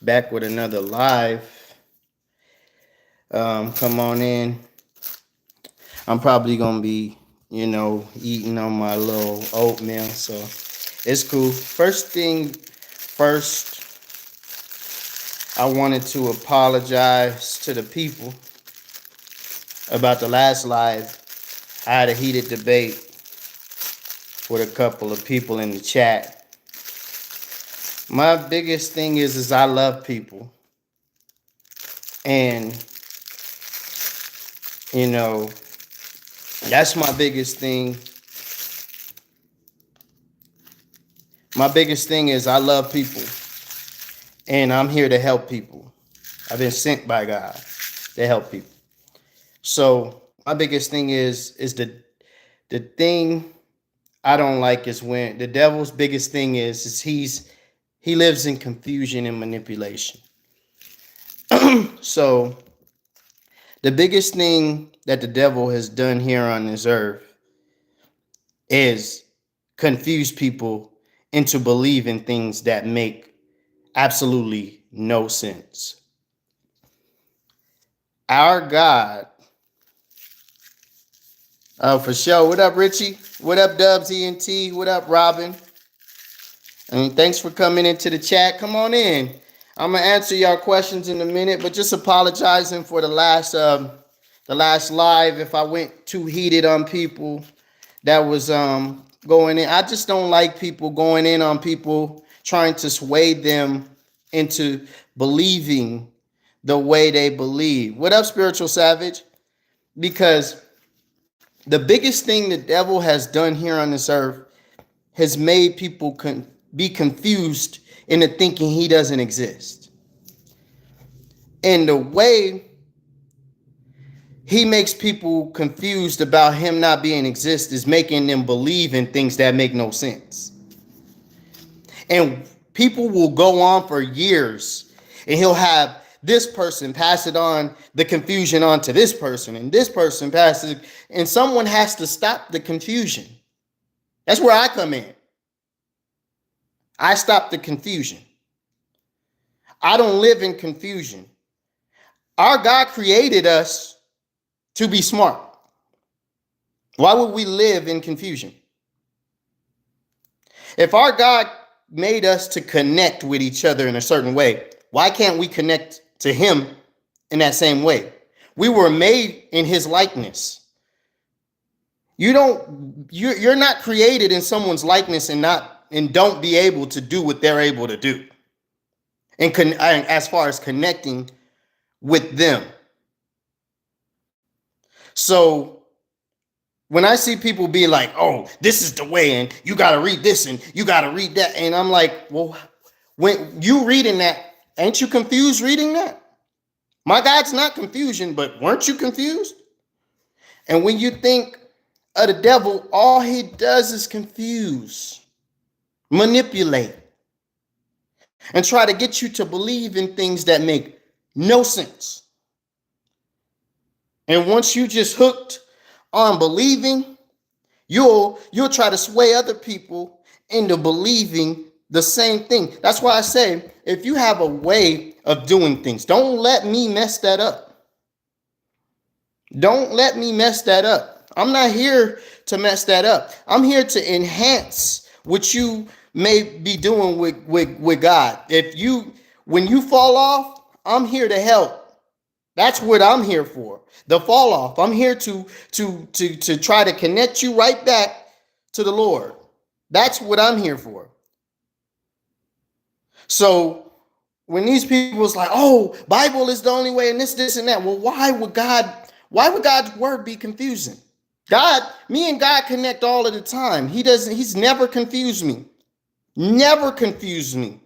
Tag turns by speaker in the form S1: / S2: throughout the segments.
S1: Back with another live. Come on in. I'm probably gonna be, eating on my little oatmeal, so it's cool. First thing first, I wanted to apologize to the people about the last live. I had a heated debate with a couple of people in the chat. My biggest thing is I love people. And, you know, that's my biggest thing. My biggest thing is I love people. And I'm here to help people. I've been sent by God to help people. So my biggest thing is the thing I don't like is when the devil's biggest thing is he lives in confusion and manipulation. So the biggest thing that the devil has done here on this earth is confuse people into believing things that make absolutely no sense. Our God, for sure. What up, Richie? What up, Dubs ENT? What up, Robin? And thanks for coming into the chat. Come on in. I'm gonna answer y'all questions in a minute, but just apologizing for the last live if I went too heated on people that was going in. I just don't like people going in on people trying to sway them into believing the way they believe. What up, Spiritual Savage? Because the biggest thing the devil has done here on this earth has made people be confused into thinking he doesn't exist. And the way he makes people confused about him not being exist is making them believe in things that make no sense. And people will go on for years and he'll have this person pass it on, the confusion on to this person, and this person passes it, and someone has to stop the confusion. That's where I come in. I stop the confusion. I don't live in confusion. Our God created us to be smart. Why would we live in confusion? If our God made us to connect with each other in a certain way, why can't we connect to him in that same way? We were made in his likeness. You're not created in someone's likeness and don't be able to do what they're able to do. And as far as connecting with them. So when I see people be like, oh, this is the way, and you got to read this and you got to read that. And I'm like, well, when you reading that, ain't you confused reading that? My God's not confusion, but weren't you confused? And when you think of the devil, all he does is confuse, manipulate, and try to get you to believe in things that make no sense. And once you just hooked on believing, you'll try to sway other people into believing the same thing. That's why I say, if you have a way of doing things, don't let me mess that up. Don't let me mess that up. I'm not here to mess that up. I'm here to enhance what you may be doing with God. When you fall off, I'm here to help. That's what I'm here for. The fall off. I'm here to try to connect you right back to the Lord. That's what I'm here for. So when these people was like, oh, Bible is the only way, and this, and that. Well, why would God's word be confusing? Me and God connect all of the time. He's never confused me. Never confused me.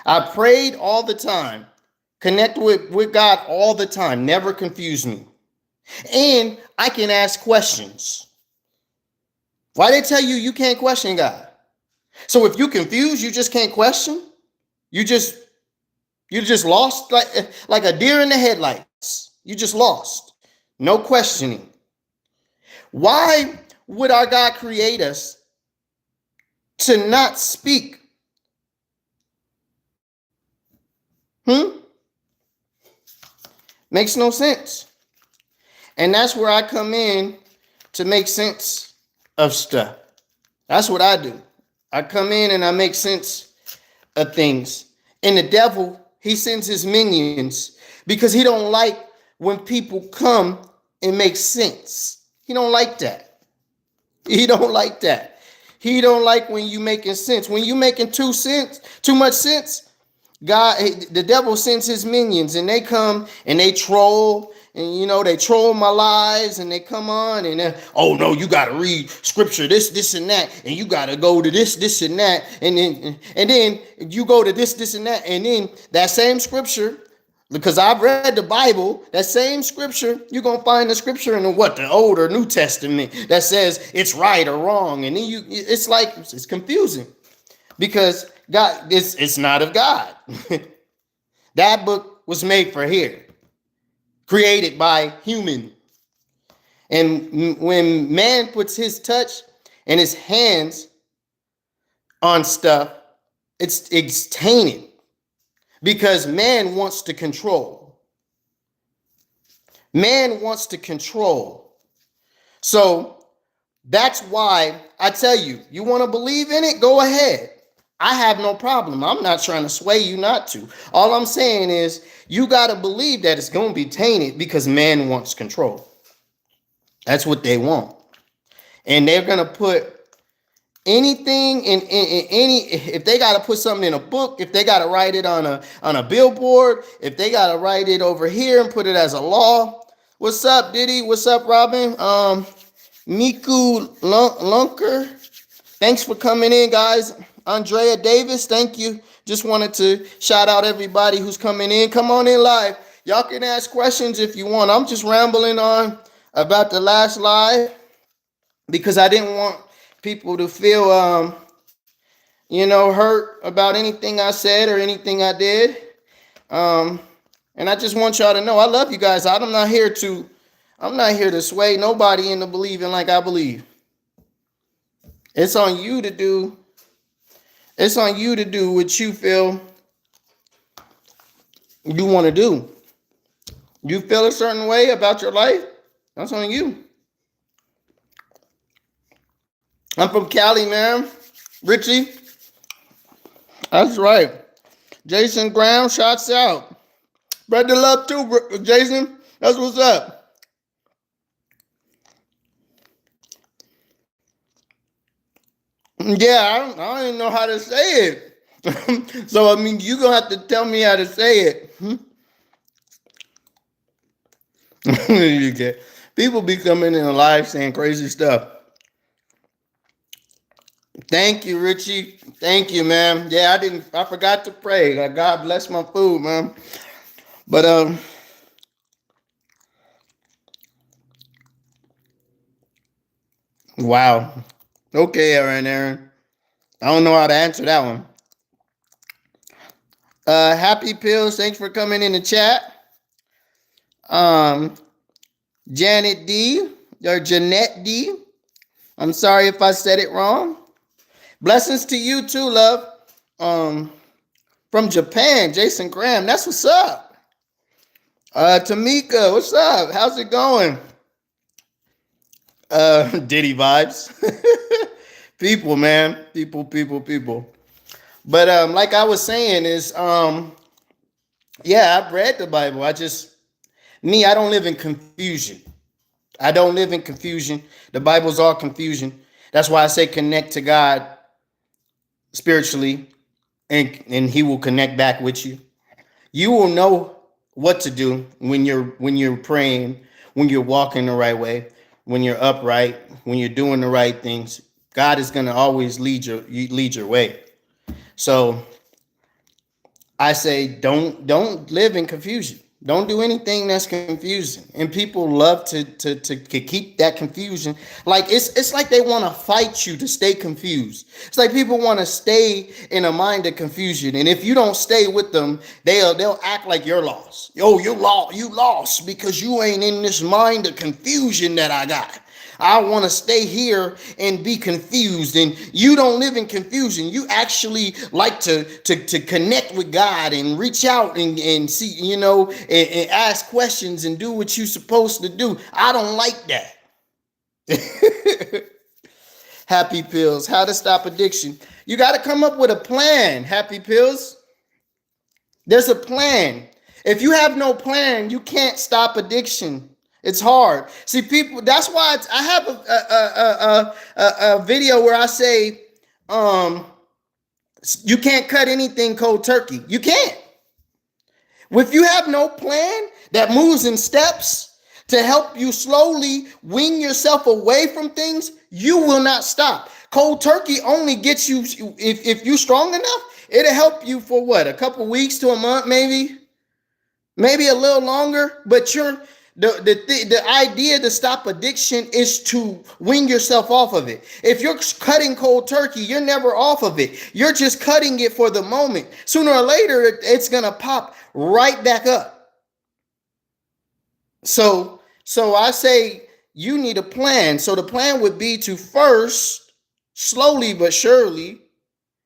S1: I prayed all the time. Connect with God all the time. Never confuse me. And I can ask questions. Why they tell you can't question God? So if you confused, you just can't question? You just lost like a deer in the headlights. You just lost. No questioning. Why would our God create us to not speak Hmm? Makes no sense. And that's where I come in to make sense of stuff. That's what I do. I come in and I make sense of things. And the devil, he sends his minions because he don't like when people come and make sense. He don't like that. He don't like that. He don't like when you making sense. When you making too much sense, God, the devil sends his minions and they come and they troll and they troll my lives and they come on and oh no, you got to read scripture this and that and you got to go to this and that and then you go to this and that and then that same scripture, because I've read the Bible, that same scripture, you're going to find the scripture in the Old or New Testament that says it's right or wrong. And then it's like, it's confusing because God, it's not of God. That book was made for here, created by human. And when man puts his touch and his hands on stuff, it's tainted because man wants to control. Man wants to control. So that's why I tell you, you want to believe in it? Go ahead. I have no problem. I'm not trying to sway you not to. All I'm saying is you got to believe that it's going to be tainted because man wants control. That's what they want. And they're going to put anything in any, if they got to put something in a book, if they got to write it on a billboard, if they got to write it over here and put it as a law. What's up, Diddy? What's up, Robin? Miku Lunker. Thanks for coming in, guys. Andrea Davis, thank you. Just wanted to shout out everybody who's coming in. Come on in live. Y'all can ask questions if you want. I'm just rambling on about the last live because I didn't want people to feel, hurt about anything I said or anything I did. And I just want y'all to know I love you guys. I'm not here to sway nobody into believing like I believe. It's on you to do. It's on you to do what you feel you want to do. You feel a certain way about your life? That's on you. I'm from Cali, man. Richie. That's right. Jason Graham, shots out. Spread the love too, Jason. That's what's up. Yeah, I don't even know how to say it. So, I mean, you're going to have to tell me how to say it. You get people be coming in live saying crazy stuff. Thank you, Richie. Thank you, man. Yeah, I forgot to pray. God bless my food, man. But wow. Okay, Aaron. I don't know how to answer that one. Happy Pills, thanks for coming in the chat. Janet D or Jeanette D. I'm sorry if I said it wrong. Blessings to you too, love. From Japan, Jason Graham. That's what's up. Tamika, what's up? How's it going? Diddy vibes. People, man. People. But like I was saying is yeah, I've read the Bible. I don't live in confusion. I don't live in confusion. The Bible's all confusion. That's why I say connect to God spiritually and he will connect back with you. You will know what to do when you're praying, when you're walking the right way, when you're upright, when you're doing the right things. God is going to always lead your way. So I say don't live in confusion. Don't do anything that's confusing. And people love to keep that confusion. Like it's like they want to fight you to stay confused. It's like people want to stay in a mind of confusion. And if you don't stay with them, they'll act like you're lost. Yo, you lost because you ain't in this mind of confusion that I got. I want to stay here and be confused. And you don't live in confusion. You actually like to connect with God and reach out and see, and ask questions and do what you're supposed to do. I don't like that. Happy Pills, how to stop addiction. You got to come up with a plan, Happy Pills. There's a plan. If you have no plan, you can't stop addiction. It's hard. See, people. That's why I have a video where I say, you can't cut anything cold turkey. You can't. If you have no plan that moves in steps to help you slowly wean yourself away from things, you will not stop. Cold turkey only gets you, if you're strong enough, it'll help you for what, a couple weeks to a month, maybe a little longer. But the idea to stop addiction is to wean yourself off of it. If you're cutting cold turkey, you're never off of it. You're just cutting it for the moment. Sooner or later, it's gonna pop right back up. So I say you need a plan. So the plan would be to first, slowly but surely,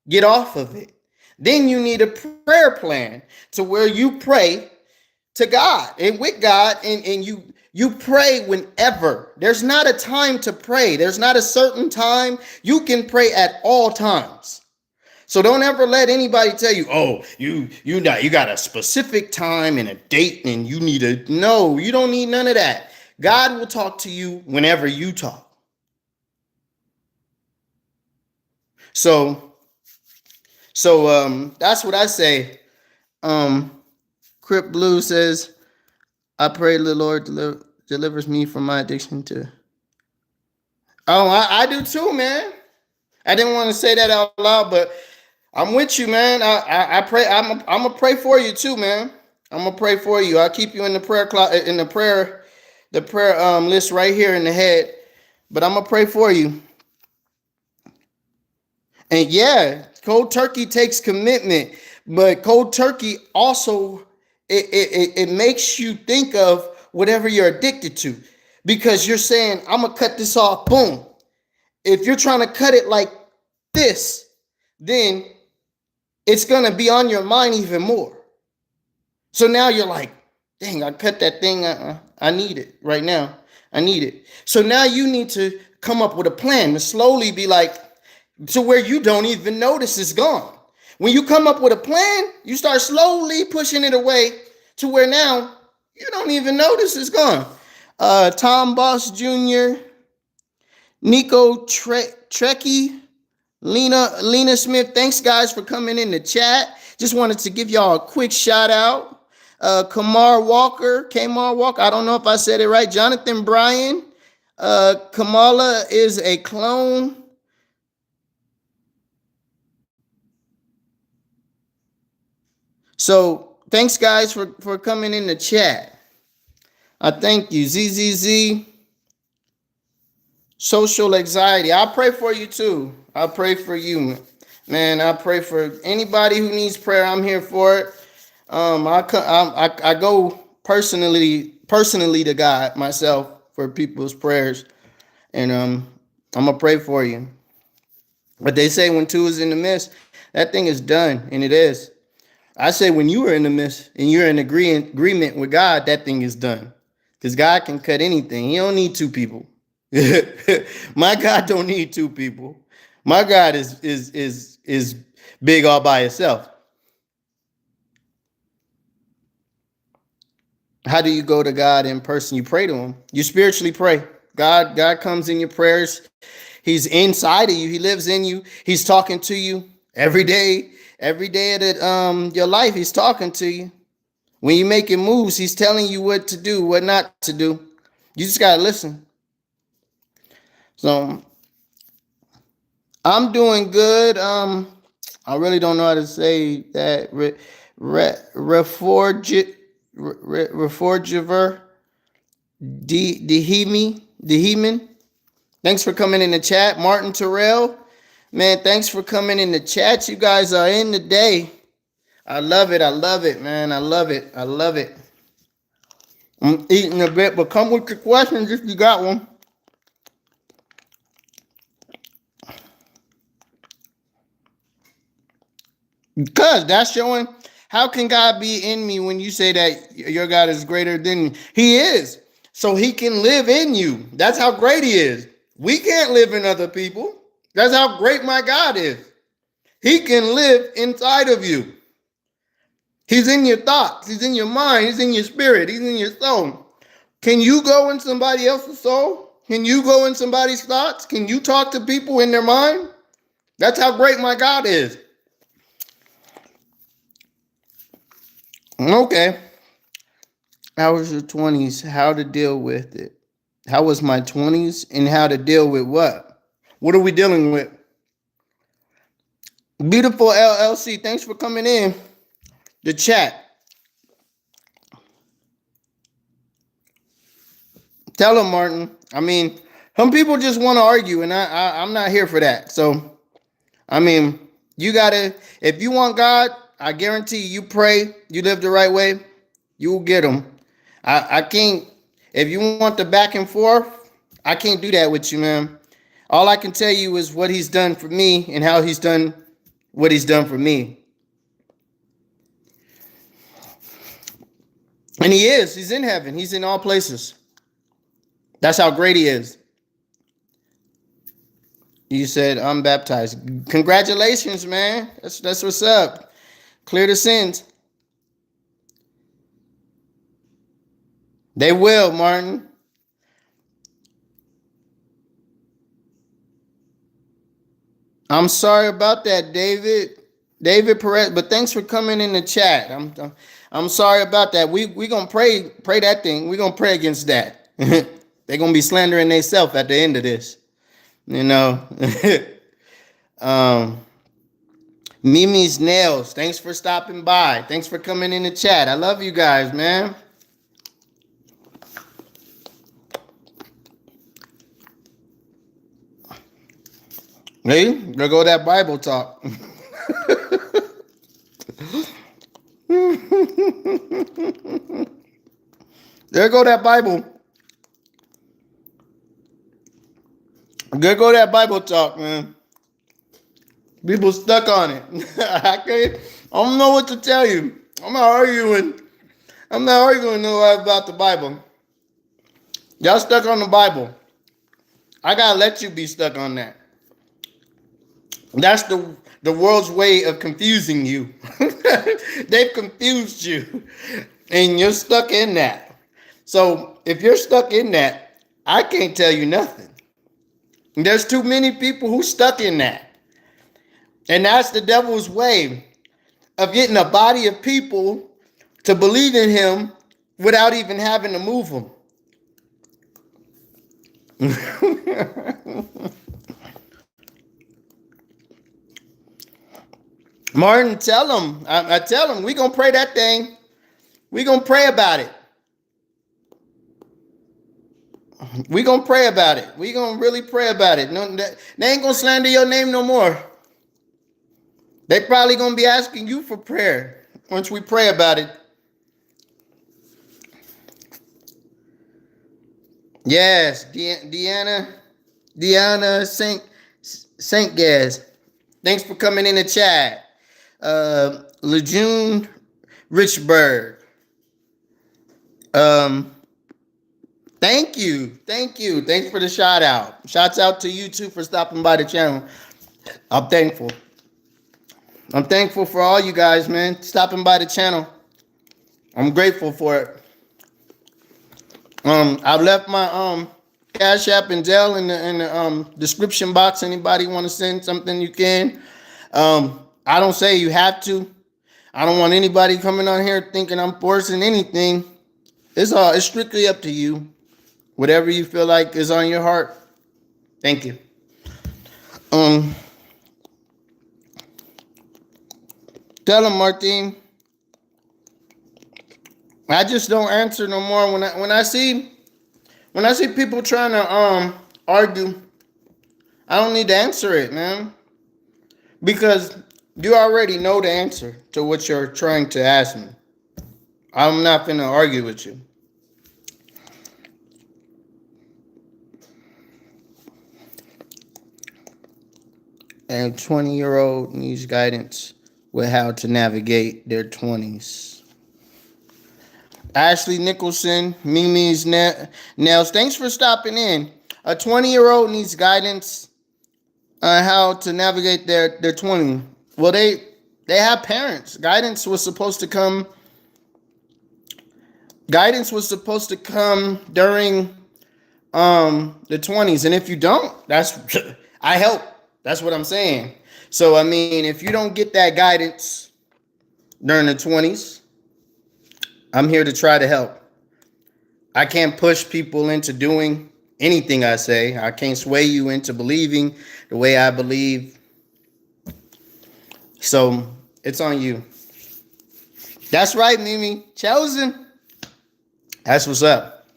S1: get off of it. Then you need a prayer plan to where you pray to God and with God, and you pray whenever. There's not a time to pray. There's not a certain time. You can pray at all times. So don't ever let anybody tell you, oh, you got a specific time and a date and you need to. No, you don't need none of that. God will talk to you whenever you talk. So that's what I say. Crip Blue says, I pray the Lord delivers me from my addiction to. Oh, I do too, man. I didn't want to say that out loud, but I'm with you, man. I pray. I'm gonna pray for you too, man. I'm gonna pray for you. I'll keep you in the prayer list right here in the head. But I'm gonna pray for you. And yeah, cold turkey takes commitment, but cold turkey also it makes you think of whatever you're addicted to, because you're saying, I'm gonna cut this off. Boom. If you're trying to cut it like this, then it's gonna be on your mind even more. So now you're like, dang, I cut that thing. I need it right now. I need it. So now you need to come up with a plan to slowly be like, to where you don't even notice it's gone. When you come up with a plan, you start slowly pushing it away to where now you don't even notice it's gone. Tom Boss Jr., Nico Trekkie, Lena Smith, thanks guys for coming in the chat. Just wanted to give y'all a quick shout out. Kamar Walker, I don't know if I said it right. Jonathan Bryan, Kamala is a clone. So thanks guys for coming in the chat. I thank you. ZZZ, social anxiety. I pray for you too. I pray for you, man. I pray for anybody who needs prayer. I'm here for it. I go personally to God myself for people's prayers, and I'm gonna pray for you. But they say when two is in the midst, that thing is done, and it is. I say when you are in the midst and you're in agreement with God, that thing is done. Because God can cut anything. He don't need two people. My God don't need two people. My God is big all by itself. How do you go to God in person? You pray to him. You spiritually pray. God comes in your prayers. He's inside of you. He lives in you. He's talking to you every day. Every day of your life, he's talking to you. When you're making moves, he's telling you what to do, what not to do. You just got to listen. So I'm doing good. I really don't know how to say that. Reforgiver Deheman. Thanks for coming in the chat. Martin Terrell. Man, thanks for coming in the chat. You guys are in today. I love it. I love it, man. I love it. I love it. I'm eating a bit, but come with your questions if you got one. Because that's showing how can God be in me when you say that your God is greater than he is. So he can live in you. That's how great he is. We can't live in other people. That's how great my God is. He can live inside of you. He's in your thoughts. He's in your mind. He's in your spirit. He's in your soul. Can you go in somebody else's soul? Can you go in somebody's thoughts? Can you talk to people in their mind? That's how great my God is. Okay. How was your 20s? How to deal with it? How was my 20s and how to deal with what? What are we dealing with? Beautiful LLC, thanks for coming in. The chat. Tell them, Martin. I mean, some people just want to argue, and I'm not here for that. So, I mean, you gotta. If you want God, I guarantee you pray, you live the right way, you will get him. I can't. If you want the back and forth, I can't do that with you, man. All I can tell you is what he's done for me and how he's done what he's done for me. And he is. He's in heaven. He's in all places. That's how great he is. You said I'm baptized. Congratulations, man. That's what's up. Clear the sins. They will, Martin. I'm sorry about that, David. David Perez, but thanks for coming in the chat. I'm sorry about that. We gonna pray that thing. We gonna pray against that. They're gonna be slandering themselves at the end of this. You know. Mimi's Nails, thanks for stopping by. Thanks for coming in the chat. I love you guys, man. Hey, there go that Bible talk. There go that Bible. There go that Bible talk, man. People stuck on it. I don't know what to tell you. I'm not arguing about the Bible. Y'all stuck on the Bible. I gotta let you be stuck on that. That's the world's way of confusing you. They've confused you. And you're stuck in that. So if you're stuck in that, I can't tell you nothing. There's too many people who stuck in that. And that's the devil's way of getting a body of people to believe in him without even having to move them. Martin, tell him. I tell him, we going to pray that thing. We going to pray about it. We going to pray about it. We going to really pray about it. No, they ain't going to slander your name no more. They probably going to be asking you for prayer once we pray about it. Yes, Deanna Saint Gas. Thanks for coming in the chat. Lejeune Richburg. Thank you. Thanks for the shout out. Shouts out to you too for stopping by the channel. I'm thankful. I'm thankful for all you guys, man, stopping by the channel. I'm grateful for it. I've left my Cashapp and Zelle in the description box. Anybody want to send something, you can. I don't say you have to. I don't want anybody coming on here thinking I'm forcing anything. It's strictly up to you. Whatever you feel like is on your heart. Thank you. Tell him, Martin. I just don't answer no more when I see people trying to argue. I don't need to answer it, man, because you already know the answer to what you're trying to ask me. I'm not gonna argue with you. And 20-year-old needs guidance with how to navigate their 20s. Ashley Nicholson, Mimi's Nails, thanks for stopping in. A 20-year-old needs guidance on how to navigate their 20. Well, they have parents. Guidance was supposed to come during the 20s. And if you don't, that's I help. That's what I'm saying. So I mean, if you don't get that guidance during the 20s, I'm here to try to help. I can't push people into doing anything I say. I can't sway you into believing the way I believe. So it's on you. That's right, Mimi. Chosen. That's what's up.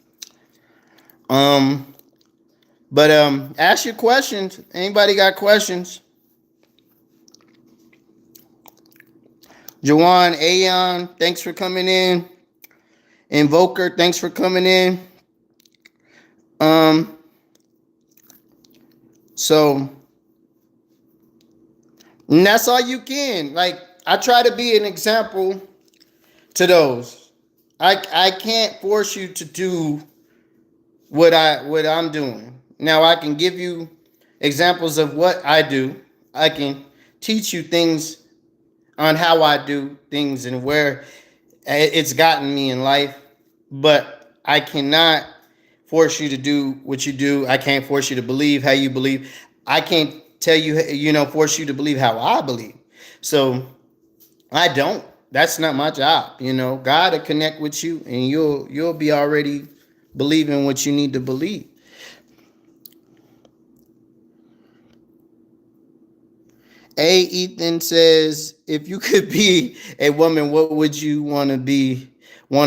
S1: But ask your questions. Anybody got questions? Jawan, Aeon, thanks for coming in. Invoker, thanks for coming in. So and that's all you can. Like, I try to be an example to those. I can't force you to do what I'm doing. Now I can give you examples of what I do. I can teach you things on how I do things and where it's gotten me in life, but I cannot force you to do what you do. I can't force you to believe how you believe. I can't tell you, force you to believe how I believe. So I don't. That's not my job. God will connect with you, and you'll be already believing what you need to believe. Ethan says, if you could be a woman, what would you want to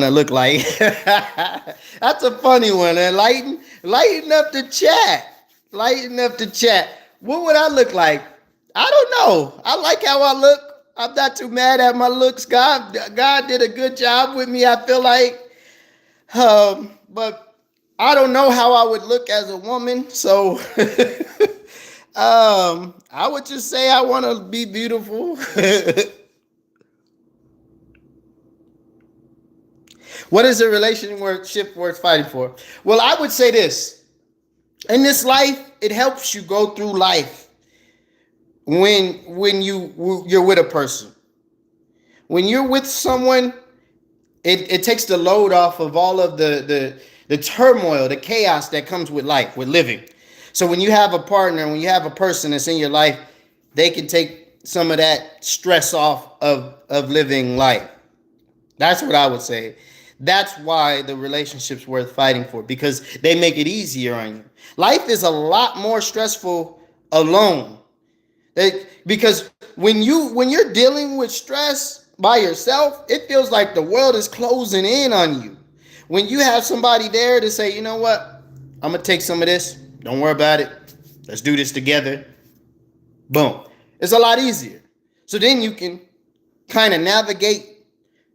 S1: look like? That's a funny one. And lighten up the chat. Lighten up the chat. What would I look like? I don't know. I like how I look. I'm not too mad at my looks. God did a good job with me, I feel like. But I don't know how I would look as a woman. So I would just say I want to be beautiful. What is a relationship worth fighting for? Well, I would say this. In this life, it helps you go through life when you're with a person. When you're with someone, it takes the load off of all of the turmoil, the chaos that comes with life, with living. So when you have a partner, when you have a person that's in your life, they can take some of that stress off of living life. That's what I would say. That's why the relationship's worth fighting for, because they make it easier on you. Life is a lot more stressful alone. Because when you're dealing with stress by yourself, it feels like the world is closing in on you. When you have somebody there to say, you know what, I'm going to take some of this. Don't worry about it. Let's do this together. Boom. It's a lot easier. So then you can kind of navigate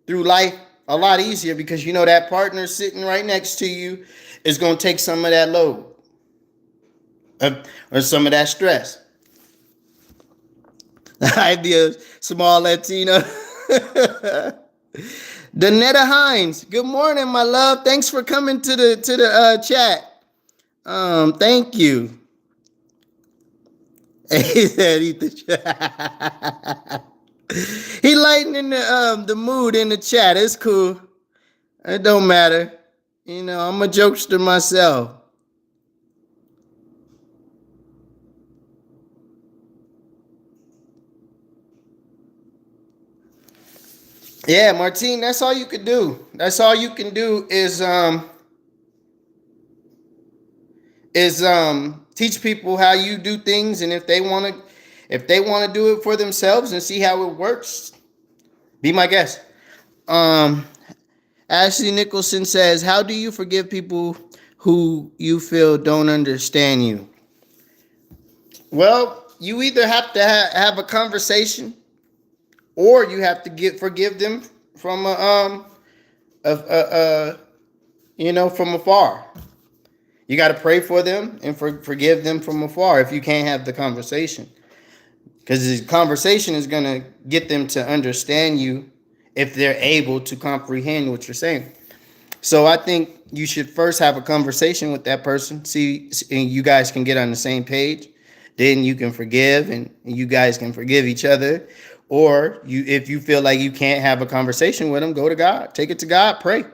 S1: through life a lot easier, because that partner sitting right next to you is going to take some of that load or some of that stress. I'd be a small Latina. Danetta Hines, good morning, my love. Thanks for coming to the chat. Thank you. He said, "Eat the chat." He lightening the mood in the chat. It's cool. It don't matter. I'm a jokester myself. Yeah, Martine, that's all you can do. That's all you can do is teach people how you do things, and if they want to do it for themselves and see how it works, be my guest. Ashley Nicholson says, how do you forgive people who you feel don't understand you? Well, you either have to have a conversation, or you have to forgive them from from afar. You got to pray for them and forgive them from afar if you can't have the conversation. because the conversation is going to get them to understand you if they're able to comprehend what you're saying. So I think you should first have a conversation with that person, see, and you guys can get on the same page. Then you can forgive, and you guys can forgive each other. Or if you feel like you can't have a conversation with them, go to God, take it to God, pray,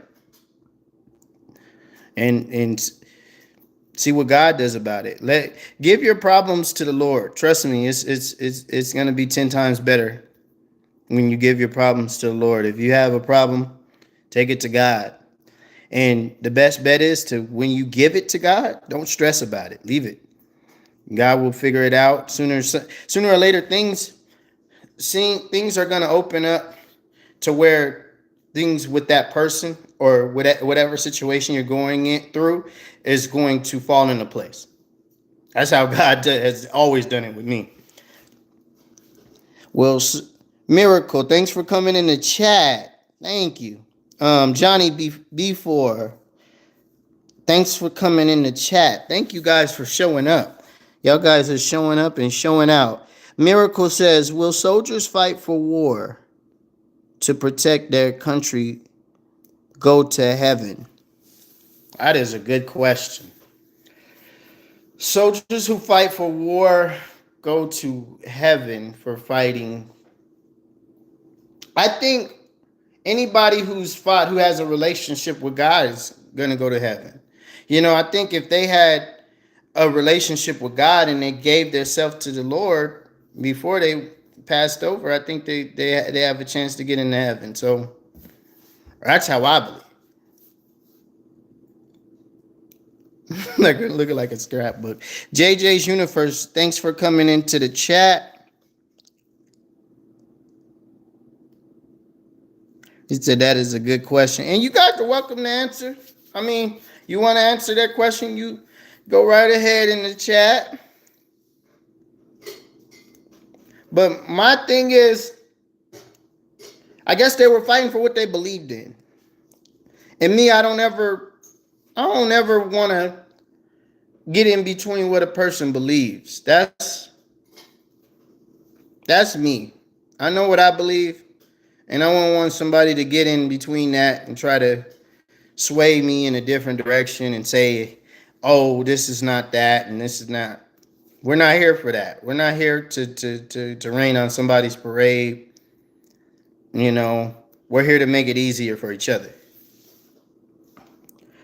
S1: and see what God does about it. Give your problems to the Lord. Trust me, it's going to be 10 times better when you give your problems to the Lord. If you have a problem, take it to God. And the best bet is to, when you give it to God, don't stress about it. Leave it. God will figure it out sooner or later. Things are going to open up to where things with that person or whatever situation you're going through is going to fall into place. That's how God has always done it with me. Well, Miracle, thanks for coming in the chat. Thank you. Johnny B4, thanks for coming in the chat. Thank you guys for showing up. Y'all guys are showing up and showing out. Miracle says, will soldiers fight for war to protect their country go to heaven? That is a good question. Soldiers who fight for war go to heaven for fighting. I think anybody who's fought, who has a relationship with God, is going to go to heaven. I think if they had a relationship with God and they gave themselves to the Lord before they passed over, I think they have a chance to get into heaven. So that's how I believe. Looking like a scrapbook. JJ's Universe, thanks for coming into the chat. He said that is a good question. And you guys are welcome to answer. I mean, you want to answer that question, you go right ahead in the chat. But my thing is, I guess they were fighting for what they believed in. And me, I don't ever want to get in between what a person believes. That's me. I know what I believe, and I don't want somebody to get in between that and try to sway me in a different direction and say, oh, this is not that and this is not. We're not here for that. We're not here to rain on somebody's parade. We're here to make it easier for each other.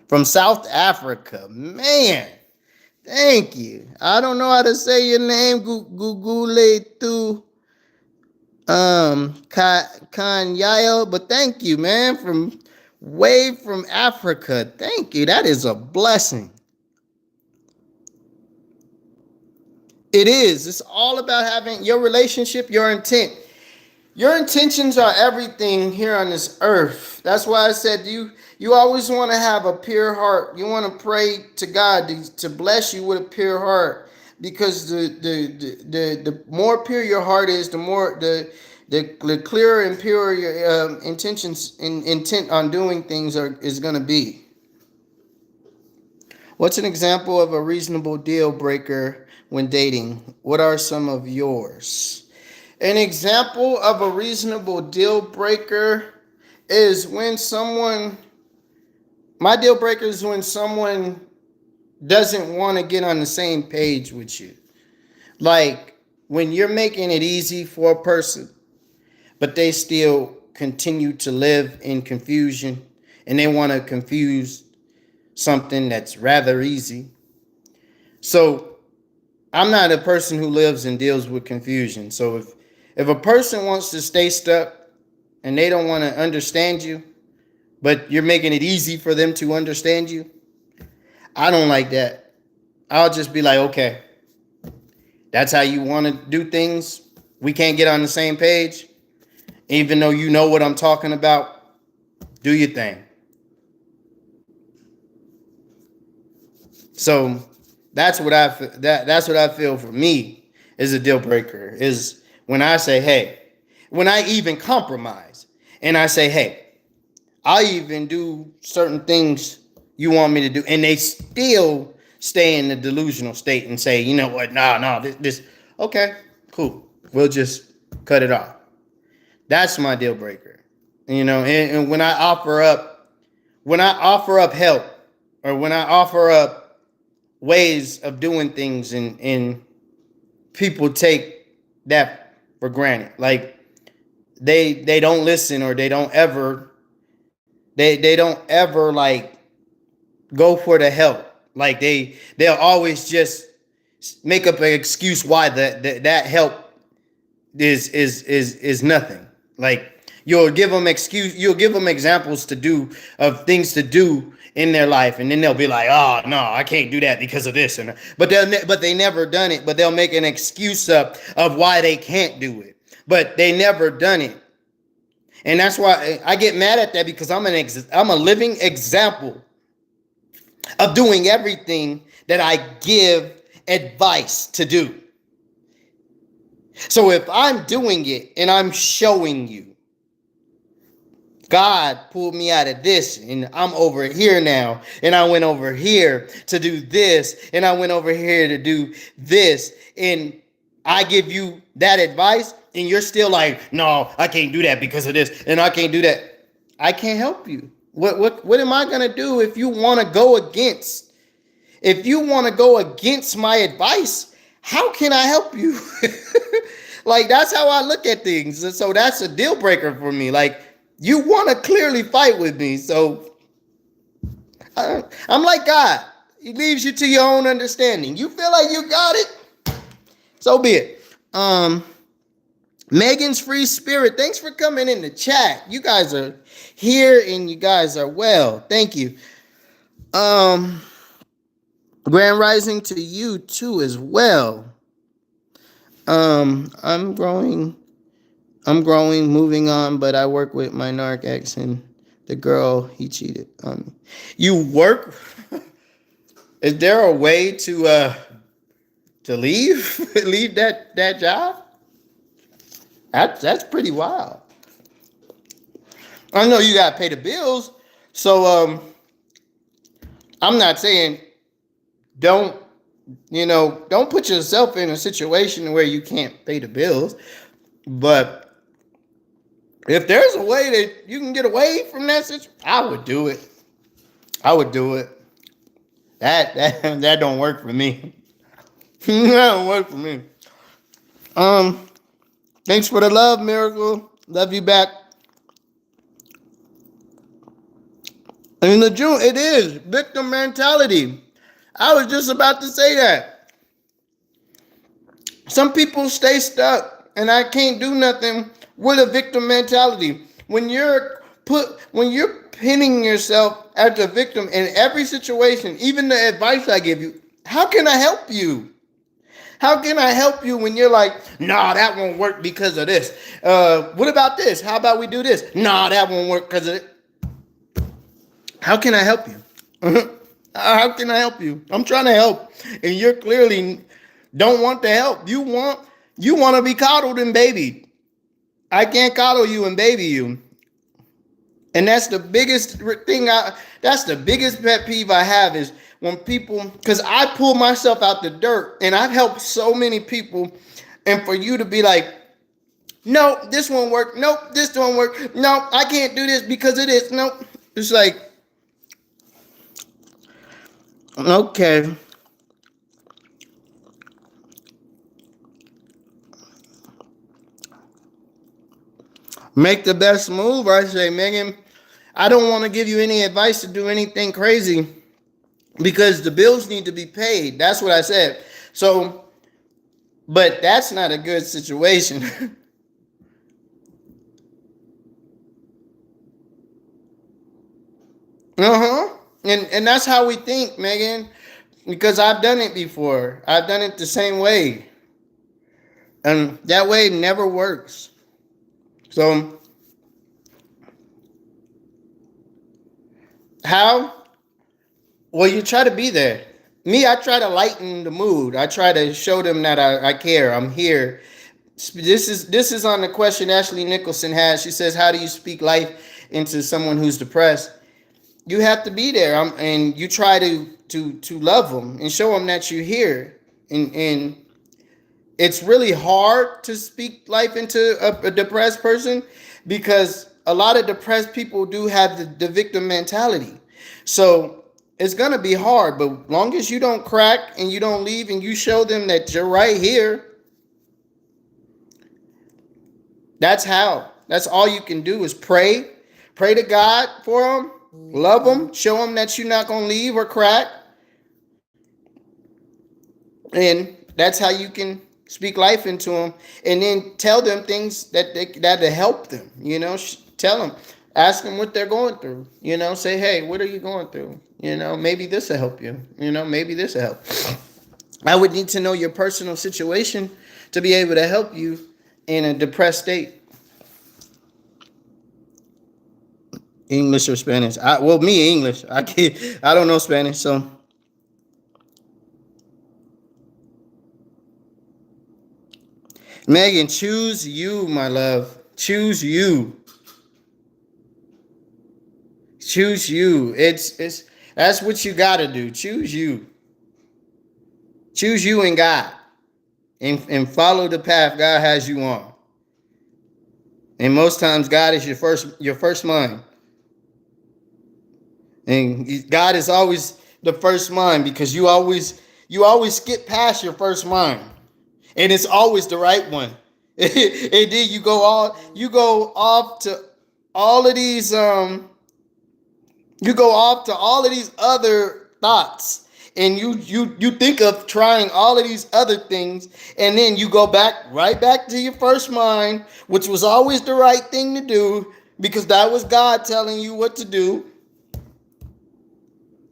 S1: From South Africa, man, thank you. I don't know how to say your name, Guguletu Kanyayo, but thank you, man, from Africa. Thank you. That is a blessing. It is. It's all about having your relationship, your intent. Your intentions are everything here on this earth. That's why I said you always want to have a pure heart. You want to pray to God to bless you with a pure heart, because the more pure your heart is, the more the clearer and purer your intentions and intent on doing things is going to be. What's an example of a reasonable deal breaker when dating? What are some of yours? An example of a reasonable deal breaker is my deal breaker is when someone doesn't want to get on the same page with you. Like when you're making it easy for a person, but they still continue to live in confusion and they want to confuse something that's rather easy. So I'm not a person who lives and deals with confusion. So if a person wants to stay stuck and they don't want to understand you, but you're making it easy for them to understand you, I don't like that. I'll just be like, okay, that's how you want to do things. We can't get on the same page. Even though you know what I'm talking about, do your thing. So that's what I feel for me is a deal breaker, is when I say, hey, when I even compromise and I say, hey, I'll even do certain things you want me to do, and they still stay in the delusional state and say, you know what, no, this okay, cool. we'll just cut it off. That's my deal breaker. And when I offer up help, or when I offer up ways of doing things, and people take that for granted. Like they don't listen, or they don't ever like go for the help. Like they'll always just make up an excuse why that help is nothing. Like you'll give them examples of things to do in their life, and then they'll be like, "Oh no, I can't do that because of this," but they never done it. But they'll make an excuse up of why they can't do it, but they never done it. And that's why I get mad at that, because I'm a living example of doing everything that I give advice to do. So if I'm doing it and I'm showing you, God pulled me out of this, and I'm over here now, and I went over here to do this, and I went over here to do this, and I give you that advice, and you're still like, no, I can't do that because of this, and I can't do that. I can't help you. What am I gonna do if you want to go against? If you want to go against my advice, how can I help you? Like, that's how I look at things. And so that's a deal breaker for me. Like, you want to clearly fight with me. So I'm like God. He leaves you to your own understanding. You feel like you got it? So be it. Megan's Free Spirit, thanks for coming in the chat. You guys are here and you guys are well. Thank you. Grand Rising to you too as well. I'm growing, moving on, but I work with my narc ex, and the girl, he cheated on me. You work? Is there a way to leave leave that job? That's pretty wild. I know you gotta pay the bills, so I'm not saying don't put yourself in a situation where you can't pay the bills, but if there's a way that you can get away from that situation, I would do it. That don't work for me. That don't work for me. Thanks for the love, Miracle. Love you back. In the June, it is victim mentality. I was just about to say that. Some people stay stuck, and I can't do nothing with a victim mentality. When you're pinning yourself as a victim in every situation, even the advice I give you, how can I help you? How can I help you when you're like, nah, that won't work because of this? What about this? How about we do this? Nah, that won't work because of it. How can I help you? How can I help you? I'm trying to help, and you're clearly don't want the help. You want to be coddled and babied. I can't coddle you and baby you. And that's the biggest thing. That's the biggest pet peeve I have is when people, because I pull myself out the dirt and I've helped so many people, and for you to be like, no, this won't work. Nope, this won't work. No, I can't do this because it is. Nope. It's like, okay. Make the best move, I say, Megan. I don't want to give you any advice to do anything crazy because the bills need to be paid. That's what I said. So, but that's not a good situation. And that's how we think, Megan, because I've done it before. I've done it the same way. And that way never works. So, how? Well, you try to be there. Me, I try to lighten the mood. I try to show them that I care. I'm here. This is on the question Ashley Nicholson has. She says, how do you speak life into someone who's depressed? You have to be there, and you try to love them and show them that you're here, and it's really hard to speak life into a depressed person because a lot of depressed people do have the victim mentality. So it's gonna be hard, but long as you don't crack and you don't leave and you show them that you're right here, that's how. That's all you can do is pray. Pray to God for them. Love them. Show them that you're not gonna leave or crack. And that's how you can speak life into them, and then tell them things that help them. Tell them, ask them what they're going through. Say, hey, what are you going through? Maybe this will help you. Maybe this will help. I would need to know your personal situation to be able to help you in a depressed state. English or Spanish? Me English. I don't know Spanish, so. Megan, choose you, my love. Choose you. Choose you. It's that's what you gotta do. Choose you. Choose you and God. And follow the path God has you on. And most times God is your first mind. And God is always the first mind because you always skip past your first mind. And it's always the right one. And then you go off to all of these other thoughts, and you think of trying all of these other things, and then you go right back to your first mind, which was always the right thing to do because that was God telling you what to do.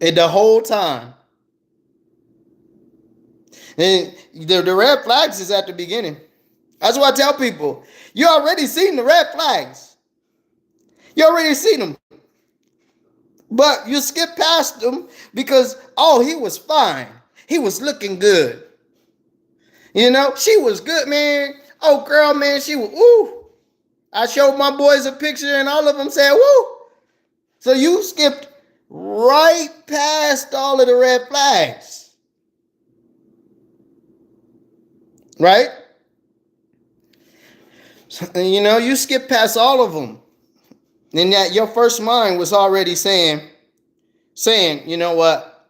S1: And the whole time. And the red flags is at the beginning. That's what I tell people. You already seen the red flags. You already seen them. But you skip past them because, he was fine. He was looking good. She was good, man. Oh, girl, man, she was, woo. I showed my boys a picture and all of them said, woo. So you skipped right past all of the red flags. Right? You skip past all of them. And that your first mind was already saying, you know what?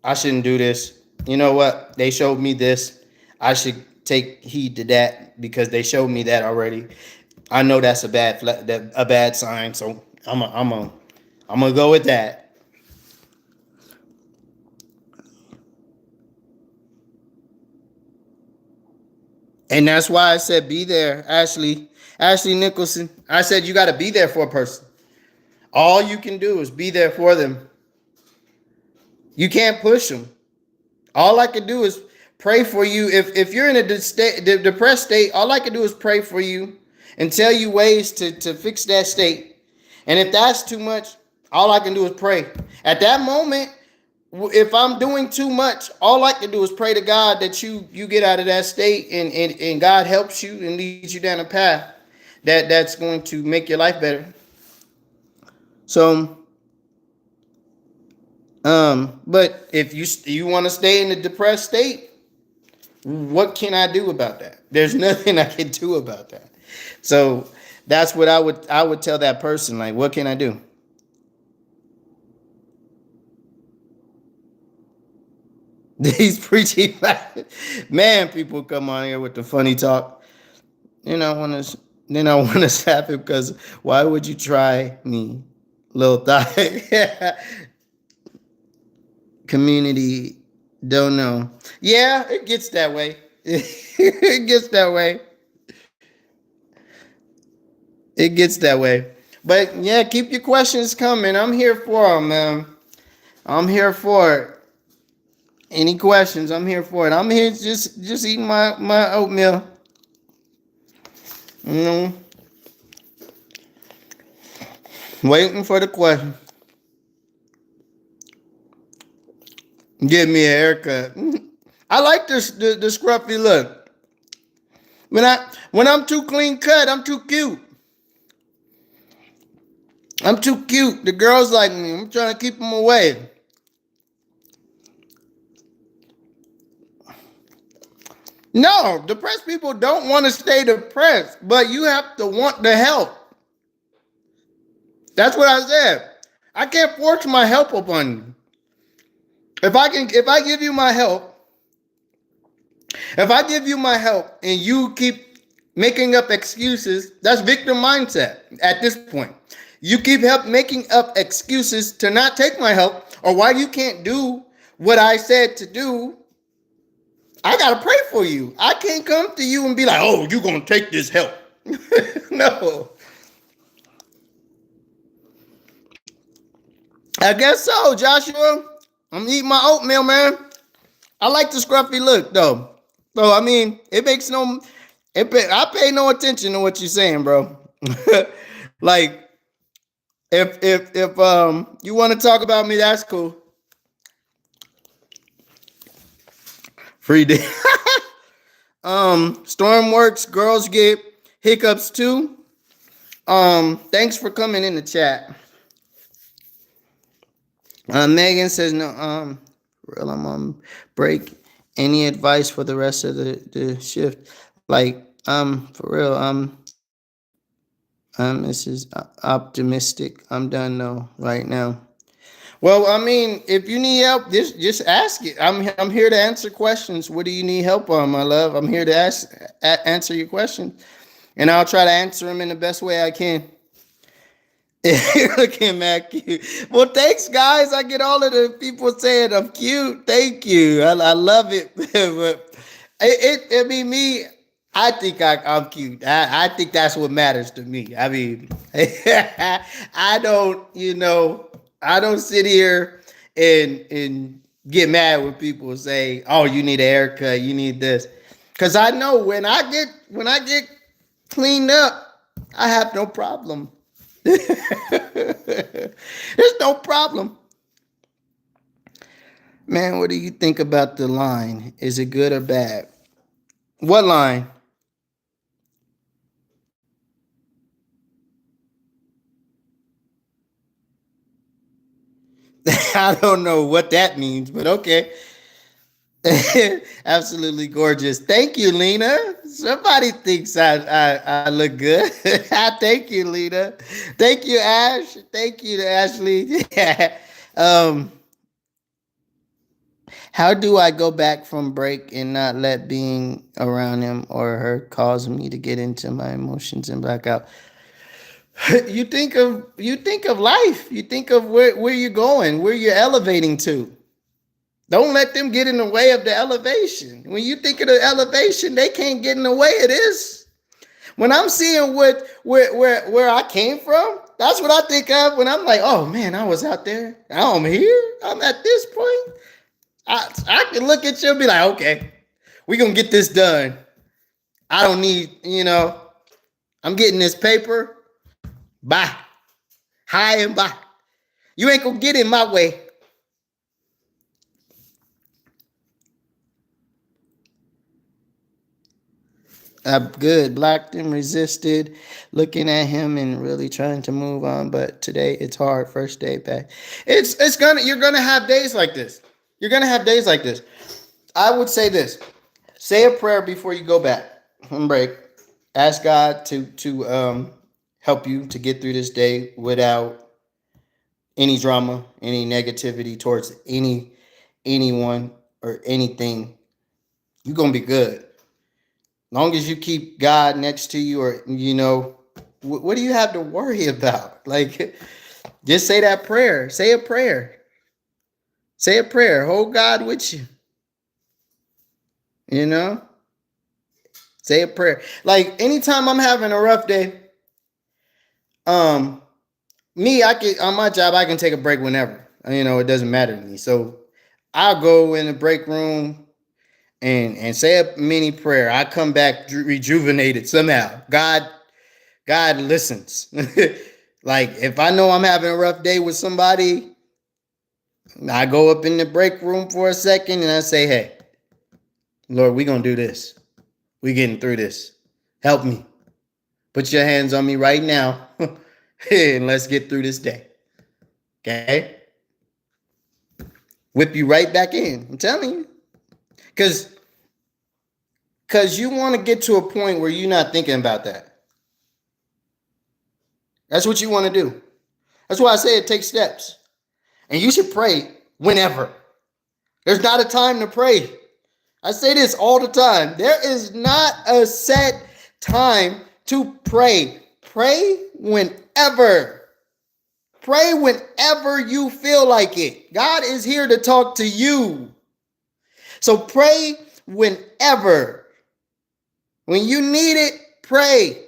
S1: I shouldn't do this. You know what? They showed me this. I should take heed to that because they showed me that already. I know that's a bad sign, so I'm gonna go with that. And that's why I said be there, Ashley Nicholson. I said you got to be there for a person. All you can do is be there for them. You can't push them. All I can do is pray for you. If you're in a depressed state, all I can do is pray for you and tell you ways to fix that state. And if that's too much, all I can do is pray. At that moment, if I'm doing too much, all I can do is pray to God that you get out of that state and God helps you and leads you down a path that's going to make your life better. So, but if you want to stay in a depressed state, what can I do about that? There's nothing I can do about that. So that's what I would tell that person. Like, what can I do? These preaching, man, people come on here with the funny talk. Then I want to slap it because why would you try me, little thigh? Community don't know. Yeah, it gets that way. It gets that way. It gets that way. But yeah, keep your questions coming. I'm here for them, man. I'm here for it. Any questions? I'm here for it. I'm here just eating my oatmeal. Waiting for the question. Give me a haircut. I like this the scruffy look. When I'm too clean cut, I'm too cute. I'm too cute. The girls like me. I'm trying to keep them away. No, depressed people don't want to stay depressed, but you have to want the help. That's what I said. I can't force my help upon you. If I give you my help, if I give you my help and you keep making up excuses, that's victim mindset at this point. You keep making up excuses to not take my help or why you can't do what I said to do. I gotta pray for you. I can't come to you and be like, "Oh, you're gonna take this help." No, I guess so, Joshua. I'm eating my oatmeal, man. I like the scruffy look, though. So I mean, it makes no. I pay no attention to what you're saying, bro. Like, if you want to talk about me, that's cool. Free day. Storm works. Girls get hiccups too. Thanks for coming in the chat. Megan says no. Real, I'm on break. Any advice for the rest of the shift? Like, for real. This is optimistic. I'm done though right now. Well, I mean, if you need help, just ask it. I'm here to answer questions. What do you need help on, my love? I'm here to answer your questions, and I'll try to answer them in the best way I can. You're looking mad cute. Well, thanks, guys. I get all of the people saying I'm cute. Thank you. I love it. But I mean, me. I think I'm cute. I think that's what matters to me. I mean, I don't, I don't sit here and get mad when people say, "Oh, you need a haircut. You need this," because I know when I get cleaned up, I have no problem. There's no problem. Man, what do you think about the line? Is it good or bad? What line? I don't know what that means, but okay. Absolutely gorgeous. Thank you, Lena. Somebody thinks I look good. Thank you, Lena. Thank you, Ash. Thank you to Ashley. um, how do I go back from break and not let being around him or her cause me to get into my emotions and black out? You think of life. You think of where you're going, where you're elevating to. Don't let them get in the way of the elevation. When you think of the elevation, they can't get in the way of this. When I'm seeing where I came from, that's what I think of when I'm like, oh man, I was out there. Now I'm here. I'm at this point. I can look at you and be like, okay, we're gonna get this done. I don't need, I'm getting this paper. Bye. Hi and bye. You ain't gonna get in my way. Good. Blocked him, resisted, looking at him and really trying to move on. But today it's hard. First day back. You're gonna have days like this. You're gonna have days like this. I would say this. Say a prayer before you go back on break. Ask God to help you to get through this day without any drama, any negativity towards anyone or anything. You're gonna be good. Long as you keep God next to you, or what do you have to worry about? Like, just say that prayer. Say a prayer. Say a prayer. Hold God with you. You know? Say a prayer. Like anytime I'm having a rough day, um, I can on my job, I can take a break whenever. It doesn't matter to me. So I'll go in the break room and say a mini prayer. I come back rejuvenated somehow. God listens. Like if I know I'm having a rough day with somebody, I go up in the break room for a second and I say, hey, Lord, we're going to do this. We're getting through this. Help me. Put your hands on me right now and let's get through this day. Okay? Whip you right back in. I'm telling you. Because Because you want to get to a point where you're not thinking about that. That's what you want to do. That's why I say it takes steps. And you should pray whenever. There's not a time to pray. I say this all the time. There is not a set time to pray. Pray whenever. Pray whenever you feel like it. God is here to talk to you. So pray whenever. When you need it, pray.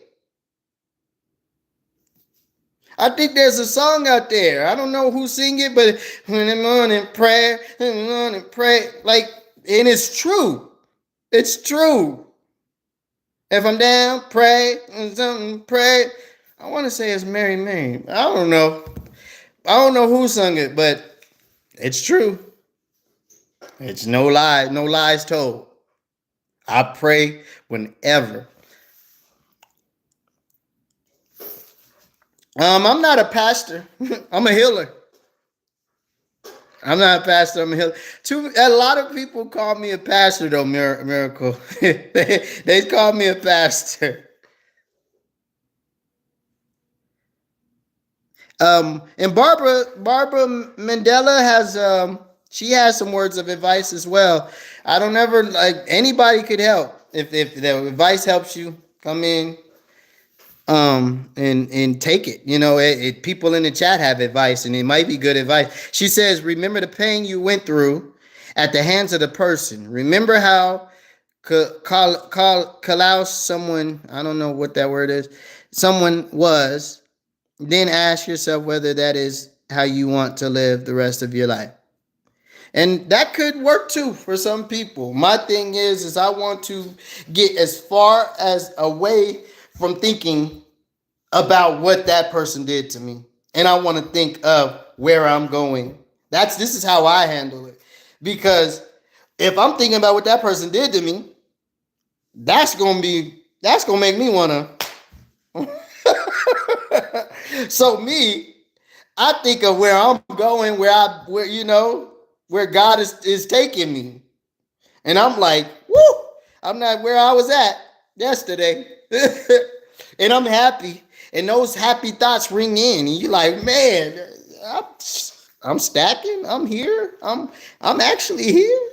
S1: I think there's a song out there. I don't know who sing it, but in the morning prayer, in the morning pray. Like, and it's true. It's true. If I'm down, pray, and something, pray. I want to say it's Mary Mary. I don't know. I don't know who sung it, but it's true. It's no lie, no lies told. I pray whenever. I'm not a pastor. I'm a healer. I'm not a pastor. I'm a healer. A lot of people call me a pastor, though. Miracle. they call me a pastor. And Barbara Mandela has she has some words of advice as well. I don't ever like anybody could help. If the advice helps you, come in and take it. You know, people in the chat have advice and it might be good advice. She says, remember the pain you went through at the hands of the person. Remember how Kalaus someone, I don't know what that word is, someone was. Then ask yourself whether that is how you want to live the rest of your life. And that could work too for some people. My thing is I want to get as far as away from thinking about what that person did to me. And I want to think of where I'm going. This is how I handle it. Because if I'm thinking about what that person did to me, that's gonna make me wanna so I think of where I'm going, where God is taking me. And I'm like, woo, I'm not where I was at yesterday. And I'm happy. And those happy thoughts ring in. And you're like, man, I'm stacking. I'm here. I'm actually here.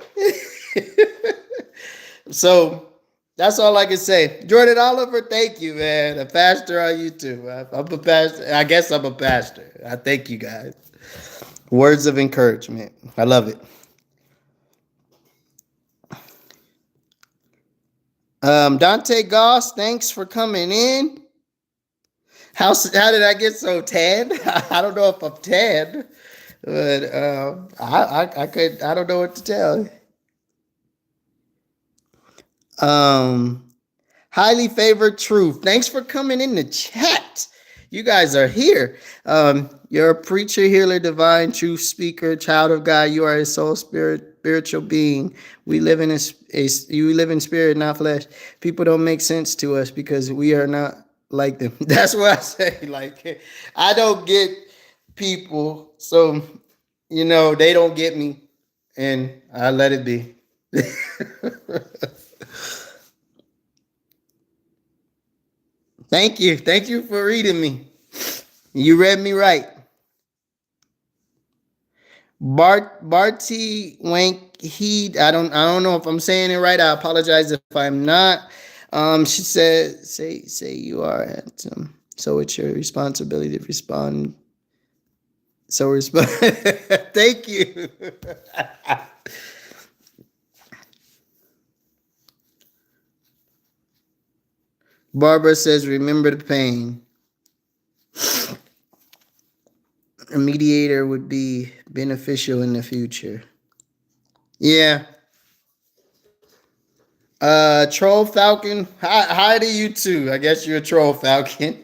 S1: So that's all I can say. Jordan Oliver, thank you, man. A pastor on YouTube. I'm a pastor. I guess I'm a pastor. I thank you guys. Words of encouragement. I love it. Dante Goss, thanks for coming in. How did I get so tanned? I don't know if I'm tanned, but I don't know what to tell. Highly favored truth. Thanks for coming in the chat. You guys are here. You're a preacher, healer, divine, truth speaker, child of God. You are a soul, spiritual being. We live in you live in spirit, not flesh. People don't make sense to us because we are not like them. That's what I say. Like, I don't get people, so they don't get me, and I let it be. Thank you for reading me. You read me right. Barty Wank Heed. I don't know if I'm saying it right. I apologize if I'm not. She said, say you are handsome. So it's your responsibility to respond. So respond. Thank you. Barbara says, remember the pain. A mediator would be beneficial in the future. Yeah. Troll Falcon. Hi to you too. I guess you're a Troll Falcon.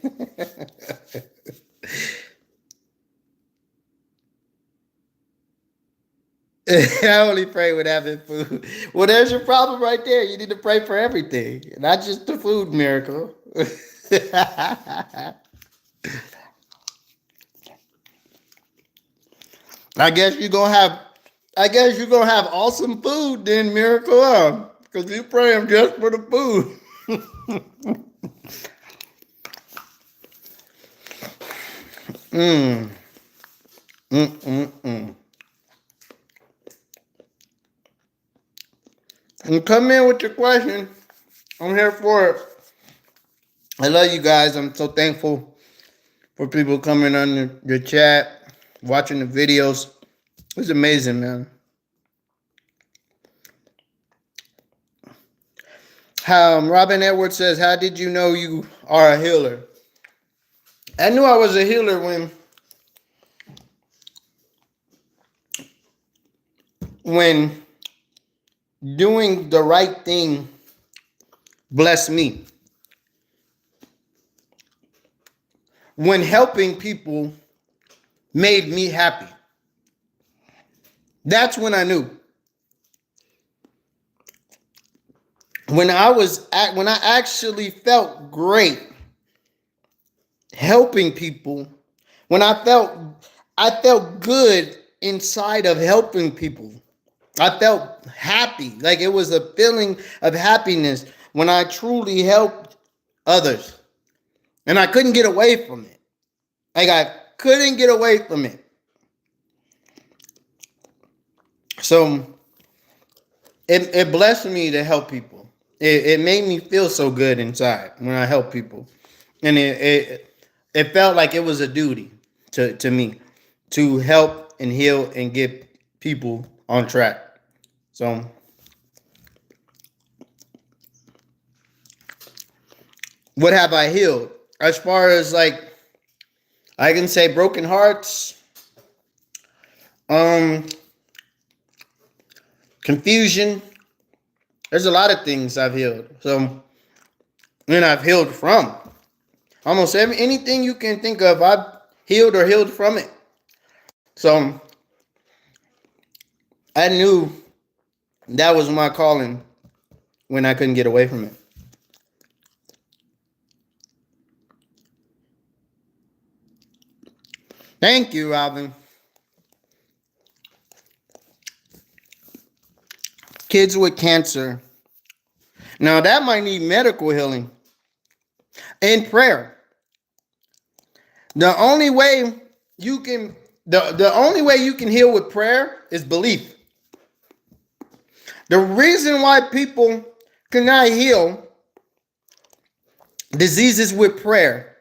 S1: I only pray with having food. Well, there's your problem right there. You need to pray for everything, not just the food miracle. I guess you're gonna have awesome food then, miracle. Because you praying just for the food. mm. Mm. And come in with your question. I'm here for it. I love you guys. I'm so thankful for people coming on your chat, watching the videos. It's amazing, man. Robin Edwards says, how did you know you are a healer? I knew I was a healer when doing the right thing blessed me. When helping people made me happy. That's when I knew. When I actually felt great helping people, when I felt good inside of helping people. I felt happy. Like it was a feeling of happiness when I truly helped others. And I couldn't get away from it. Like I couldn't get away from it. So it blessed me to help people. It made me feel so good inside when I help people. And it felt like it was a duty to me to help and heal and get people on track. So what have I healed? As far as like, I can say broken hearts, confusion. There's a lot of things I've healed. So, and I've healed from. Almost anything you can think of, I've healed from it. So, I knew that was my calling when I couldn't get away from it. Thank you, Robin. Kids with cancer. Now that might need medical healing and prayer. The only way you can heal with prayer is belief. The reason why people cannot heal diseases with prayer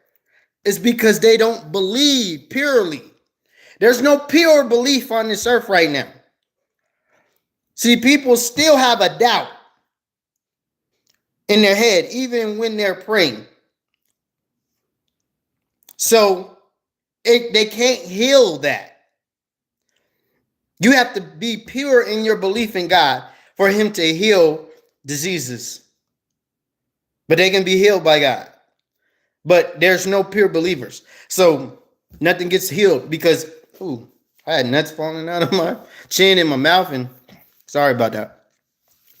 S1: is because they don't believe purely. There's no pure belief on this earth right now. See, people still have a doubt in their head, even when they're praying. So they can't heal that. You have to be pure in your belief in God for him to heal diseases. But they can be healed by God. But there's no pure believers. So nothing gets healed because, I had nuts falling out of my chin and my mouth. And sorry about that.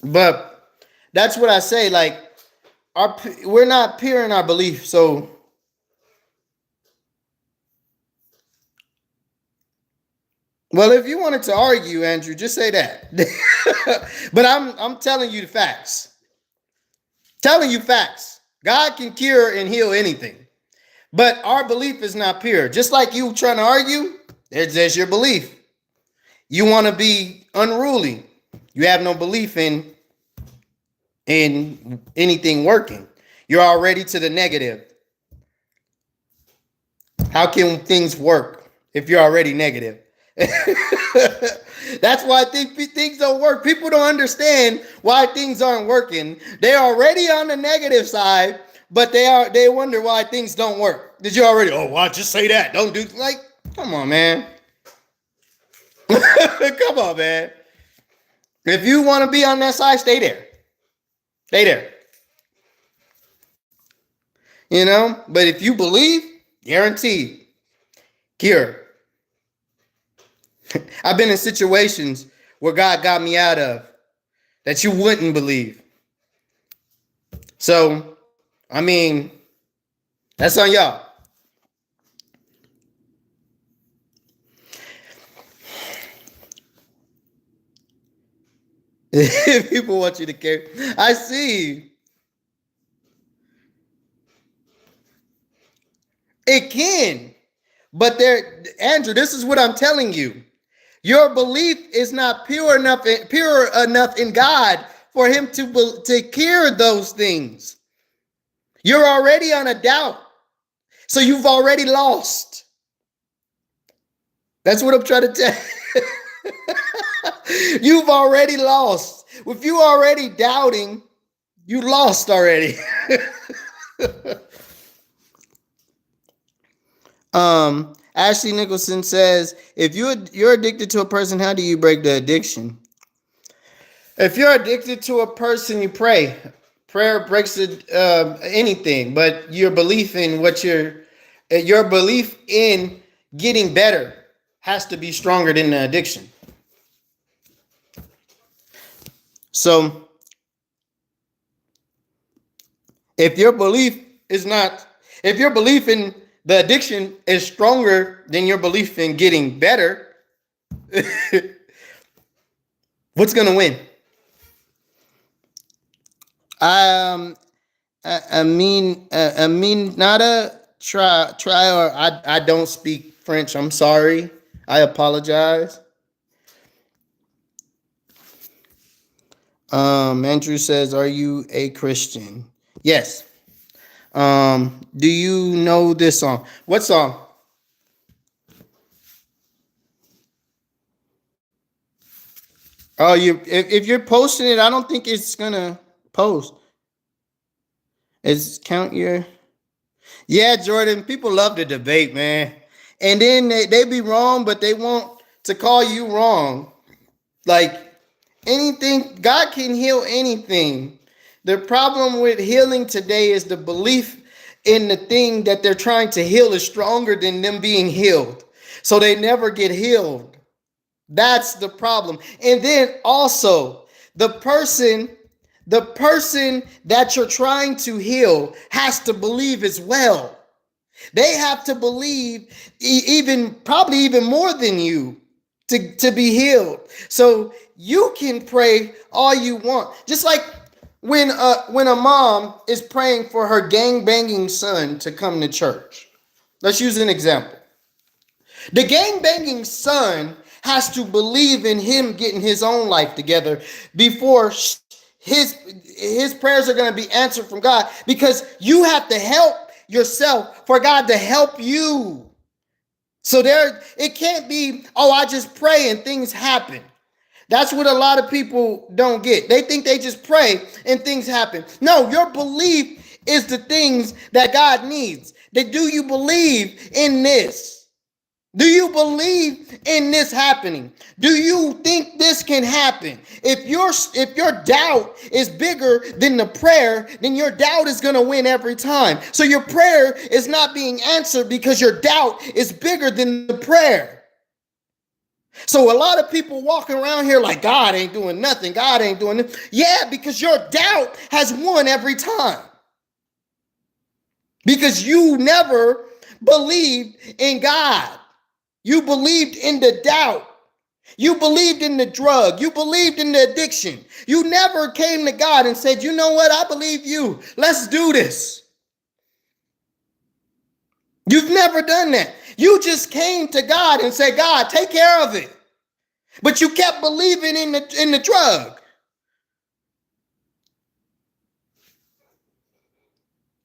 S1: But that's what I say. Like, we're not pure in our belief. So well, if you wanted to argue, Andrew, just say that. But I'm telling you the facts. Telling you facts. God can cure and heal anything. But our belief is not pure. Just like you trying to argue, there's your belief. You want to be unruly. You have no belief in anything working. You're already to the negative. How can things work if you're already negative? That's why I think things don't work. People don't understand why things aren't working. They're already on the negative side, but they wonder why things don't work. Did you already? Oh, why just say that? Don't do like. Come on, man. Come on, man. If you want to be on that side, stay there. Stay there. You know, but if you believe, guaranteed, cure. I've been in situations where God got me out of that you wouldn't believe. So, I mean, that's on y'all. People want you to carry. I see. It can. But there, Andrew, this is what I'm telling you. Your belief is not pure enough in God for him to cure those things. You're already on a doubt. So you've already lost. That's what I'm trying to tell you. You've already lost. If you already doubting, you lost already. Ashley Nicholson says, if you're addicted to a person, how do you break the addiction? If you're addicted to a person, you pray. Prayer breaks anything, but your belief in your belief in getting better has to be stronger than the addiction. So if your belief in the addiction is stronger than your belief in getting better, what's going to win? I mean, nada try or I don't speak French. I'm sorry. I apologize. Andrew says, "Are you a Christian?" Yes. Do you know this song? What song? Oh, if you're posting it, I don't think it's gonna post. It's count your. Yeah, Jordan. People love to debate, man, and then they be wrong, but they want to call you wrong. Like anything, God can heal anything. The problem with healing today is the belief in the thing that they're trying to heal is stronger than them being healed. So they never get healed. That's the problem. And then also, the person that you're trying to heal has to believe as well. They have to believe probably even more than you to be healed. So you can pray all you want. Just like when a mom is praying for her gang banging son to come to church. Let's use an example. The gang banging son has to believe in him getting his own life together before his prayers are going to be answered from God, because you have to help yourself for God to help you. So it can't be, oh, I just pray and things happen. That's what a lot of people don't get. They think they just pray and things happen. No, your belief is the things that God needs. Do you believe in this? Do you believe in this happening? Do you think this can happen? If your doubt is bigger than the prayer, then your doubt is going to win every time. So your prayer is not being answered because your doubt is bigger than the prayer. So a lot of people walking around here like, God ain't doing nothing. God ain't doing it. Yeah, because your doubt has won every time. Because you never believed in God. You believed in the doubt. You believed in the drug. You believed in the addiction. You never came to God and said, you know what? I believe you. Let's do this. You've never done that. You just came to God and said, God, take care of it. But you kept believing in the drug.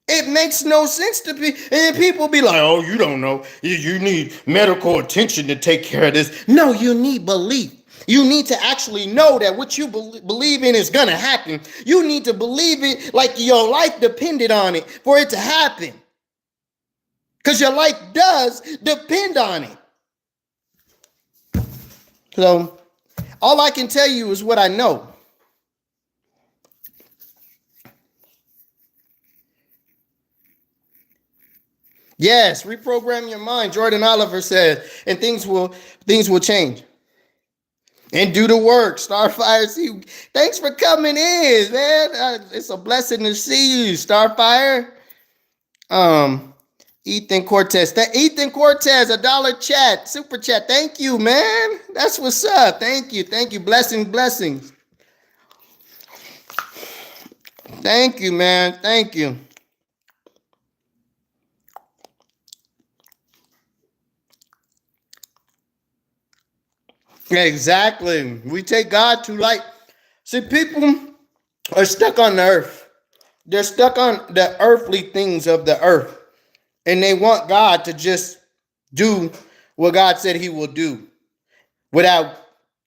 S1: It makes no sense to be, and people be like, oh, you don't know. You need medical attention to take care of this. No, you need belief. You need to actually know that what you believe in is going to happen. You need to believe it like your life depended on it for it to happen. Because your life does depend on it. So all I can tell you is what I know. Yes, reprogram your mind. Jordan Oliver said, and things will change. And do the work. Starfire, see, thanks for coming in, man. It's a blessing to see you, Starfire. Ethan Cortez, $1 chat, super chat. Thank you, man. That's what's up. Thank you. Blessings. Thank you, man. Thank you. Exactly. We take God too light. See, people are stuck on the earth. They're stuck on the earthly things of the earth. And they want God to just do what God said he will do without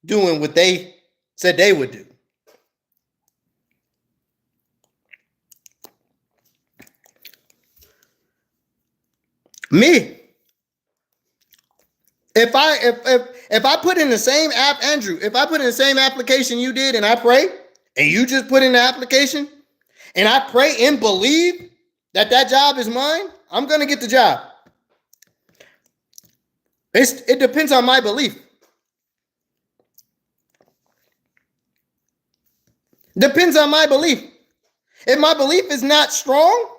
S1: doing what they said they would do. Me, if I put in the same app, Andrew, if I put in the same application you did and I pray, and you just put in the application, and I pray and believe that that job is mine, I'm gonna get the job. It depends on my belief. Depends on my belief. If my belief is not strong,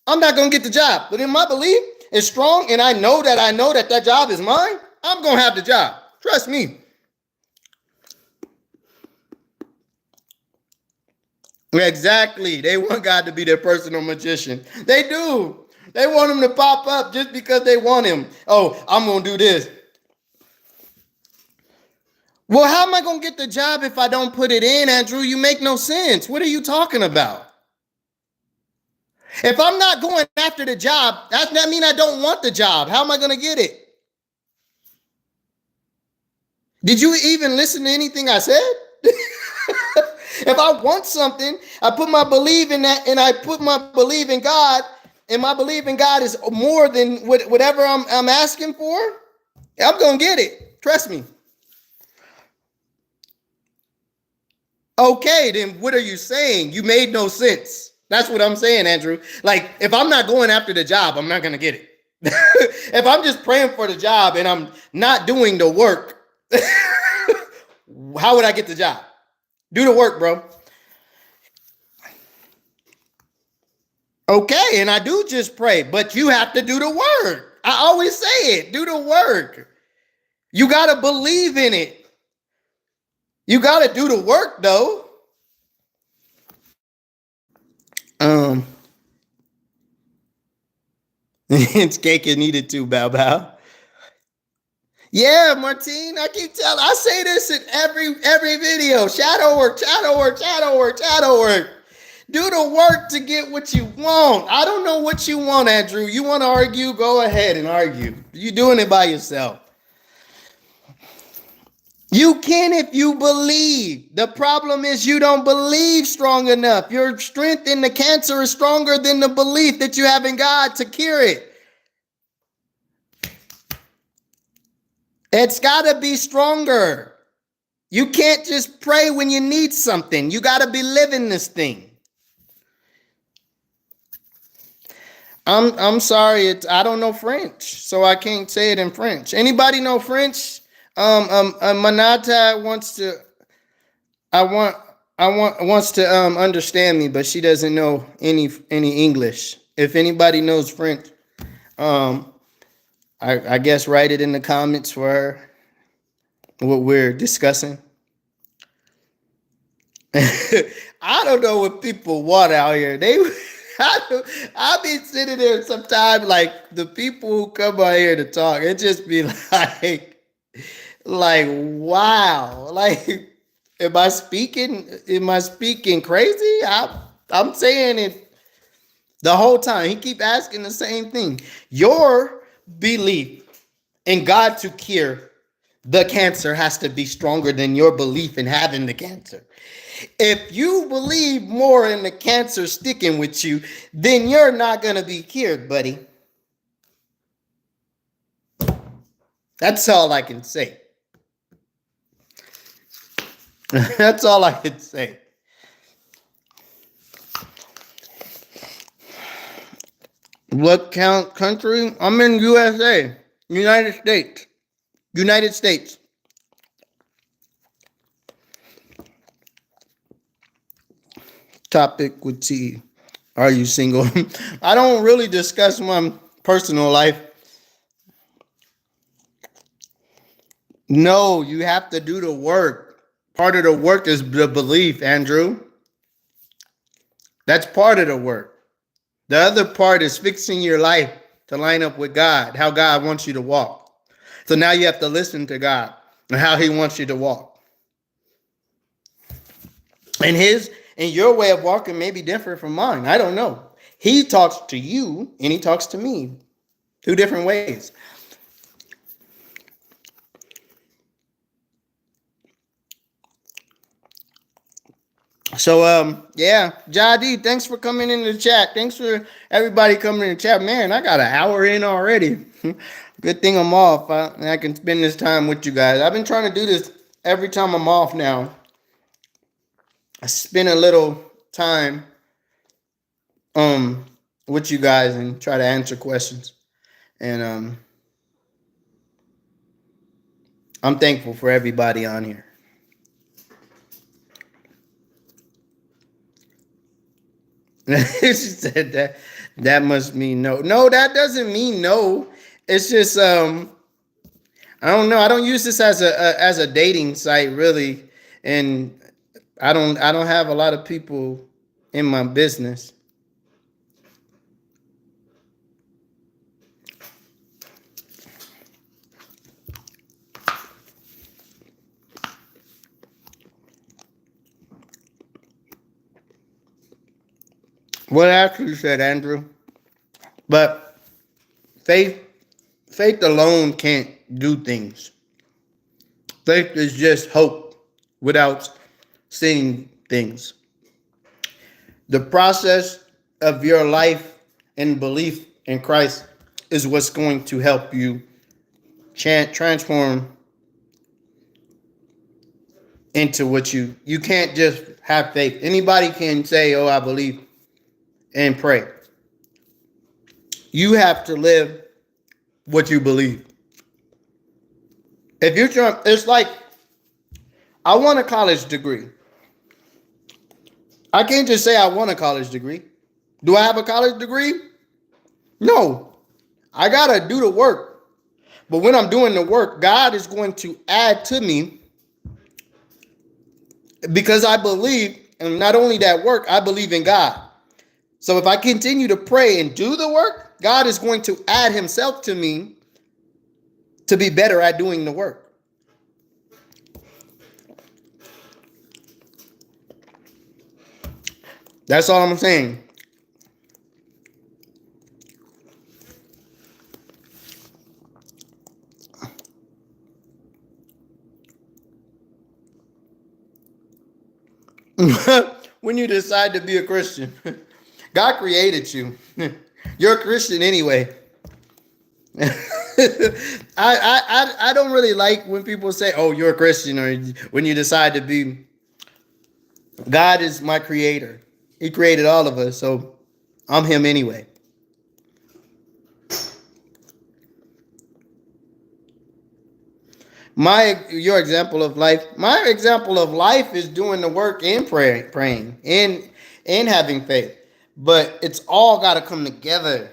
S1: I'm not gonna get the job. But if my belief is strong and I know that that job is mine, I'm gonna have the job. Trust me. Exactly. They want God to be their personal magician. They do. They want him to pop up just because they want him. Oh, I'm gonna do this. Well, how am I gonna get the job if I don't put it in, Andrew? You make no sense. What are you talking about? If I'm not going after the job, that mean I don't want the job. How am I gonna get it? Did you even listen to anything I said? If I want something, I put my belief in that, and I put my belief in God, and my belief in God is more than whatever I'm asking for. I'm gonna get it. Trust me. Okay, then what are you saying? You made no sense. That's what I'm saying, Andrew. Like, if I'm not going after the job, I'm not gonna get it. If I'm just praying for the job and I'm not doing the work, how would I get the job? Do the work, bro. Okay, and I do just pray, but you have to do the work. I always say it. Do the work. You got to believe in it. You got to do the work, though. It's cake is needed too, Bow Bow. Yeah, Martine, I keep telling. I say this in every video. Shadow work, shadow work, shadow work, shadow work. Do the work to get what you want. I don't know what you want, Andrew. You want to argue? Go ahead and argue. You're doing it by yourself. You can if you believe. The problem is you don't believe strong enough. Your strength in the cancer is stronger than the belief that you have in God to cure it. It's got to be stronger. You can't just pray when you need something. You got to be living this thing. I'm sorry, I don't know French, so I can't say it in French. Anybody know French? Manata wants to. Wants to understand me, but she doesn't know any English. If anybody knows French, I guess write it in the comments for her. What we're discussing. I don't know what people want out here. I'll be sitting there sometimes, like the people who come out here to talk, it just be like, wow, like, am I speaking crazy? I'm saying it the whole time. He keep asking the same thing. Your belief in God to cure the cancer has to be stronger than your belief in having the cancer. If you believe more in the cancer sticking with you, then you're not going to be cured, buddy. That's all I can say. That's all I can say. What country? I'm in USA. United States. United States. Topic with T. Are you single? I don't really discuss my personal life. No, you have to do the work. Part of the work is the belief, Andrew. That's part of the work. The other part is fixing your life to line up with God, how God wants you to walk. So now you have to listen to God and how he wants you to walk. And your way of walking may be different from mine. I don't know. He talks to you and he talks to me. Two different ways. So yeah, Jadi, thanks for coming in the chat. Thanks for everybody coming in the chat. Man, I got an hour in already. Good thing I'm off. I can spend this time with you guys. I've been trying to do this every time I'm off now. I spend a little time with you guys and try to answer questions. And I'm thankful for everybody on here. She said that must mean no. No, that doesn't mean no. It's just I don't know. I don't use this as a dating site really, and I don't have a lot of people in my business. What actually said Andrew? But faith faith alone can't do things. Faith is just hope without seeing things. The process of your life and belief in Christ is what's going to help you transform into what you can't just have faith. Anybody can say, "Oh, I believe," and pray. You have to live what you believe. If you're trying, it's like I want a college degree. I can't just say I want a college degree. Do I have a college degree? No. I gotta do the work. But when I'm doing the work, God is going to add to me because I believe, and not only that work, I believe in God. So if I continue to pray and do the work, God is going to add himself to me to be better at doing the work. That's all I'm saying. When you decide to be a Christian, God created you. You're a Christian anyway. I don't really like when people say, "Oh, you're a Christian," or when you decide to be. God is my creator. He created all of us, so I'm him anyway. Your example of life. My example of life is doing the work and praying, and having faith. But it's all got to come together.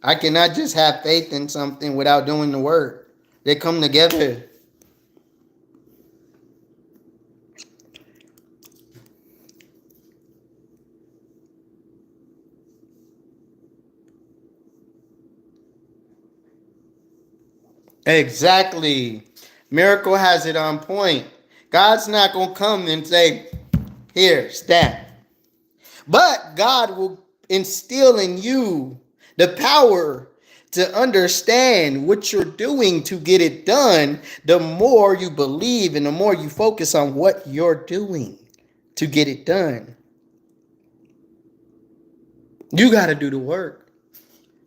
S1: I cannot just have faith in something without doing the work. They come together. Exactly. Miracle has it on point. God's not going to come and say, "Here, stamp." But God will instill in you the power to understand what you're doing to get it done. The more you believe and the more you focus on what you're doing to get it done. You got to do the work.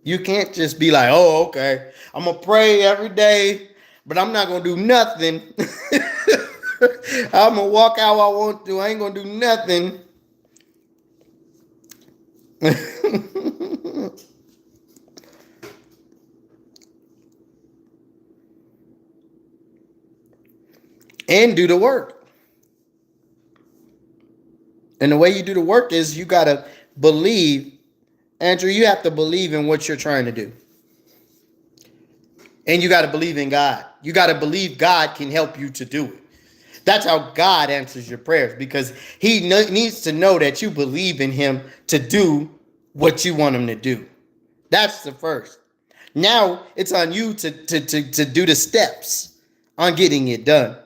S1: You can't just be like, "Oh, okay, I'm going to pray every day, but I'm not going to do nothing." I'm going to walk how I want to. I ain't going to do nothing. And do the work. And the way you do the work is you got to believe. Andrew, you have to believe in what you're trying to do. And you got to believe in God. You got to believe God can help you to do it. That's how God answers your prayers, because he needs to know that you believe in him to do what you want him to do. That's the first. Now it's on you to do the steps on getting it done.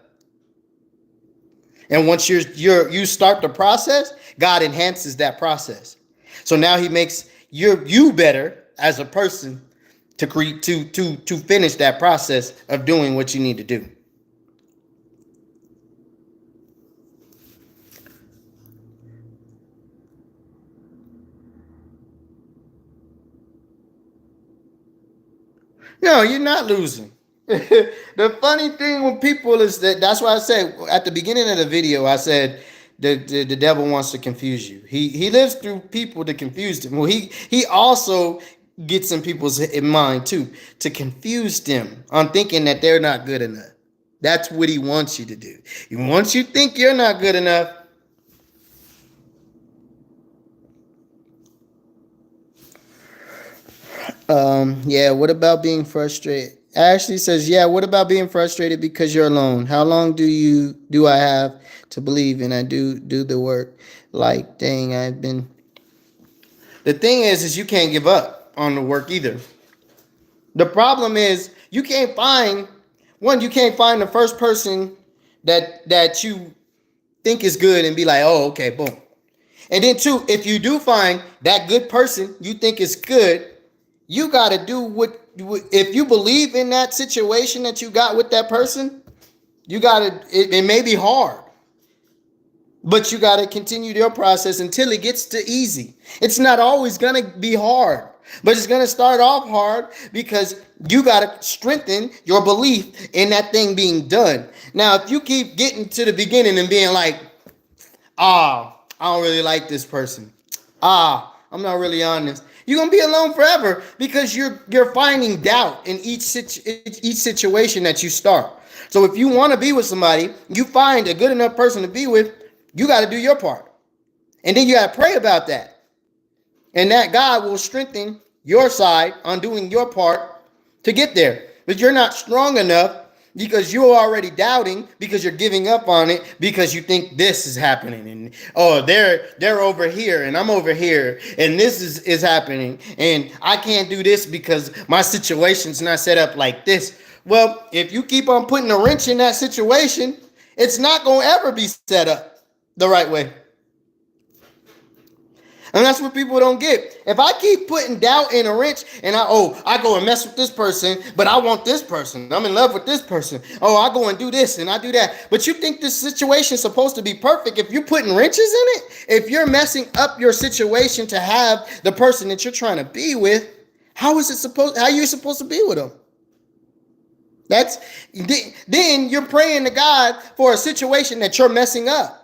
S1: And once you start the process, God enhances that process. So now he makes you better as a person to create to finish that process of doing what you need to do. No, you're not losing. The funny thing with people is that's why I said at the beginning of the video, I said the devil wants to confuse you. He lives through people to confuse them. Well, he also gets in people's mind too, to confuse them on thinking that they're not good enough. That's what he wants you to do. He wants you to think you're not good enough. Yeah, what about being frustrated? Ashley says, yeah, what about being frustrated because you're alone? How long do I have to believe and I do the work? Like, dang, I've been. The thing is you can't give up on the work either. The problem is you can't find the first person that you think is good and be like, oh, okay, boom. And then two, if you do find that good person you think is good, you got to do what, if you believe in that situation that you got with that person, you got to, it may be hard, but you got to continue your process until it gets to easy. It's not always going to be hard, but it's going to start off hard because you got to strengthen your belief in that thing being done. Now, if you keep getting to the beginning and being like, I don't really like this person. I'm not really on this. You're gonna be alone forever because you're finding doubt in each situation that you start. So if you want to be with somebody, you find a good enough person to be with, you got to do your part. And then you got to pray about that. And that God will strengthen your side on doing your part to get there. But you're not strong enough because you're already doubting, because you're giving up on it, because you think this is happening, and oh, they're over here and I'm over here, and this is happening, and I can't do this because my situation's not set up like this. Well, if you keep on putting a wrench in that situation, it's not going to ever be set up the right way. And that's what people don't get. If I keep putting doubt in a wrench and I go and mess with this person, but I want this person. I'm in love with this person. Oh, I go and do this and I do that. But you think this situation is supposed to be perfect. If you're putting wrenches in it, if you're messing up your situation to have the person that you're trying to be with, how are you supposed to be with them? Then you're praying to God for a situation that you're messing up.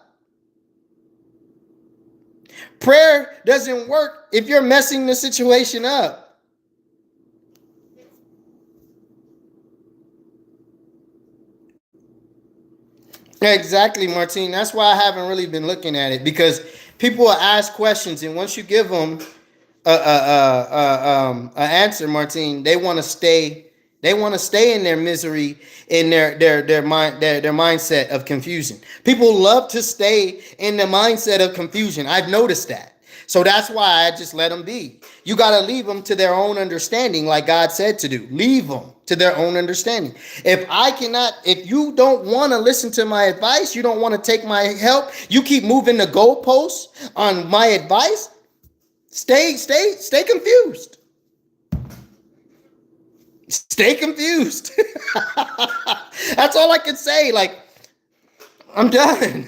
S1: Prayer doesn't work if you're messing the situation up. Exactly, Martine. That's why I haven't really been looking at it, because people will ask questions, and once you give them an answer, Martine, they want to stay. They want to stay in their misery, in their mindset of confusion. People love to stay in the mindset of confusion. I've noticed that. So that's why I just let them be. You got to leave them to their own understanding, like God said to do. Leave them to their own understanding. If you don't want to listen to my advice, you don't want to take my help, you keep moving the goalposts on my advice, stay confused. Stay confused. That's all I can say. Like, I'm done.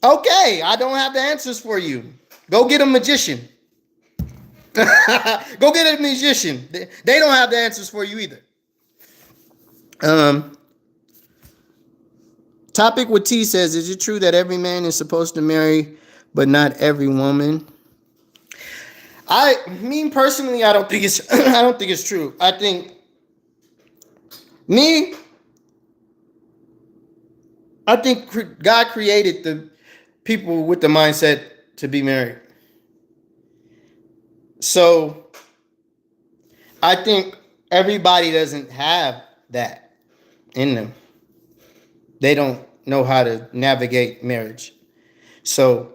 S1: Okay, I don't have the answers for you. Go get a magician. Go get a musician. They don't have the answers for you either. Topic with T says, is it true that every man is supposed to marry, but not every woman? Personally, I don't think it's true. I think God created the people with the mindset to be married. So I think everybody doesn't have that in them. They don't know how to navigate marriage. So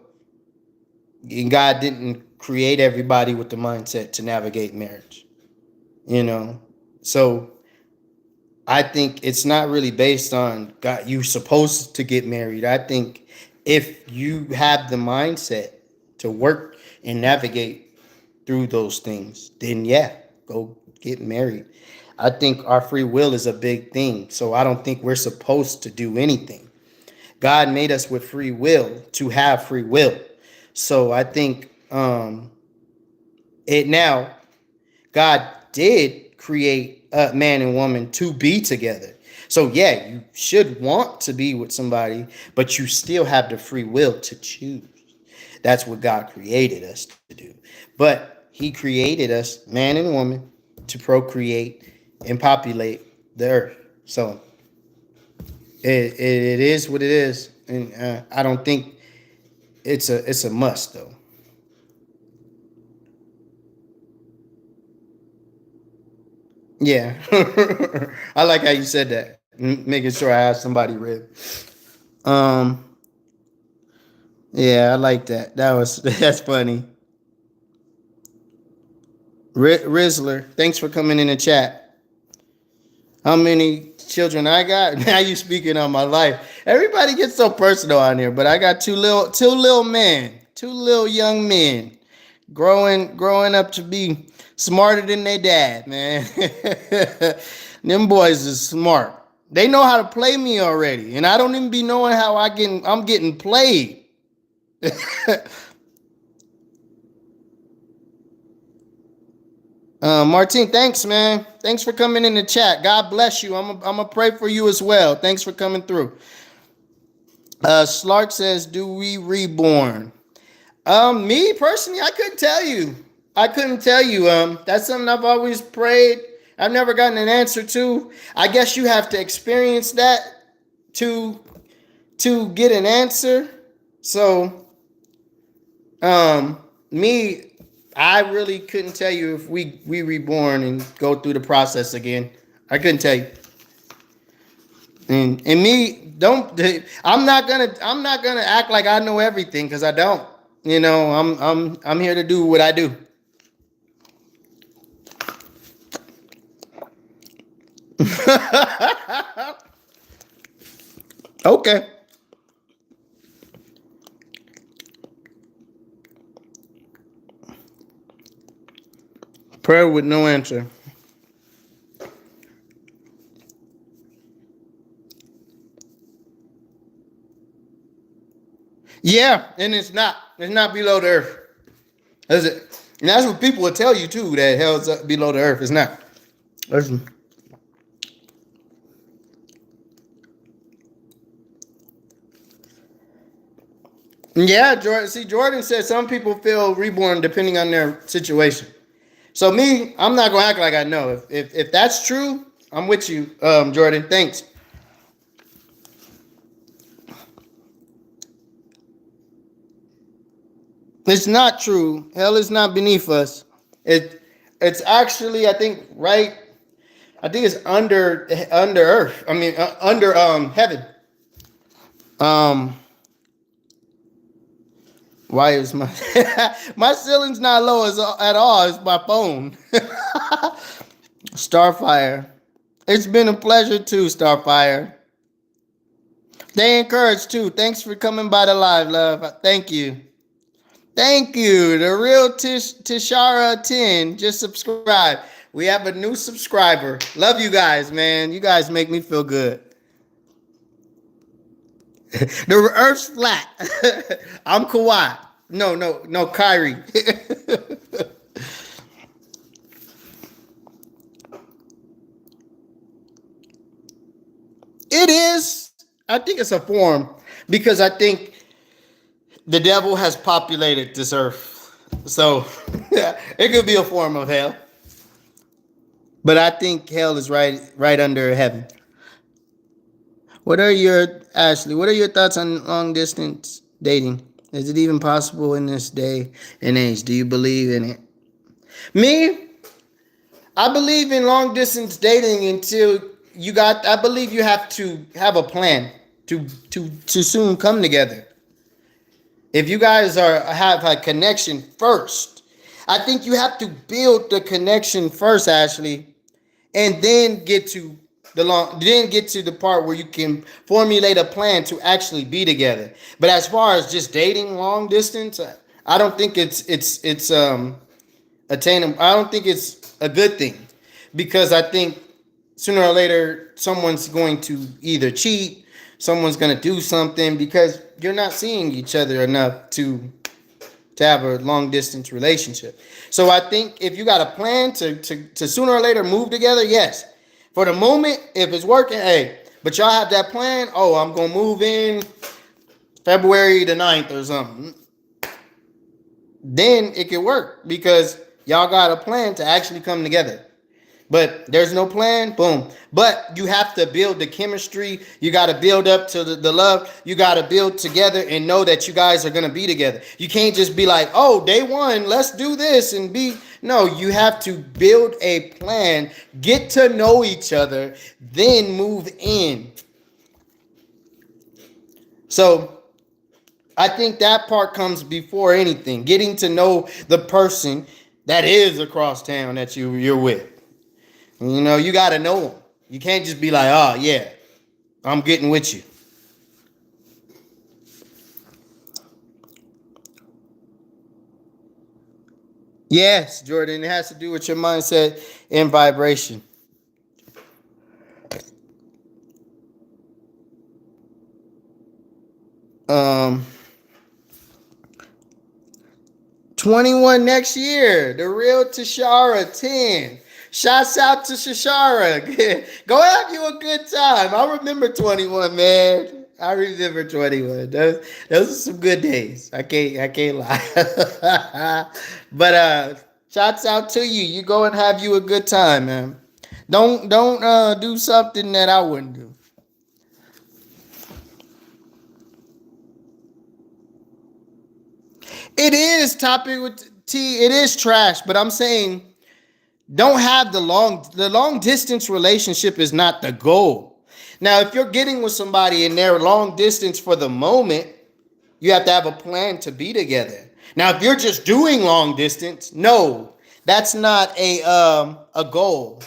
S1: God didn't create everybody with the mindset to navigate marriage, you know. So I think it's not really based on God, you supposed to get married. I think if you have the mindset to work and navigate through those things, then yeah, go get married. I think our free will is a big thing. So I don't think we're supposed to do anything. God made us with free will to have free will. So I think it now God did create a man and woman to be together. So yeah, you should want to be with somebody, but you still have the free will to choose. That's what God created us to do. But he created us, man and woman, to procreate and populate the earth. So it is what it is. And I don't think it's a must though. Yeah. I like how you said that. Making sure I have somebody rib. Um, yeah, I like that. That's funny. Rizzler, thanks for coming in the chat. How many children I got? Now you speaking on my life. Everybody gets so personal on here, but I got two little men, two little young men, growing up to be smarter than their dad, man. Them boys is smart. They know how to play me already, and I don't even be knowing how I'm getting played. Martin, thanks, man. Thanks for coming in the chat. God bless you. I'm gonna pray for you as well. Thanks for coming through. Slark says, "Do we reborn?" Me personally, I couldn't tell you. I couldn't tell you. That's something I've always prayed. I've never gotten an answer to. I guess you have to experience that to get an answer. So, me, I really couldn't tell you if we reborn and go through the process again. I couldn't tell you. And me, don't I'm not gonna act like I know everything because I don't. You know, I'm here to do what I do. Okay. Prayer with no answer. Yeah, and it's not below the earth. Is it? And that's what people will tell you too, that hell's up below the earth. It's not. Listen. Yeah, Jordan. See, Jordan said some people feel reborn depending on their situation. So me, I'm not gonna act like I know. If that's true, I'm with you, Jordan. Thanks. It's not true. Hell is not beneath us. It it's actually, I think, right. I think it's under earth. I mean, under heaven. Um, why is my my ceiling's not low at all? It's my phone. Starfire. It's been a pleasure too, Starfire. Stay encouraged too. Thanks for coming by the live, love. Thank you. Thank you. The real Tishara 10 just subscribe. We have a new subscriber. Love you guys, man. You guys make me feel good. The earth's flat. I'm Kawhi. No, no, no, Kyrie. It is. I think it's a form because I think the devil has populated this earth. So yeah, it could be a form of hell. But I think hell is right under heaven. What are your thoughts on long distance dating? Is it even possible in this day and age? Do you believe in it? Me, I believe in long distance dating until I believe you have to have a plan to soon come together. If you guys have a connection first, I think you have to build the connection first, Ashley, and then get to the part where you can formulate a plan to actually be together. But as far as just dating long distance, I don't think it's attainable. I don't think it's a good thing, because I think sooner or later someone's going to either cheat, someone's going to do something, because you're not seeing each other enough to have a long distance relationship. So I think if you got a plan to sooner or later move together, yes. For the moment, if it's working, hey, but y'all have that plan, oh, I'm going to move in February the 9th or something, then it can work, because y'all got a plan to actually come together. But there's no plan, boom. But you have to build the chemistry. You got to build up to the love. You got to build together and know that you guys are going to be together. You can't just be like, oh, day one, let's do this and be. No, you have to build a plan, get to know each other, then move in. So I think that part comes before anything. Getting to know the person that is across town that you're with. You know, you got to know them. You can't just be like, oh, yeah, I'm getting with you. Yes, Jordan, it has to do with your mindset and vibration. 'um 21 next year. The real Tashara 10. Shouts out to Shashara. Go have you a good time. I remember 21, man. I remember 21. Those are some good days. I can't lie. But shouts out to you. You go and have you a good time, man. Don't do something that I wouldn't do. It is topic with T. It is trash, but I'm saying don't have the long distance relationship is not the goal. Now, if you're getting with somebody and they're long distance for the moment, you have to have a plan to be together. Now, if you're just doing long distance, no, that's not a goal.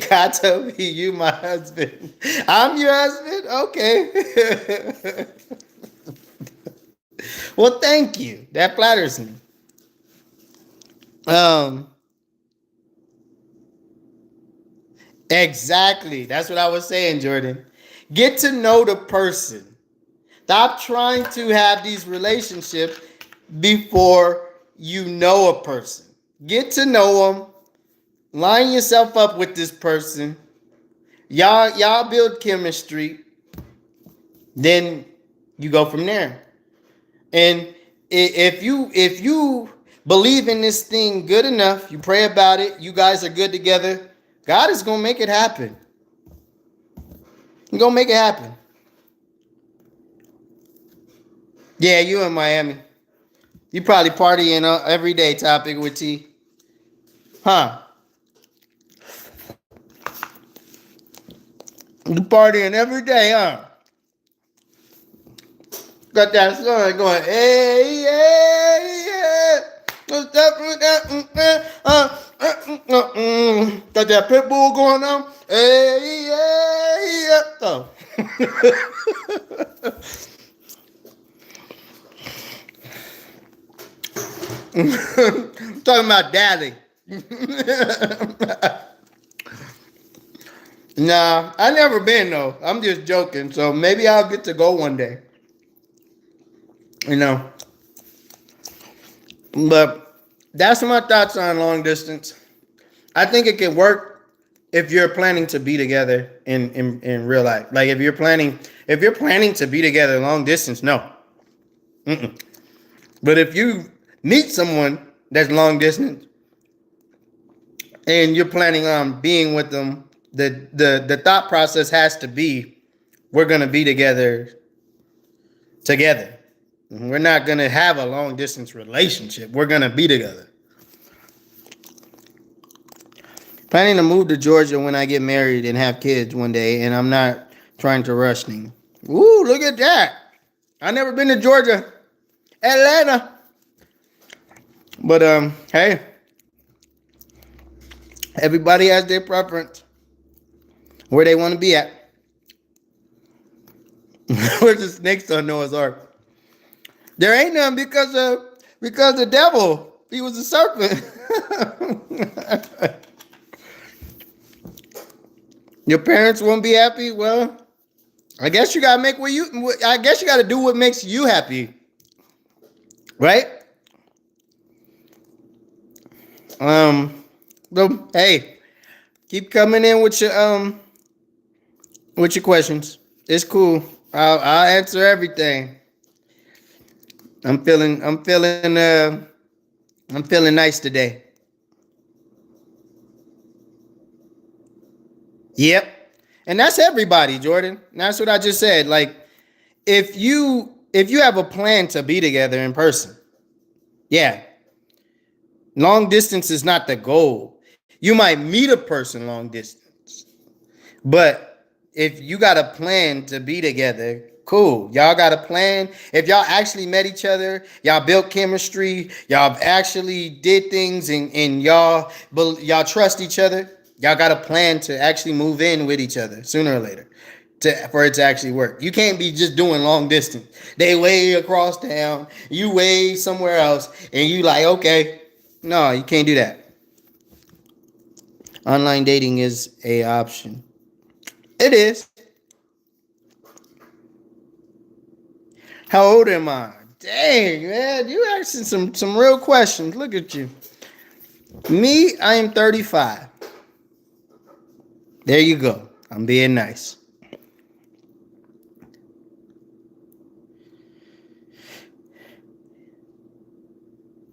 S1: God told me you my husband. I'm your husband? Okay. Well, thank you. That flatters me. Um, exactly. That's what I was saying, Jordan. Get to know the person. Stop trying to have these relationships before you know a person. Get to know them. Line yourself up with this person. Y'all build chemistry. Then you go from there. And if you believe in this thing good enough, you pray about it, you guys are good together, God is gonna make it happen. He's gonna make it happen. Yeah, you in Miami. You probably partying every day topic with T. Huh? You partying every day, huh? Got that song going, hey, hey, yeah. Got that pit bull going on. Hey, yeah, yeah. Oh. Talking about daddy. Nah, I never been though. I'm just joking. So maybe I'll get to go one day. You know. But that's my thoughts on long distance. I think it can work if you're planning to be together in real life. Like if you're planning to be together long distance, no. Mm-mm. But if you meet someone that's long distance and you're planning on being with them, the thought process has to be we're gonna be together. We're not gonna have a long distance relationship. We're gonna be together. Planning to move to Georgia when I get married and have kids one day, and I'm not trying to rush things. Ooh, look at that. I never been to Georgia. Atlanta. But hey, everybody has their preference where they want to be at. Where's the snakes on Noah's Ark? There ain't none because the devil, he was a serpent. Your parents won't be happy. Well, I guess you gotta make what you. I guess you gotta do what makes you happy, right? So hey, keep coming in with your questions. It's cool. I'll answer everything. I'm feeling I'm feeling nice today. Yep. And that's everybody, Jordan. That's what I just said. Like if you have a plan to be together in person, yeah. Long distance is not the goal. You might meet a person long distance, but if you got a plan to be together, cool. Y'all got a plan. If y'all actually met each other, y'all built chemistry, y'all actually did things, and y'all trust each other. Y'all got a plan to actually move in with each other sooner or later for it to actually work. You can't be just doing long distance. They way across town, you way somewhere else, and you like, okay. No, you can't do that. Online dating is a option. It is. How old am I? Dang, man, you asking some real questions. Look at you. Me, I am 35. There you go. I'm being nice.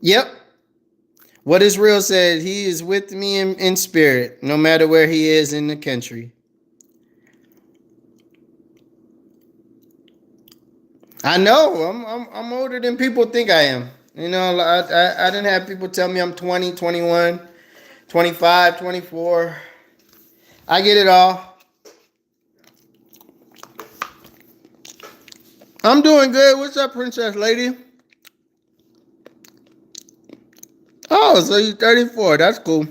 S1: Yep. What is real said, he is with me in spirit, no matter where he is in the country. I know. I'm older than people think I am. You know, I didn't have people tell me I'm 20, 21, 25, 24. I get it all. I'm doing good. What's up, princess lady? Oh, so you're 34. That's cool.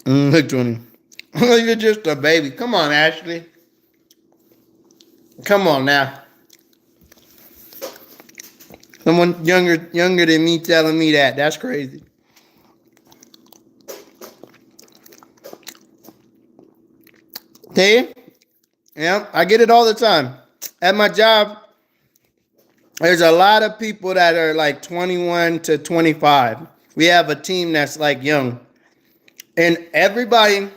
S1: Look, 20. You're just a baby. Come on, Ashley. Come on now. Someone younger than me telling me that. That's crazy. Okay? Yeah, I get it all the time. At my job, there's a lot of people that are like 21 to 25. We have a team that's like young. And everybody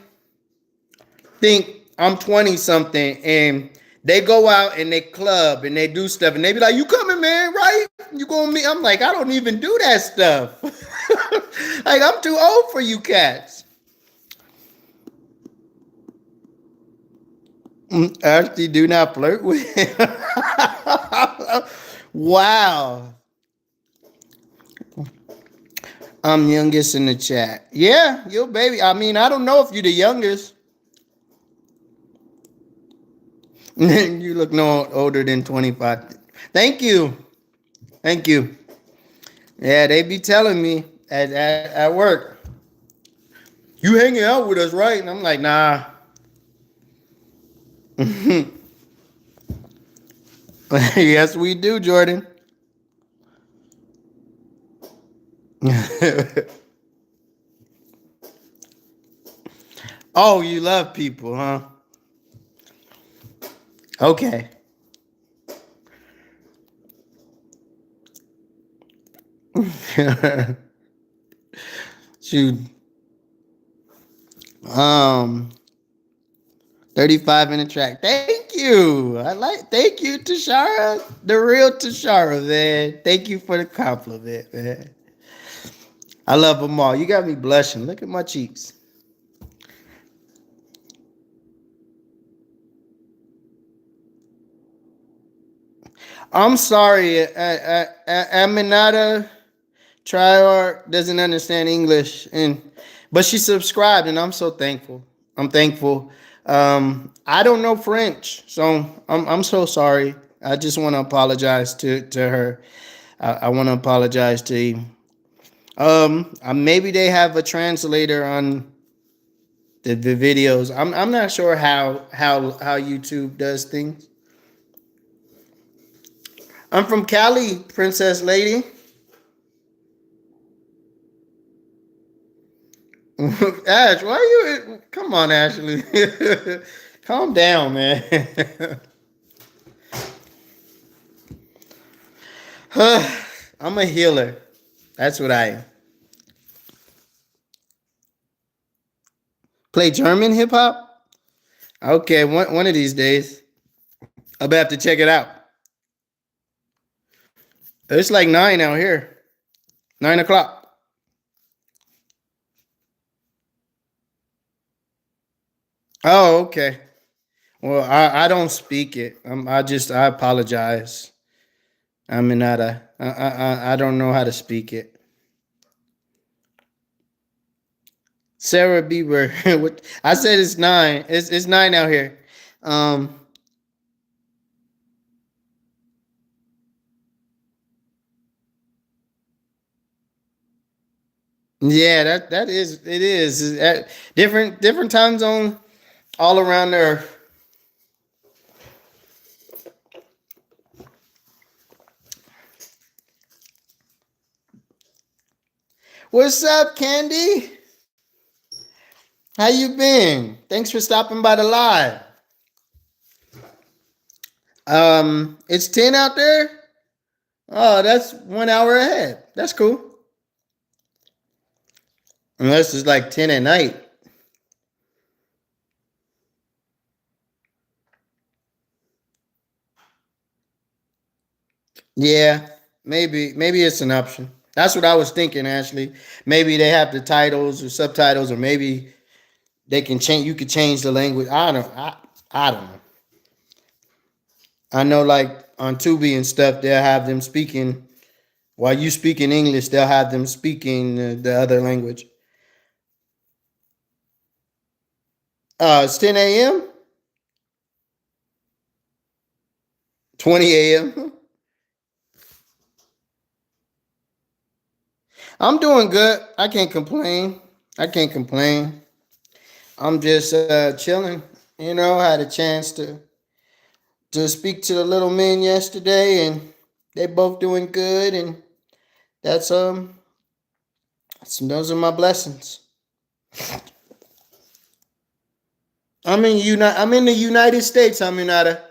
S1: think I'm 20 something, and they go out and they club and they do stuff, and they be like, "You coming, man, right? You going to meet?" I'm like, I don't even do that stuff. Like, I'm too old for you cats. Actually, do not flirt with him. Wow. I'm youngest in the chat. Yeah, you baby. I mean, I don't know if you're the youngest. You look no older than 25. Thank you. Thank you. Yeah, they be telling me at work, you hanging out with us, right? And I'm like, nah. Yes, we do, Jordan. Oh, you love people, huh? Okay. Shoot. Um, 35 in the track. Thank you. Thank you, Tashara. The real Tashara, man. Thank you for the compliment, man. I love them all. You got me blushing. Look at my cheeks. I'm sorry. Aminata Trior doesn't understand English, but she subscribed, and I'm so thankful. I'm thankful. I don't know French, so I'm so sorry. I just want to apologize to her. I want to apologize to you. Maybe they have a translator on the videos. I'm not sure how YouTube does things. I'm from Cali, Princess Lady. Ash, why you? Come on, Ashley. Calm down, man. I'm a healer. That's what I am. Play German hip hop? Okay, one of these days. I'll have to check it out. It's like 9 out here. 9 o'clock. Oh, okay. Well, I don't speak it. I apologize. I'm not a I don't know how to speak it. Sarah Bieber. I said it's 9. It's 9 out here. Um yeah, that is it is. It's at different time zone all around the earth. What's up, Candy? How you been? Thanks for stopping by the live. It's 10 out there. Oh, that's 1 hour ahead. That's cool. Unless it's like 10 at night. Yeah, maybe it's an option. That's what I was thinking, Ashley. Maybe they have the titles or subtitles, or maybe they can change. You could change the language. I don't know. I know, like on Tubi and stuff, they'll have them speaking while you speak in English. They'll have them speaking the other language. It's 10 a.m. 20 a.m. I'm doing good. I can't complain. I can't complain. I'm just chilling. I had a chance to speak to the little men yesterday, and they both doing good, and that's those are my blessings. I'm in the United States. I'm in Ada.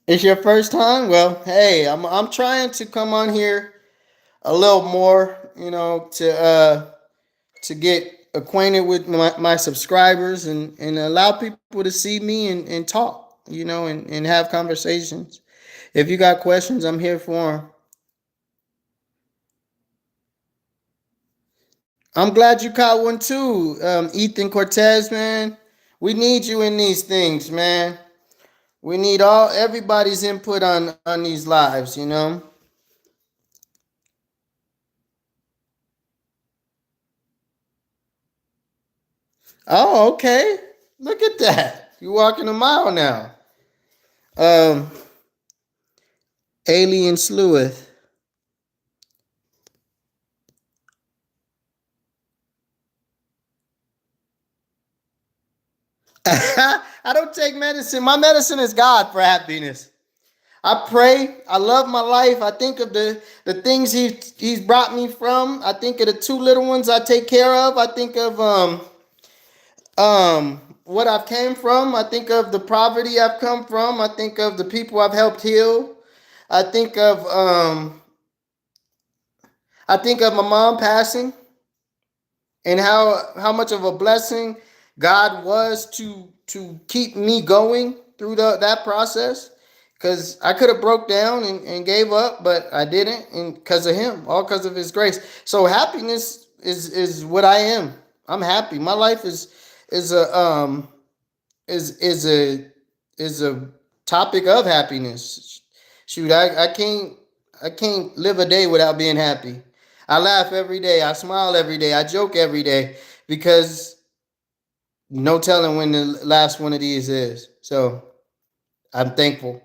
S1: It's your first time? Well, hey, I'm trying to come on here a little more, to get acquainted with my subscribers, and allow people to see me and talk, and have conversations. If you got questions, I'm here for them. I'm glad you caught one too, Ethan Cortez, man. We need you in these things, man. We need everybody's input on these lives. Oh, okay. Look at that. You walking a mile now. Um, Alien Sleuth. I don't take medicine. My medicine is God for happiness. I pray. I love my life. I think of the things he's brought me from. I think of the two little ones I take care of. I think of what I've came from. I think of the poverty I've come from. I think of the people I've helped heal. I think of my mom passing, and how much of a blessing God was to keep me going through that process. Because I could have broke down and gave up, but I didn't, and because of Him, all because of His grace. So happiness is what I am. I'm happy. My life is a is a topic of happiness. Shoot, I can't live a day without being happy. I laugh every day. I smile every day. I joke every day because no telling when the last one of these is. So I'm thankful.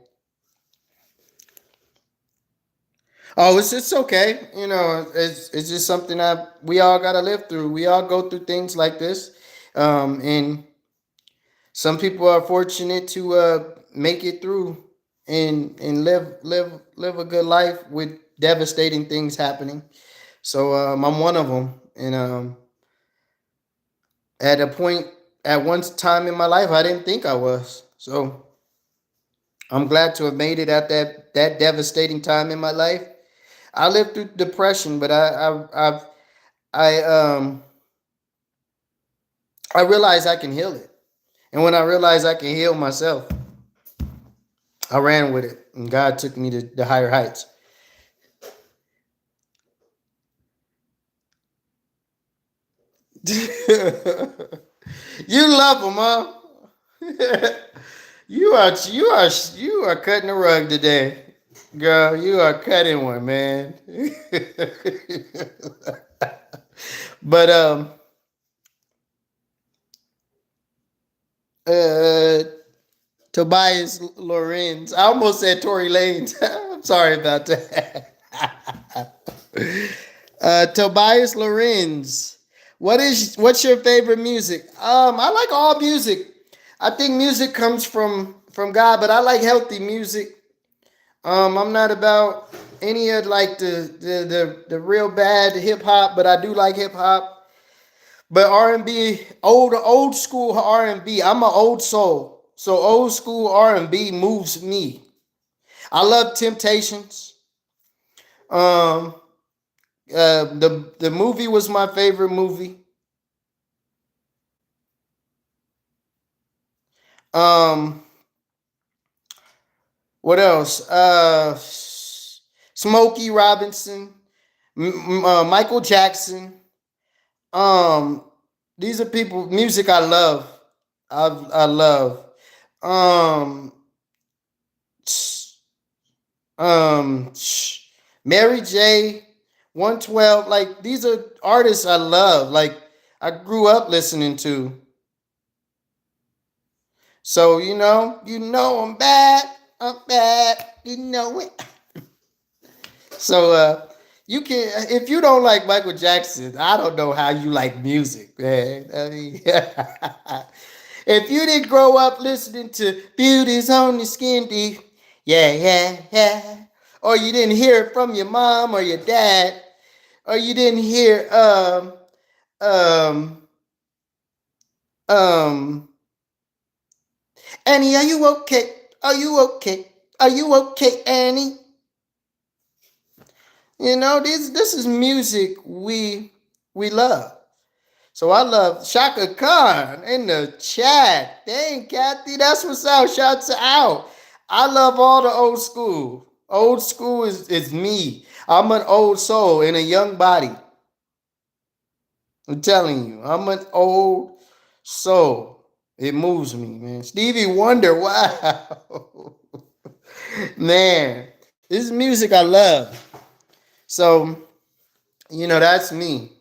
S1: Oh, it's okay. It's just something that we all gotta live through. We all go through things like this, and some people are fortunate to make it through and live a good life with devastating things happening. So I'm one of them, and at a point at one time in my life, I didn't think I was. So I'm glad to have made it at that devastating time in my life. I lived through depression, but I I realized I can heal it, and when I realized I can heal myself, I ran with it, and God took me to the higher heights. You love them, huh? You are cutting the rug today, girl. You are cutting one, man. But uh, Tobias Lorenz. I almost said Tory Lanez. I'm sorry about that. Tobias Lorenz. What's your favorite music? I like all music. I think music comes from God, but I like healthy music. I'm not about any of like the real bad hip hop, but I do like hip hop. But R&B, old school R&B. I'm an old soul, so old school R&B moves me. I love Temptations. Um, the movie was my favorite movie. Um, what else? Smokey Robinson, Michael Jackson. Um, these are people music I love. I love. Um, um, Mary J. 112. Like these are artists I love. Like I grew up listening to. So I'm bad. I'm bad. You know it. So you can if you don't like Michael Jackson, I don't know how you like music, man. I mean, if you didn't grow up listening to Beauty's on the Skin Deep, yeah, yeah, yeah, or you didn't hear it from your mom or your dad, or you didn't hear um um Annie, are you okay? Are you okay? Are you okay, Annie? This is music we love. So I love Shaka Khan in the chat. Dang, Kathy, that's what's up. Shouts out. I love all the old school. Old school is me. I'm an old soul in a young body. I'm telling you, I'm an old soul. It moves me, man. Stevie Wonder, wow. Man, this is music I love. So, that's me.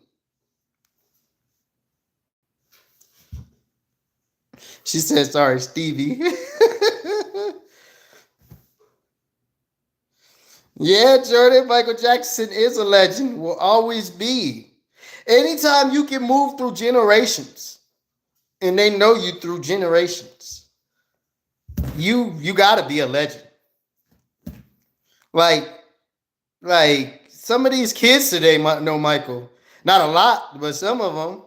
S1: She said, sorry, Stevie. Yeah, Jordan, Michael Jackson is a legend, will always be. Anytime you can move through generations and they know you through generations, you gotta be a legend. Like, like some of these kids today might know Michael. Not a lot, but some of them.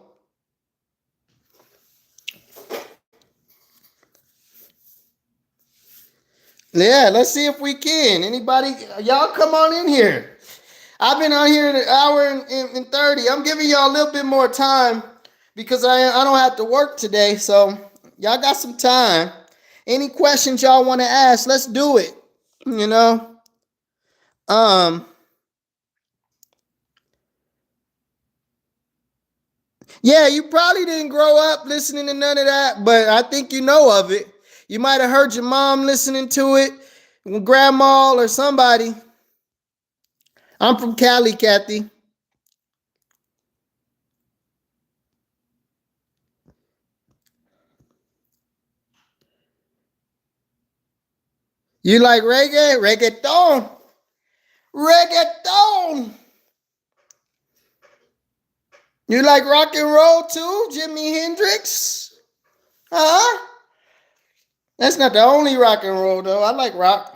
S1: Yeah, let's see if we can. Anybody, y'all come on in here. I've been on here an hour and 30. I'm giving y'all a little bit more time because I don't have to work today. So y'all got some time. Any questions y'all want to ask, let's do it. You know? Um, yeah, you probably didn't grow up listening to none of that, but I think you know of it. You might have heard your mom listening to it, grandma or somebody. I'm from Cali, Kathy. You like reggae? Reggaeton. Reggaeton. You like rock and roll too? Jimi Hendrix? Huh? That's not the only rock and roll though. I like rock.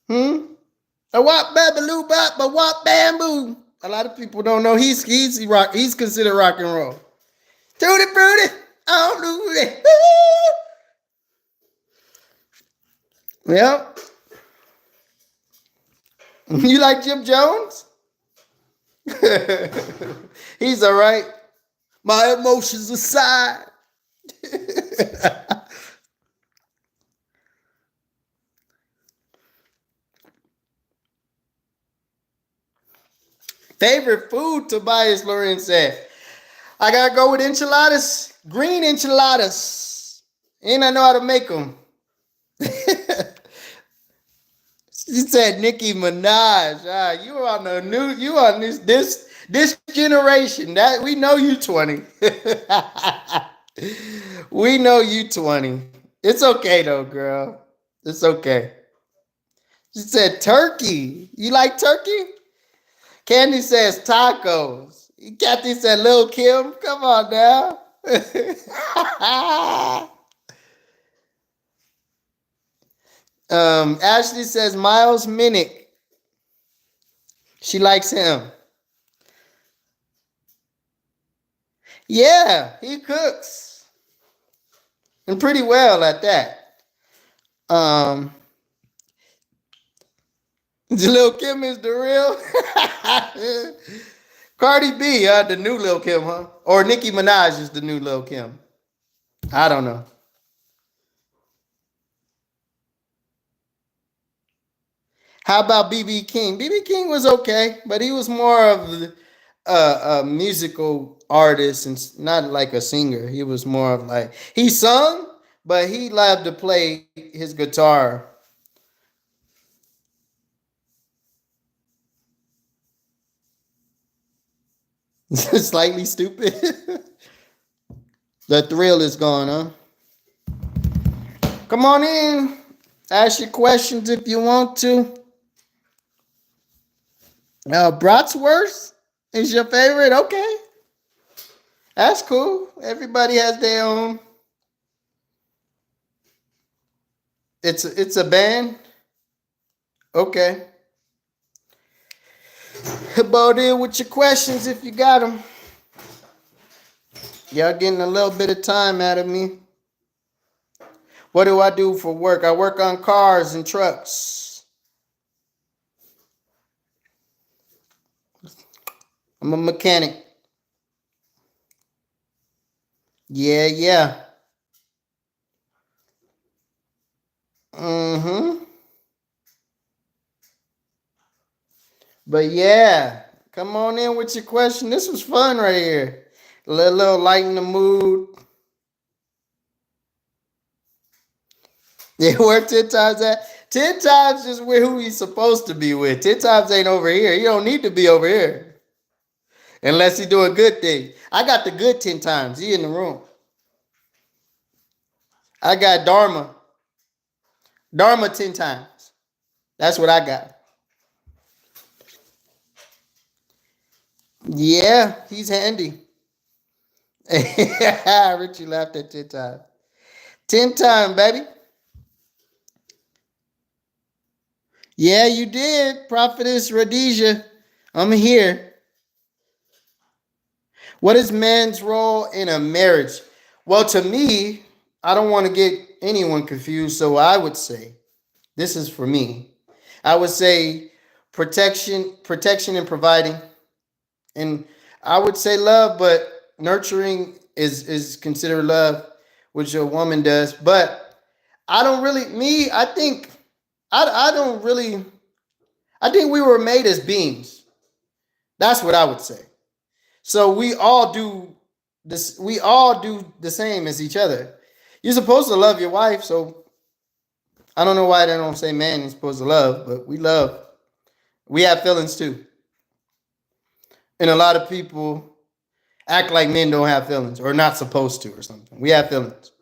S1: A wop babaloo bop, a wop bamboo. A lot of people don't know he's rock. He's considered rock and roll. Tutti frutti, I'm Lucy. Yep. You like Jim Jones? He's all right. My emotions aside. Favorite food, Tobias Lorenz said. I gotta go with enchiladas, green enchiladas, and I know how to make them. She said Nicki Minaj. Ah, you on the new, you on this generation. That we know you 20. We know you 20. It's okay though, girl. It's okay. She said turkey. You like turkey? Candy says tacos. Kathy said Lil Kim. Come on now. Ashley says Miles Minnick. She likes him. Yeah, he cooks. And pretty well at that. Um, Lil Kim is the real. Cardi B, the new Lil Kim, huh? Or Nicki Minaj is the new Lil Kim. I don't know. How about BB King? BB King was okay, but he was more of a musical artist and not like a singer. He was more of like he sung, but he loved to play his guitar. Slightly stupid. The thrill is gone, huh? Come on in. Ask your questions if you want to. Bratwurst is your favorite? Okay. That's cool. Everybody has their own. It's a band. Okay. About it with your questions if you got them. Y'all getting a little bit of time out of me. What do I do for work? I work on cars and trucks. I'm a mechanic. Yeah, yeah. Mm-hmm. But yeah, come on in with your question. This was fun right here. A little lighten the mood. Yeah, where 10 times at? 10 times is where who he's supposed to be with. 10 times ain't over here. He don't need to be over here. Unless he doing good things. I got the good 10 times. He in the room. I got Dharma. Dharma 10 times. That's what I got. Yeah, he's handy. Richie laughed at 10 times. 10 times, baby. Yeah, you did, Prophetess Rhodesia. I'm here. What is man's role in a marriage? Well, to me, I don't want to get anyone confused, so I would say, this is for me. I would say protection and providing. And I would say love, but nurturing is considered love, which a woman does. But I don't really me, I think I don't really I think we were made as beings. That's what I would say. So we all do this, we all do the same as each other. You're supposed to love your wife, so I don't know why they don't say man is supposed to love, but we love. We have feelings too. And a lot of people act like men don't have feelings or not supposed to or something. We have feelings.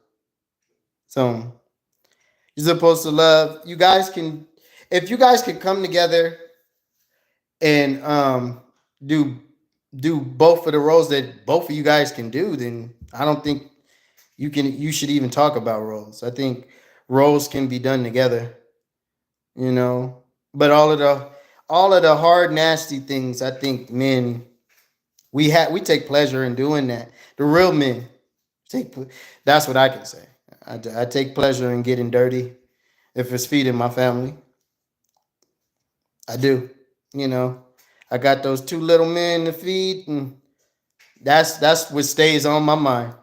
S1: So you're supposed to love. You guys can, if you guys can come together and do do both of the roles that both of you guys can do, then I don't think you should even talk about roles. I think roles can be done together, you know. But all of the hard nasty things, I think men we take pleasure in doing that. The real men take that's what I can say. I take pleasure in getting dirty if it's feeding my family. I do. You know, I got those two little men to feed, and that's what stays on my mind.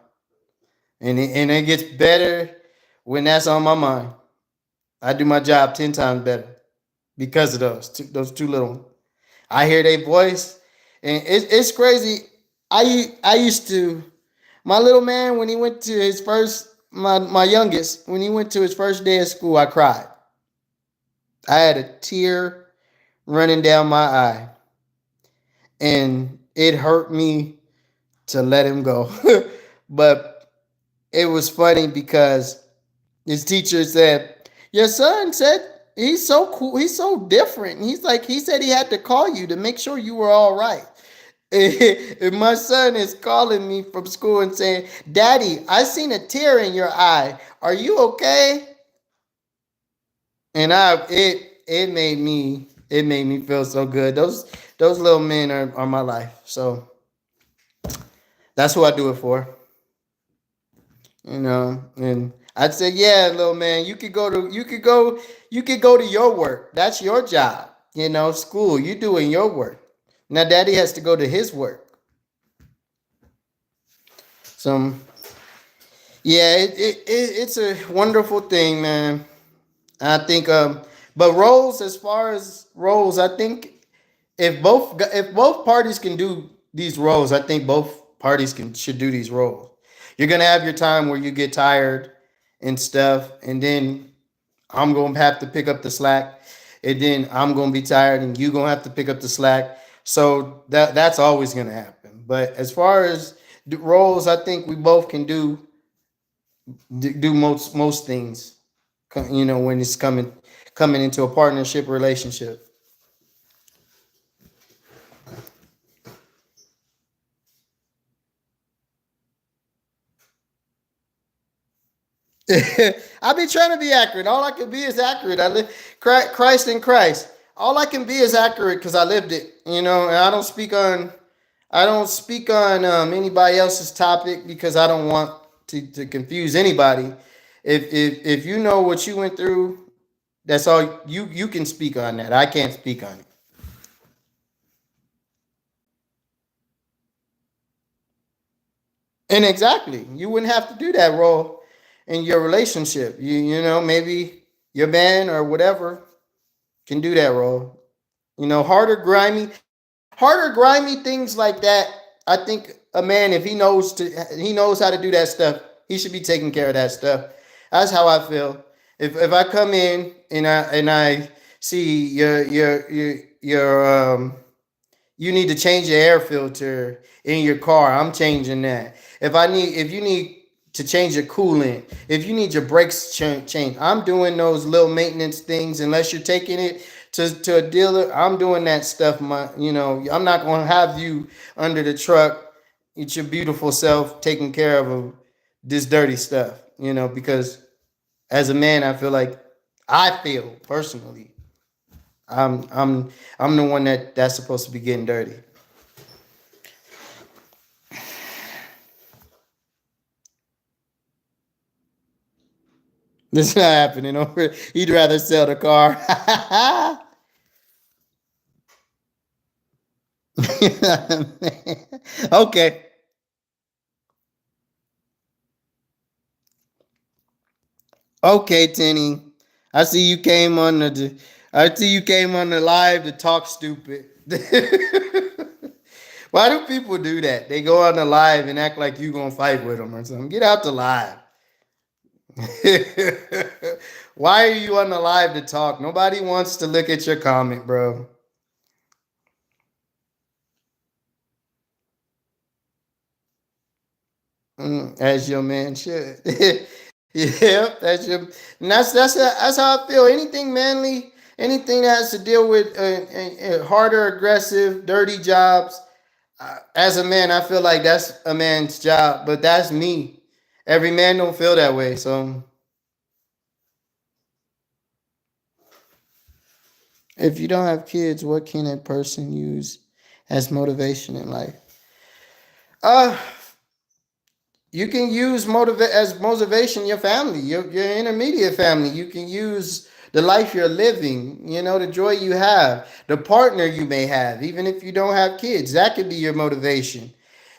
S1: And it gets better when that's on my mind. I do my job 10 times better because of those two little. I hear their voice, and it's crazy. I used to my little man when he went to his first my youngest when he went to his first day of school. I cried. I had a tear running down my eye, and it hurt me to let him go. But it was funny because his teacher said, "Your son said he's so cool. He's so different." He's like, he said he had to call you to make sure you were all right. And my son is calling me from school and saying, "Daddy, I seen a tear in your eye. Are you okay?" And it made me feel so good. Those little men are my life. So that's who I do it for. And I'd say, yeah, little man, you could go to your work. That's your job. School, you doing your work. Now daddy has to go to his work. So yeah, it's a wonderful thing, man. I think but roles, as far as roles, I think if both parties can do these roles, I think both parties can should do these roles. You're gonna have your time where you get tired and stuff, and then I'm gonna have to pick up the slack, and then I'm gonna be tired, and you gonna have to pick up the slack. So that's always gonna happen. But as far as the roles, I think we both can do most things. When it's coming into a partnership relationship. I be trying to be accurate. All I can be is accurate. I live Christ in Christ. All I can be is accurate because I lived it. And I don't speak on anybody else's topic because I don't want to confuse anybody. If you know what you went through, that's all you can speak on that. I can't speak on it. And exactly, you wouldn't have to do that role in your relationship. Maybe your man or whatever can do that role. Harder grimy things like that. I think a man, if he knows how to do that stuff, he should be taking care of that stuff. That's how I feel. If I come in and I see your you need to change your air filter in your car, I'm changing that. If you need to change your coolant, if you need your brakes changed, I'm doing those little maintenance things. Unless you're taking it to a dealer, I'm doing that stuff. I'm not going to have you under the truck. It's your beautiful self taking care of this dirty stuff. Because as a man, I feel personally, I'm the one that's supposed to be getting dirty. This is not happening over. He'd rather sell the car. Okay. Okay, Tenny. I see you came on the live to talk stupid. Why do people do that? They go on the live and act like you gonna fight with them or something. Get out the live. Why are you on the live to talk? Nobody wants to look at your comment, bro. As your man should. Yep, that's your. And that's how I feel. Anything manly, anything that has to deal with harder, aggressive, dirty jobs. As a man, I feel like that's a man's job, but that's me. Every man don't feel that way. So if you don't have kids, what can a person use as motivation in life? Uh, you can use as motivation your family, your intermediate family. You can use the life you're living, the joy you have, the partner you may have, even if you don't have kids. That could be your motivation.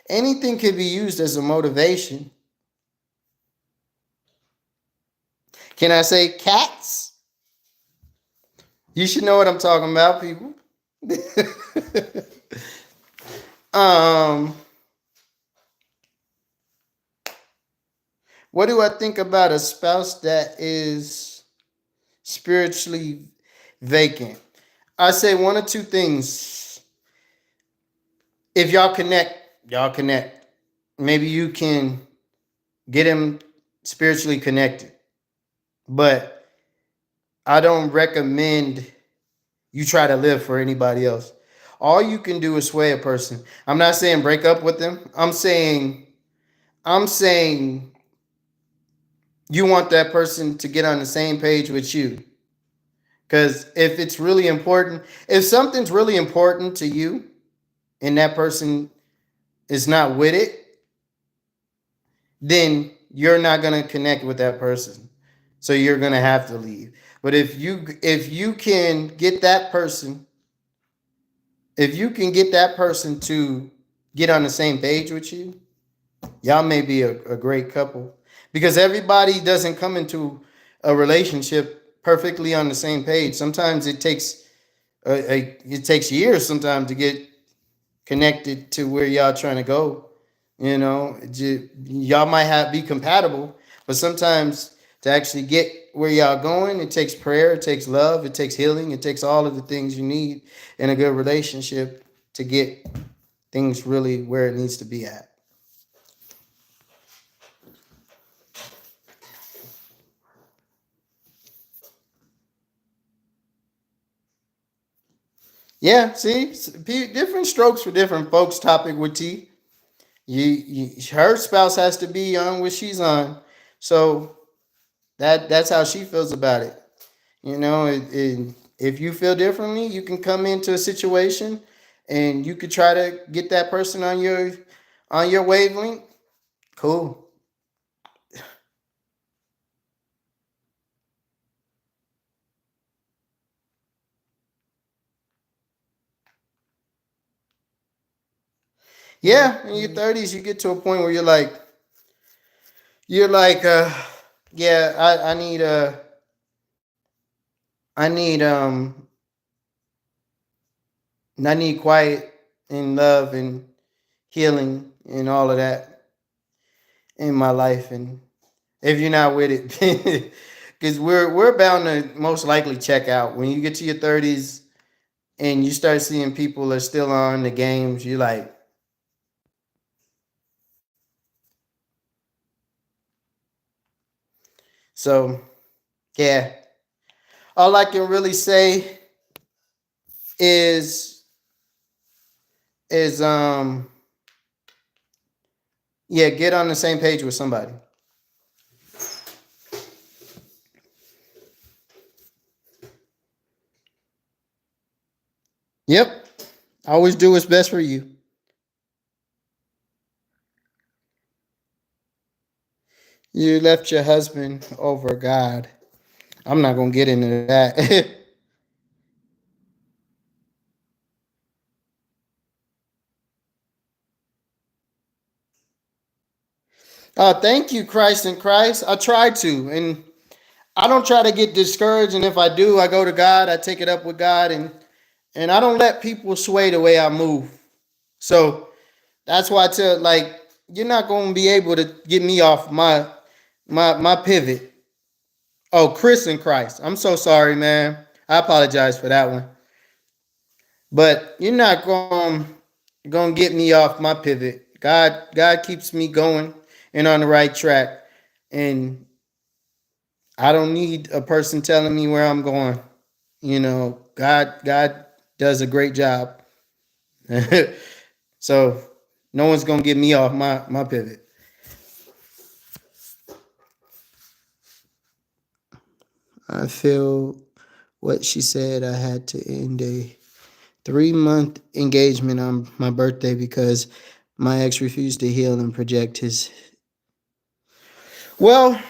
S1: Anything could be used as a motivation. Can I say cats? You should know what I'm talking about, people. um, what do I think about a spouse that is spiritually vacant? I say one or two things. If y'all connect. Maybe you can get him spiritually connected. But I don't recommend you try to live for anybody else. All you can do is sway a person. I'm not saying break up with them. I'm saying you want that person to get on the same page with you. Because if it's really important, if something's really important to you and that person is not with it, then you're not going to connect with that person. So you're going to have to leave. But if you can get that person, if you can get that person to get on the same page with you, y'all may be a great couple. Because everybody doesn't come into a relationship perfectly on the same page. Sometimes it takes years sometimes to get connected to where y'all trying to go. Y'all might be compatible, but sometimes to actually get where y'all going, it takes prayer, it takes love, it takes healing, it takes all of the things you need in a good relationship to get things really where it needs to be at. Yeah, see, different strokes for different folks. Topic with T. Her spouse has to be on what she's on, so that's how she feels about it. If you feel differently, you can come into a situation, and you could try to get that person on your wavelength. Cool. Yeah, in your 30s, you get to a point where you're like, yeah, I need I need quiet and love and healing and all of that in my life. And if you're not with it, because we're bound to most likely check out when you get to your 30s and you start seeing people are still on the games. You're like, so yeah. All I can really say is is yeah, get on the same page with somebody. Yep. Always do what's best for you. You left your husband over God. I'm not gonna get into that. Thank you, Christ in Christ. I try to, and I don't try to get discouraged. And if I do, I go to God. I take it up with God, and I don't let people sway the way I move. So that's why I tell, like, you're not gonna be able to get me off My pivot. Oh, Chris in Christ. I'm so sorry, man. I apologize for that one. But you're not gonna get me off my pivot. God keeps me going and on the right track. And I don't need a person telling me where I'm going. God does a great job. So no one's gonna get me off my pivot. I feel what she said. I had to end a 3-month engagement on my birthday because my ex refused to heal and project his. Well,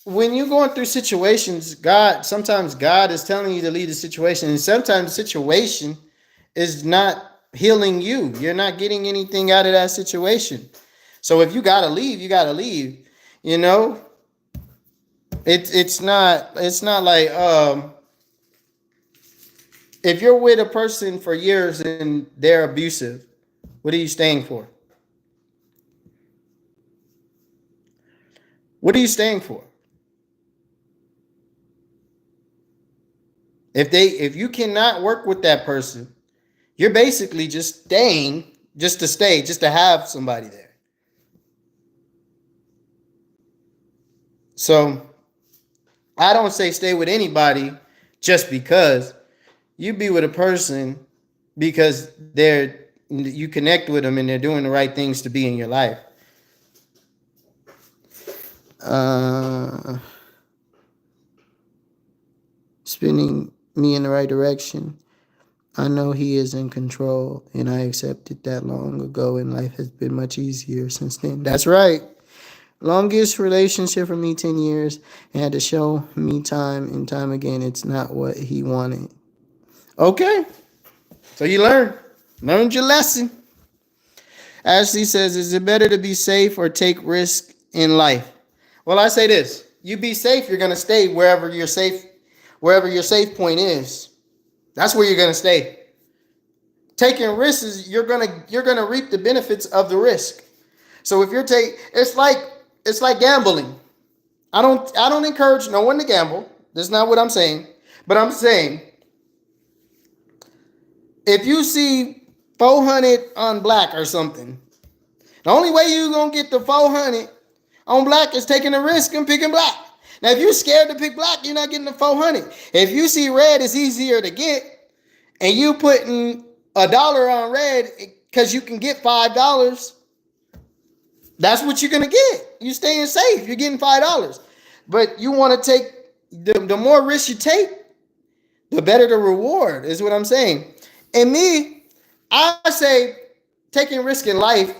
S1: when you're going through situations, sometimes God is telling you to leave the situation, and sometimes the situation is not healing you. You're not getting anything out of that situation. So if you gotta leave, you gotta leave. You know, it's not like if you're with a person for years and they're abusive, what are you staying for? What are you staying for? If you cannot work with that person, you're basically just staying just to stay, just to have somebody there. So I don't say stay with anybody just because. You be with a person because you connect with them and they're doing the right things to be in your life. Uh, Spinning me in the right direction. I know he is in control, and I accepted that long ago, and life has been much easier since then. That's right. Longest relationship for me, 10 years, and had to show me time and time again it's not what he wanted. Okay, so you learned your lesson. Ashley says, is it better to be safe or take risk in life? Well, I say this. You be safe, you're going to stay wherever your safe point is. That's where you're going to stay. Taking risks is you're gonna reap the benefits of the risk. So if it's like gambling. I don't encourage no one to gamble. That's not what I'm saying. But I'm saying if you see 400 on black or something, the only way you're gonna get the 400 on black is taking a risk and picking black. Now, if you're scared to pick black, you're not getting the 400. If you see red is easier to get, and you putting $1 on red because you can get $5, that's what you're gonna get. You're staying safe. You're getting $5. But you want to take the more risk you take, the better the reward, is what I'm saying. And me, I say taking risk in life,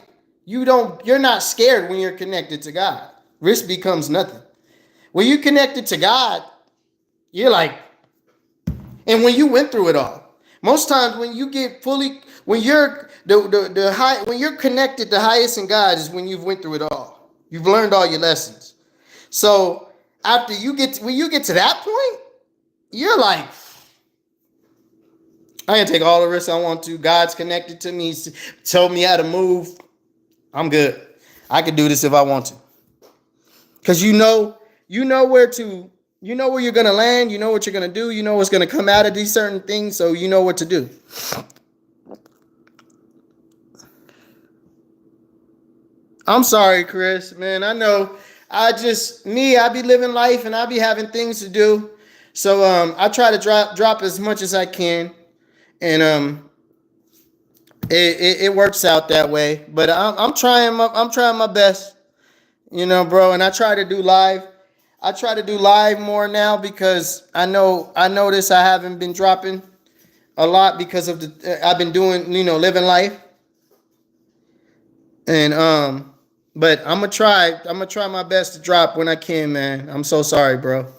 S1: you're not scared when you're connected to God. Risk becomes nothing. When you connected to God, you're like, and when you went through it all. Most times when you get fully, when you're the high, when you're connected the highest in God is when you've went through it all. You've learned all your lessons. So after when you get to that point, you're like, I can take all the risks I want to. God's connected to me, told me how to move. I'm good. I can do this if I want to. Because you know where you're gonna land, you know what you're gonna do, you know what's gonna come out of these certain things, so you know what to do. I'm sorry, Chris, man. I know I be living life and I be having things to do. So I try to drop as much as I can. And it works out that way. But I'm trying my best, bro. And I try to do live more now because I notice I haven't been dropping a lot because of I've been doing, living life. And but I'm gonna try my best to drop when I can, man. I'm so sorry, bro.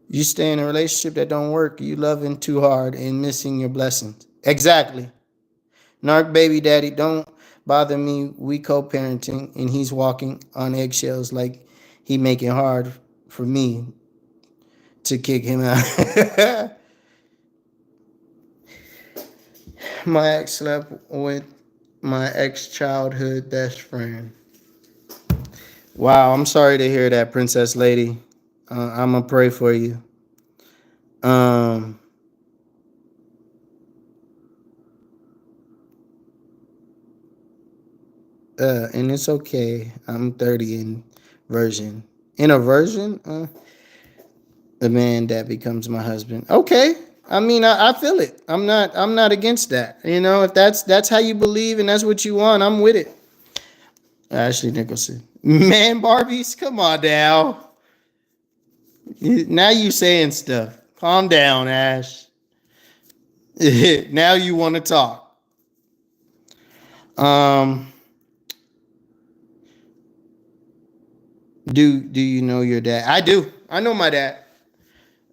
S1: You stay in a relationship that don't work, you loving too hard and missing your blessings. Exactly. Narc baby daddy, don't bother me. We co-parenting and he's walking on eggshells like he making hard for me to kick him out. My ex slept with my ex-childhood best friend. Wow, I'm sorry to hear that, Princess Lady. I'm gonna pray for you. Um, and it's okay. I'm 30 in version. In a version, the man that becomes my husband. Okay. I mean, I feel it. I'm not against that. You know, if that's how you believe and that's what you want, I'm with it. Ashley Nicholson. Man, Barbies, come on now. Now you saying stuff. Calm down, Ash. Now you want to talk. Um, do you know your dad? I do. I know my dad.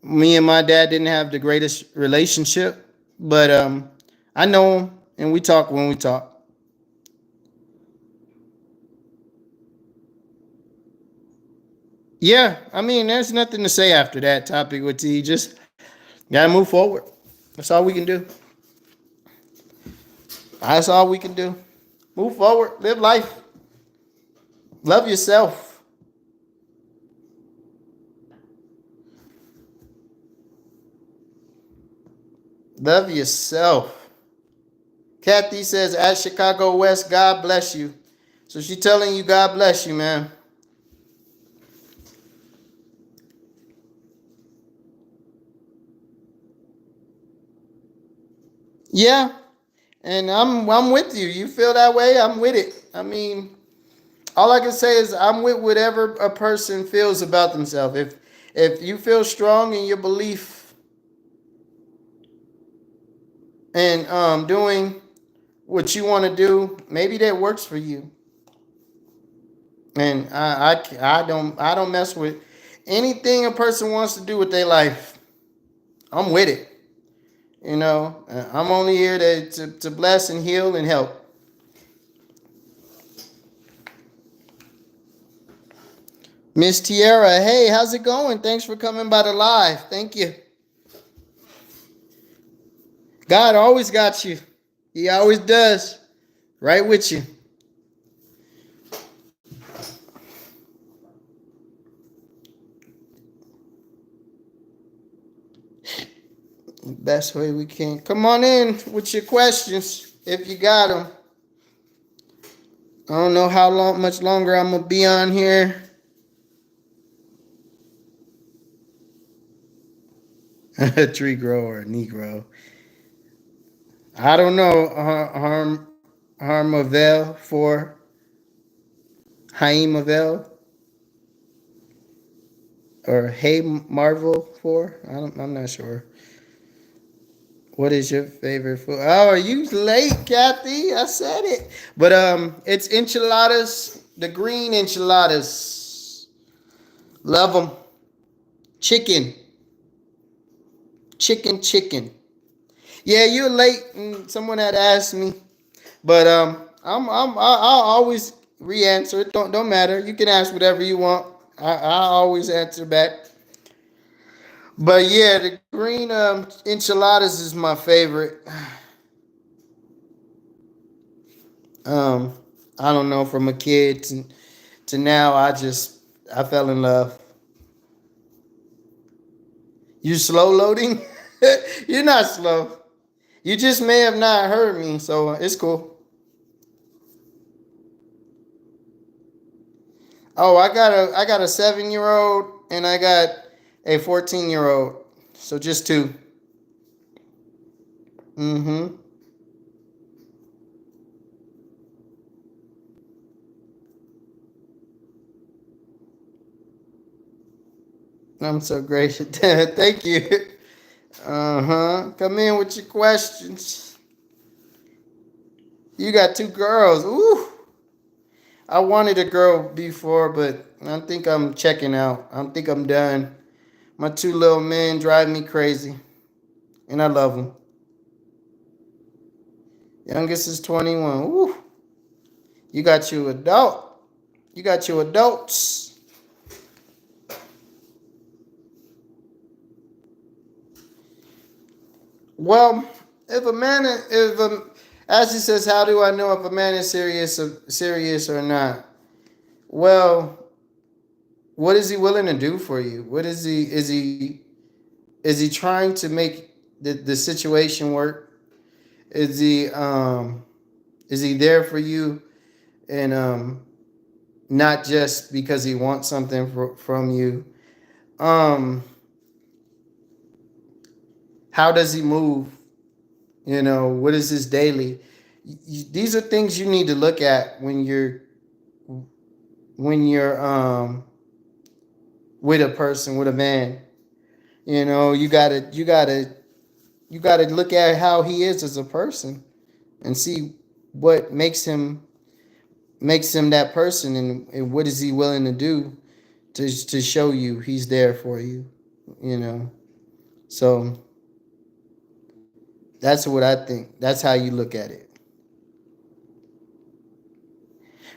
S1: Me and my dad didn't have the greatest relationship, but I know him and we talk when we talk. Yeah, I mean, there's nothing to say after that topic with T. Just gotta move forward. That's all we can do. That's all we can do. Move forward, live life, love yourself. Love yourself. Kathy says, at Chicago West, God bless you. So she telling you, God bless you, man. Yeah, and I'm with you. You feel that way? I'm with it. I mean, all I can say is I'm with whatever a person feels about themselves. If you feel strong in your belief and doing what you want to do, maybe that works for you. And I don't mess with anything a person wants to do with their life. I'm with it. You know, I'm only here to bless and heal and help. Miss Tierra, hey, how's it going? Thanks for coming by the live. Thank you. God always got you. He always does. Right with you. Best way we can. Come on in with your questions if you got them. I don't know how long, much longer I'm gonna be on here. Tree grower, Negro. I don't know. Harmavel for Haimavel or Hey Marvel for. I'm not sure. What is your favorite food? Oh, are you late, Kathy? I said it. But it's enchiladas, the green enchiladas. Love them. Chicken, chicken. Yeah, you're late. Someone had asked me, but I'll always re-answer it. Don't matter. You can ask whatever you want. I always answer back. But yeah, the green enchiladas is my favorite. Um, I don't know, from a kid to now, I fell in love. You slow loading? You're not slow. You just may have not heard me, so it's cool. Oh, I got a 7-year old and I got a 14-year old. So just two. Mm-hmm. I'm so gracious. Thank you. Uh-huh. Come in with your questions. You got two girls. Ooh. I wanted a girl before, but I think I'm checking out. I think I'm done. My two little men drive me crazy, and I love them. Youngest is 21. Ooh. You got you adult. You got your adults. Well, if a man, if a, Ashley says, "How do I know if a man is serious or not?" Well, what is he willing to do for you? What is he trying to make the situation work? Is he there for you and not just because he wants something from you? Um, how does he move? What is his daily? These are things you need to look at when you're with a person, with a man. You gotta look at how he is as a person and see what makes him that person, and what is he willing to do to show you he's there for you. you know so that's what I think. That's how you look at it.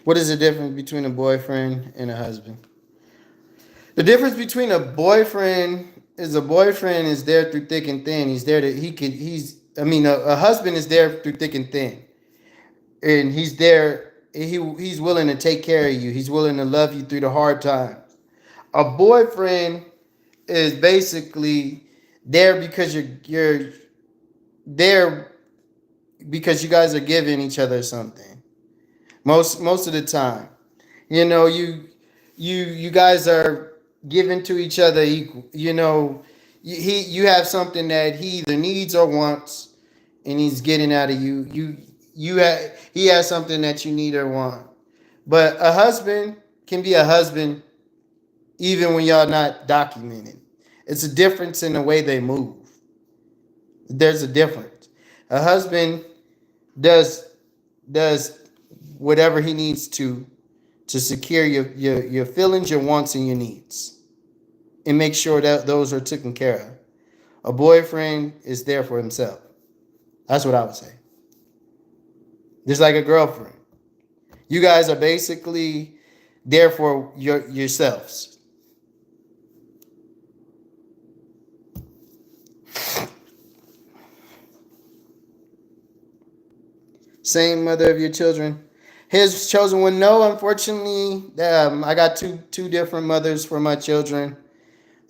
S1: What is the difference between a boyfriend and a husband? The difference between a boyfriend is there through thick and thin. He's there to he could he's I mean a husband is there through thick and thin, and he's there. He's willing to take care of you. He's willing to love you through the hard times. A boyfriend is basically there because you're there because you guys are giving each other something. Most of the time, you guys are giving to each other equal. You have something that he either needs or wants, and he's getting out of you. He has something that you need or want. But a husband can be a husband even when y'all not documented. It's a difference in the way they move. There's a difference. A husband does does whatever he needs to secure your feelings, your wants, and your needs, and make sure that those are taken care of. A boyfriend is there for himself. That's what I would say. Just like a girlfriend. You guys are basically there for yourselves. Same mother of your children. His chosen one. No, unfortunately, I got two different mothers for my children.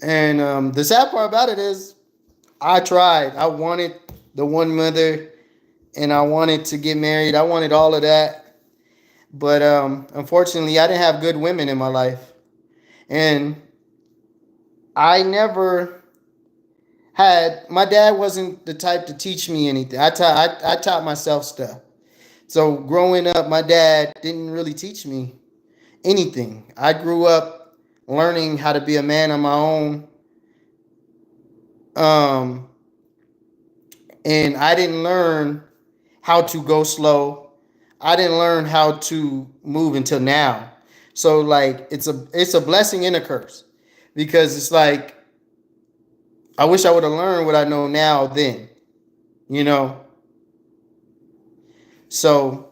S1: And the sad part about it is, I tried. I wanted the one mother, and I wanted to get married. I wanted all of that, but unfortunately, I didn't have good women in my life, and I never had. My dad wasn't the type to teach me anything. I taught myself stuff. So growing up, my dad didn't really teach me anything. I grew up learning how to be a man on my own. Um, and I didn't learn how to go slow. I didn't learn how to move until now. So like it's a blessing and a curse, because it's like I wish I would have learned what I know now then, you know. So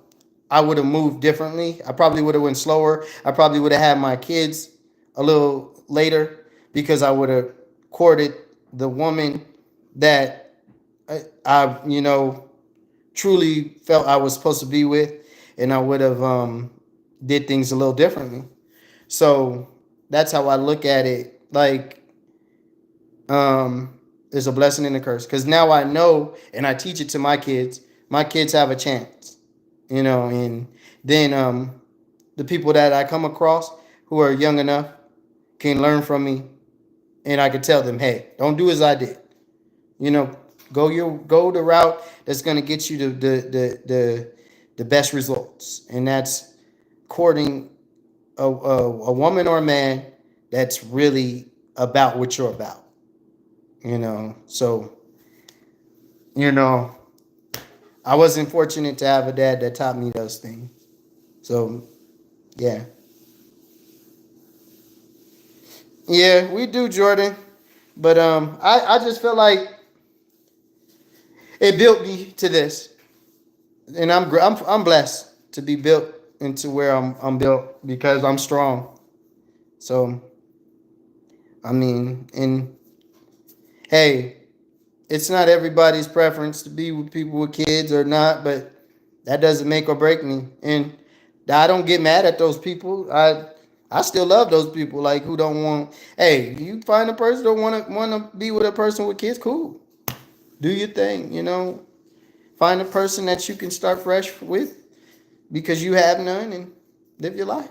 S1: I would have moved differently. I probably would have went slower. I probably would have had my kids a little later, because I would have courted the woman that I truly felt I was supposed to be with, and I would have did things a little differently. So that's how I look at it. Like, there's a blessing and a curse, because now I know, and I teach it to my kids. My kids have a chance, and then the people that I come across who are young enough can learn from me, and I can tell them, hey, don't do as I did. You know, go the route that's going to get you the best results, and that's courting a woman or a man that's really about what you're about. So you know, I wasn't fortunate to have a dad that taught me those things. So yeah, yeah, we do, Jordan. But I just feel like it built me to this, and I'm blessed to be built into where I'm built, because I'm strong. So I mean, and hey, it's not everybody's preference to be with people with kids or not, but That doesn't make or break me. And I don't get mad at those people. I still love those people like who don't want. Hey, you find a person don't want to be with a person with kids, cool. Do your thing, you know. Find a person that you can start fresh with because you have none and live your life.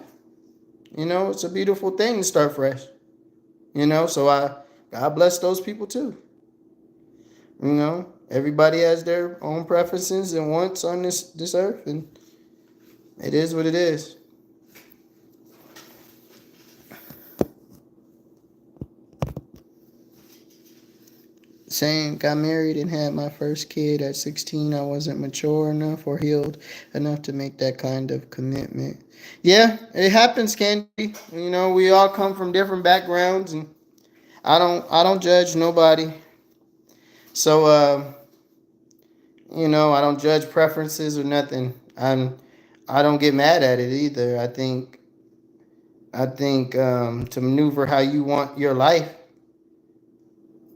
S1: You know, it's a beautiful thing to start fresh. You know, so God bless those people too. You know, everybody has their own preferences and wants on this earth, and it is what it is. Saying got married and had my first kid at 16. I wasn't mature enough or healed enough to make that kind of commitment. Yeah, it happens, Candy. You know, we all come from different backgrounds, and I don't judge nobody. So you know, I don't judge preferences or nothing. I don't get mad at it either. I think to maneuver how you want your life,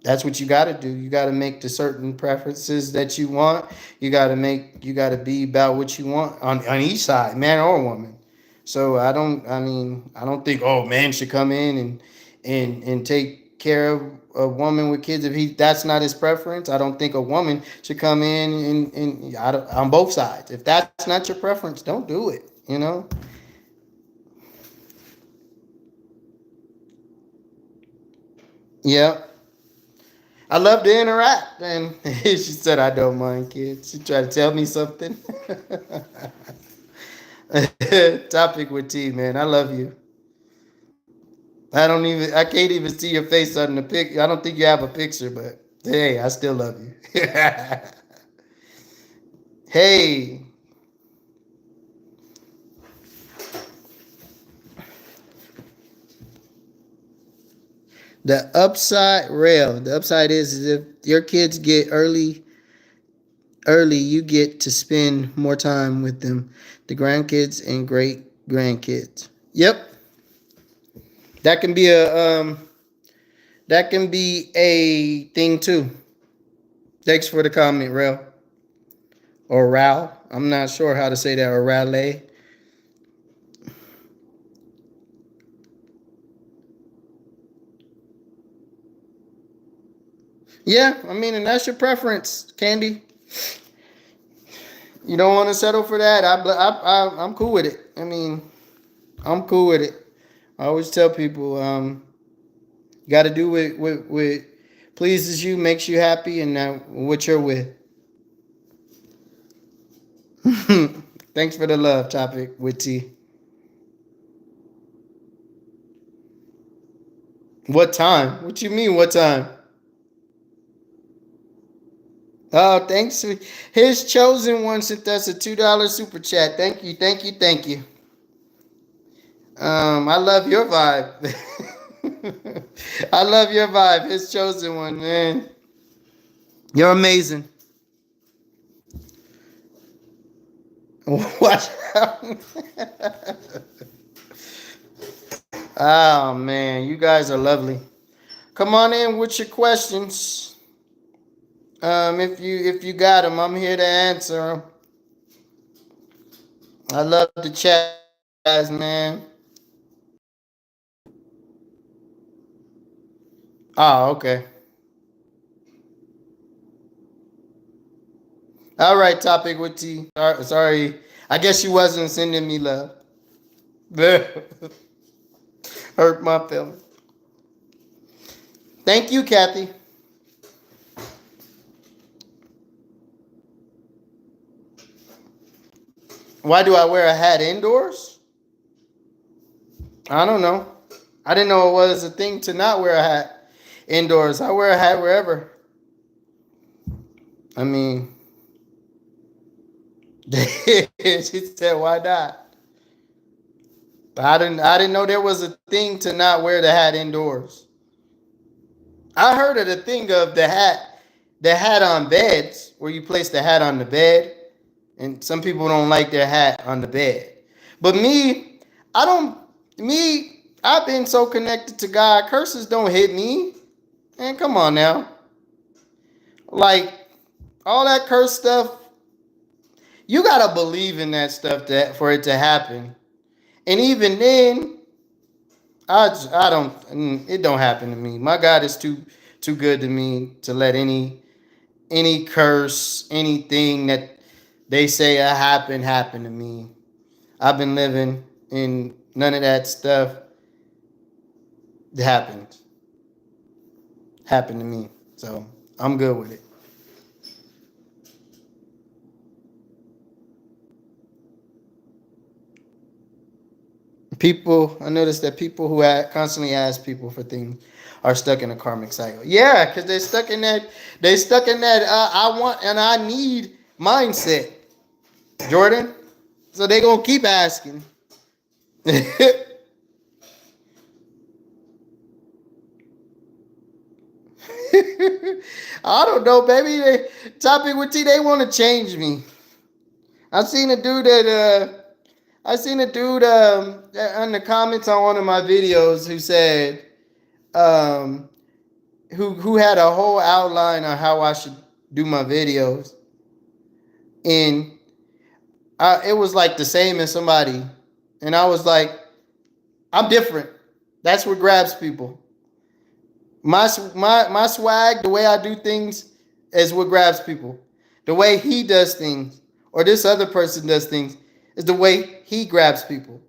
S1: that's what you got to do. You got to make the certain preferences that you want. You got to be about what you want on each side, man or woman. So I don't think, oh, man should come in and take care of a woman with kids if that's not his preference. I don't think a woman should come in on both sides. If that's not your preference, don't do it, you know? Yeah. I love to interact. And she said, I don't mind kids. She tried to tell me something. Topic with T, man. I love you. I can't even see your face on the pic. I don't think you have a picture, but hey, I still love you. Hey, the upside rail. The upside is if your kids get early, you get to spend more time with them, the grandkids and great grandkids. Yep, that can be a thing too. Thanks for the comment, Rail or Ral. I'm not sure how to say that or Raleigh. Yeah, I mean, and that's your preference, Candy. You don't want to settle for that. I'm cool with it. I mean, I'm cool with it. I always tell people, you got to do what pleases you, makes you happy, and what you're with. Thanks for the love topic with T. What time? What you mean? What time? Oh, thanks. His chosen one sent us a $2 super chat. Thank you, thank you, thank you. I love your vibe. I love your vibe. His chosen one, man. You're amazing. Watch out. Oh man, you guys are lovely. Come on in with your questions. If you got them, I'm here to answer them. I love the chat, guys, man. Oh, okay. All right, topic with T. Sorry. I guess she wasn't sending me love. Hurt my feelings. Thank you, Kathy. Why do I wear a hat indoors? I don't know. I didn't know it was a thing to not wear a hat indoors. I wear a hat wherever. I mean, she said, "Why not?" But I didn't know there was a thing to not wear the hat indoors. I heard of the thing of the hat on beds, where you place the hat on the bed, and some people don't like their hat on the bed. But me, I don't. Me, I've been so connected to God. Curses don't hit me. Man, come on now. Like all that curse stuff, You gotta believe in that stuff that for it to happen. And even then, I don't. It don't happen to me. My God is too good to me to let any curse, anything that they say happen to me. I've been living in none of that stuff happened happened to me. So I'm good with it. People, I noticed that people who constantly ask people for things are stuck in a karmic cycle. Yeah, because they're stuck in that. They stuck in that. I want and I need mindset, Jordan. So they gonna keep asking. I don't know, baby. Topic with T, they want to change me. I seen a dude that I seen a dude in the comments on one of my videos who said um, who had a whole outline on how I should do my videos, and it was like the same as somebody, and I was like, I'm different. That's what grabs people. My swag, the way I do things, is what grabs people. The way he does things, or this other person does things, is the way he grabs people.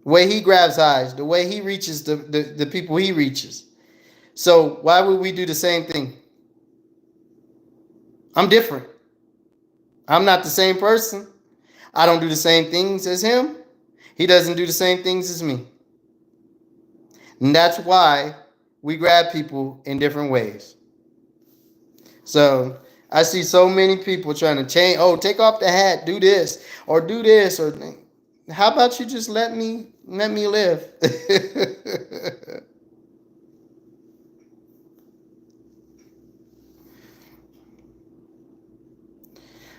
S1: The way he grabs eyes, the way he reaches the people he reaches. So why would we do the same thing? I'm different. I'm not the same person. I don't do the same things as him. He doesn't do the same things as me. And that's why we grab people in different ways. So I see so many people trying to change. Oh, take off the hat, do this, or do this, or how about you just let me live?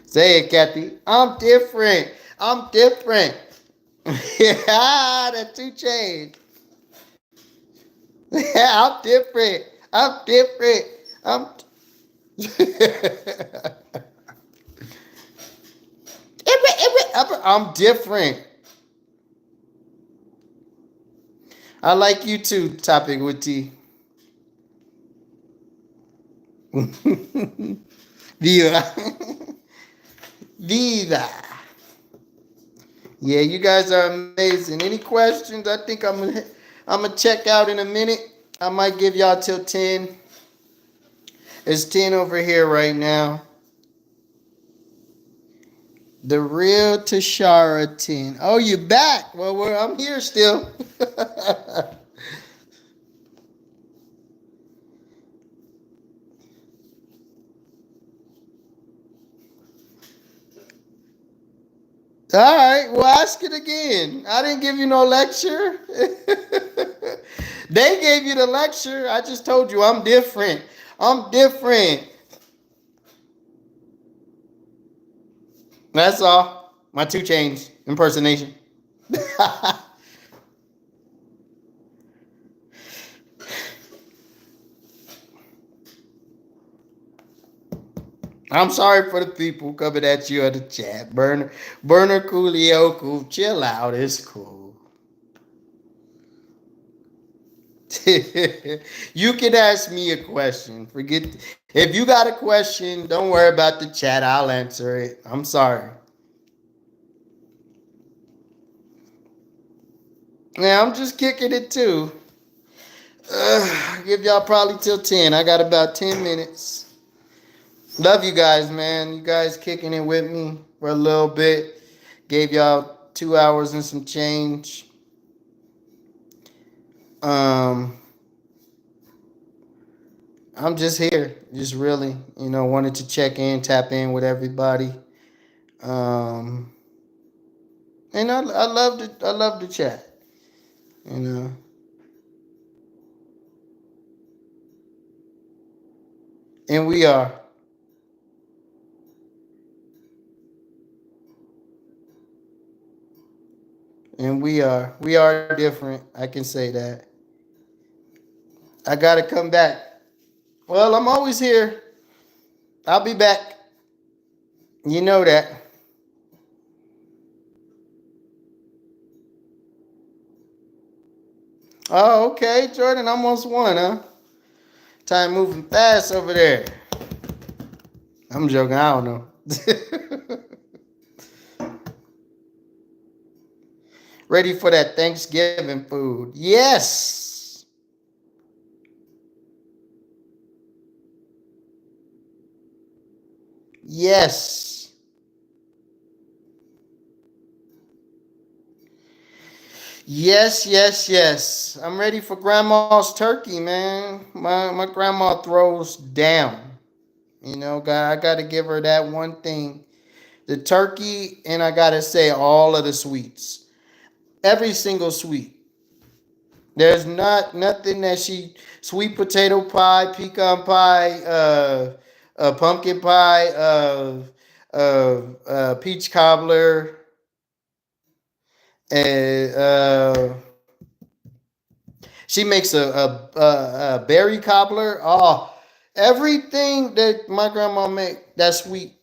S1: Say it, Kathy. I'm different. I'm different. Yeah, that two changed. I'm different. I'm different. I'm different. I like you too. Topic with T. Viva. Viva. Yeah, you guys are amazing. Any questions? I think I'm gonna check out in a minute. I might give y'all till 10. It's 10 over here right now. The real Tashara 10. Oh, you back? Well, I'm here still. All right, well, ask it again. I didn't give you no lecture. They gave you the lecture. I just told you I'm different. I'm different. That's all. My 2 Chainz impersonation. I'm sorry for the people coming at you in the chat. Burner Coolio, cool. Chill out. It's cool. You can ask me a question. Forget if you got a question, don't worry about the chat. I'll answer it. I'm sorry. Yeah, I'm just kicking it too. Give y'all probably till 10. I got about 10 minutes. Love you guys, man. You guys kicking it with me for a little bit. Gave y'all 2 hours and some change. Um, I'm just here, just really, wanted to check in, tap in with everybody. Um, and I love the chat, you know, and we are different. I can say that. I gotta come back. Well, I'm always here. I'll be back. You know that. Oh, okay. Jordan almost won, huh? Time moving fast over there. I'm joking. I don't know. Ready for that Thanksgiving food. Yes. Yes. Yes, yes, yes. I'm ready for grandma's turkey, man. My grandma throws down. You know, God, I gotta give her that one thing. The turkey, and I gotta say all of the sweets. Every single sweet. There's nothing that she sweet potato pie, pecan pie, pumpkin pie, peach cobbler, and she makes a berry cobbler. Oh, everything that my grandma make that sweet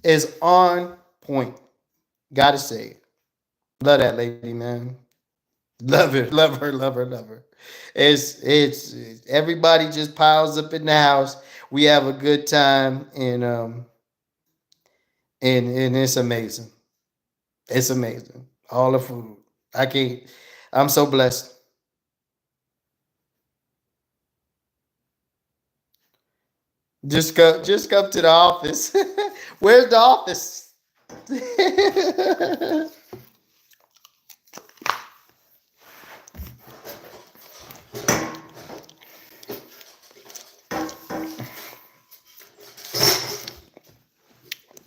S1: is on point. Gotta say it. Love that lady, man. Love her, love her, love her, love her. It's everybody just piles up in the house. We have a good time, and it's amazing. It's amazing. All the food. I can't. I'm so blessed. Just come to the office. Where's the office?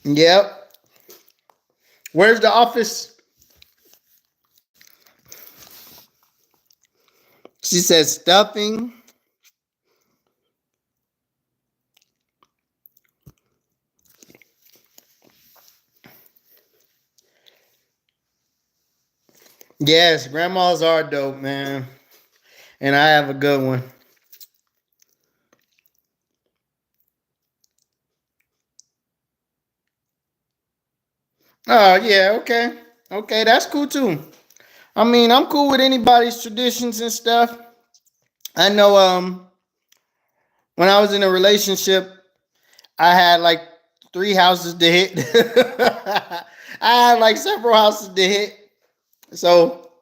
S1: Yep. Where's the office? She says stuffing. Yes, grandmas are dope, man. And I have a good one. Oh yeah, okay. Okay, that's cool too. I mean, I'm cool with anybody's traditions and stuff. I know when I was in a relationship, I had like 3 houses to hit. I had like several houses to hit. So,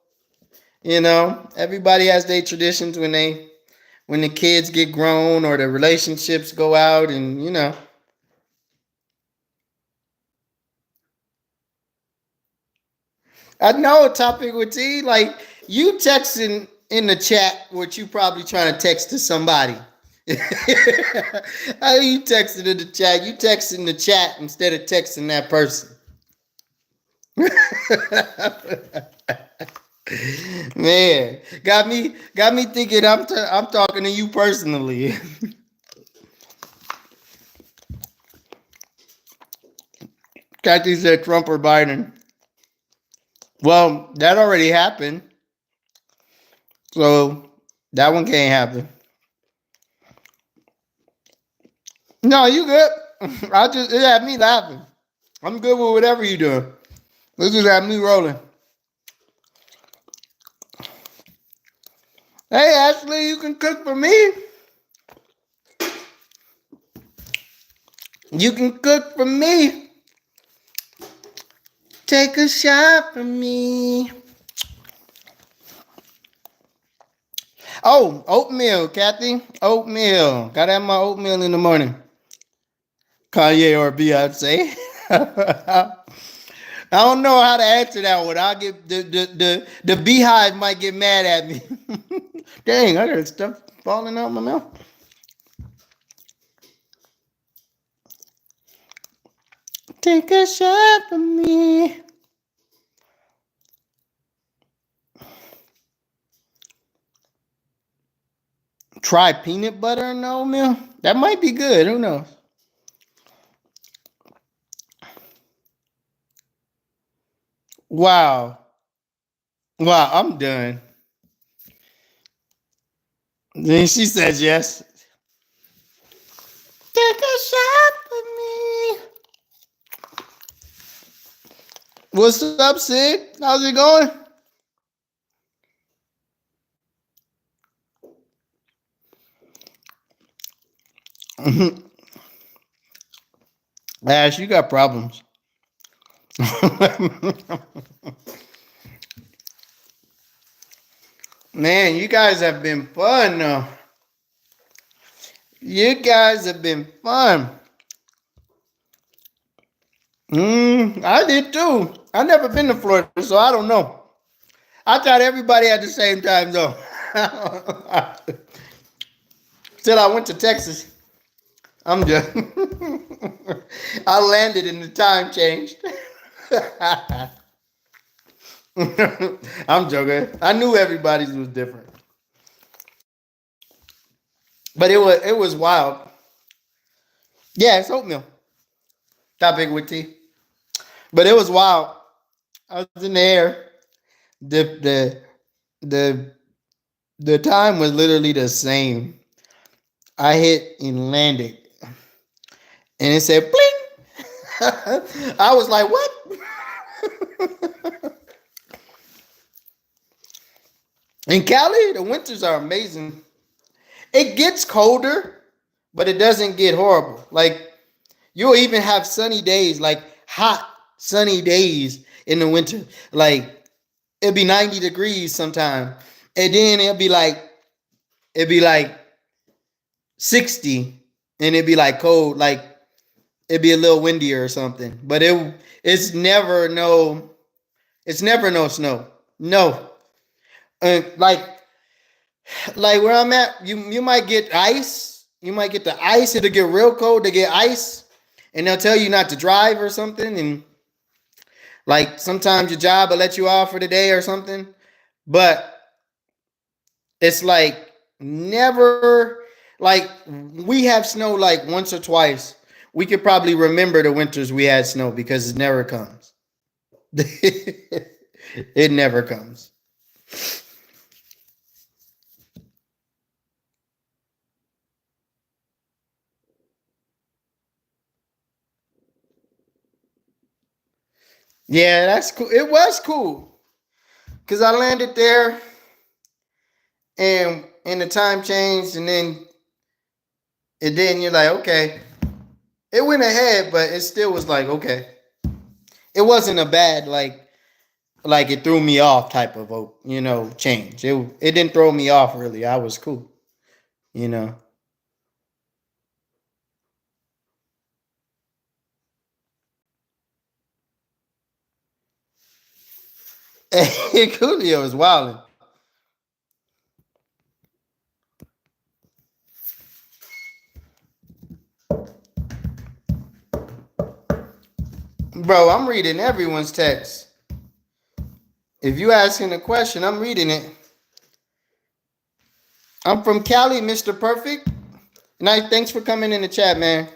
S1: everybody has their traditions when the kids get grown or the relationships go out and I know topic with T, like you texting in the chat what you probably trying to text to somebody. How you texting in the chat? You texting the chat instead of texting that person. Man, got me thinking I'm talking to you personally. Kathy said Trump or Biden. Well, that already happened, so that one can't happen. No, you good. It had me laughing. I'm good with whatever you doing. This just had me rolling. Hey Ashley, you can cook for me. You can cook for me. Take a shot for me. Oh, oatmeal, Kathy. Oatmeal. Gotta have my oatmeal in the morning. Kanye or Beyonce. I don't know how to answer that one. I'll get the beehive might get mad at me. Dang, I got stuff falling out my mouth. Take a shot for me. Try peanut butter and oatmeal. That might be good. Who knows? Wow. Wow, I'm done. Then she says yes. Take a shot for me. What's up, Sid? How's it going? Ash, you got problems. Man, you guys have been fun though. You guys have been fun. I did too. I never been to Florida, so I don't know. I thought everybody at the same time though. Till I went to Texas. I'm just I landed and the time changed. I'm joking. I knew everybody's was different. But it was wild. Yeah, it's oatmeal. Topic with tea. But it was wild. I was in the air. The the the the time was literally the same. I hit and landed. And it said bling. I was like, what? In Cali, the winters are amazing. It gets colder, but it doesn't get horrible. Like you'll even have sunny days, like hot sunny days in the winter. Like it'll be 90 degrees sometime. And then it'd be like 60 and it'd be like cold, like it'd be a little windier or something. But it's never no snow. No. Like where I'm at, you might get ice. You might get the ice. It'll get real cold to get ice, and they'll tell you not to drive or something. And like sometimes your job will let you off for the day or something. But it's like never like we have snow like once or twice. We could probably remember the winters we had snow because it never comes. It never comes. Yeah, that's cool. It was cool because I landed there and the time changed and then you're like, okay, it went ahead, but it still was like, okay, it wasn't a bad like it threw me off type of change. It didn't throw me off really. I was cool, you know. Coolio was wilding, bro. I'm reading everyone's text. If you asking a question, I'm reading it. I'm from Cali, Mr. Perfect. Nice, thanks for coming in the chat, man.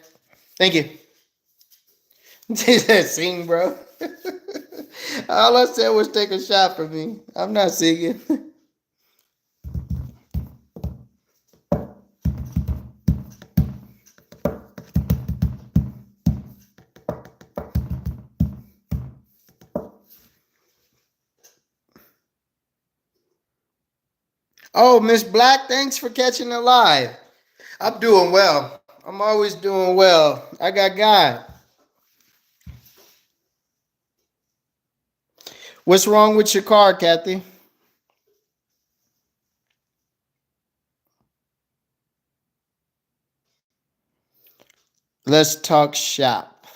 S1: Thank you. Sing, bro. All I said was take a shot for me. I'm not singing. Oh, Miss Black, thanks for catching the live. I'm doing well. I'm always doing well. I got God. What's wrong with your car, Kathy? Let's talk shop.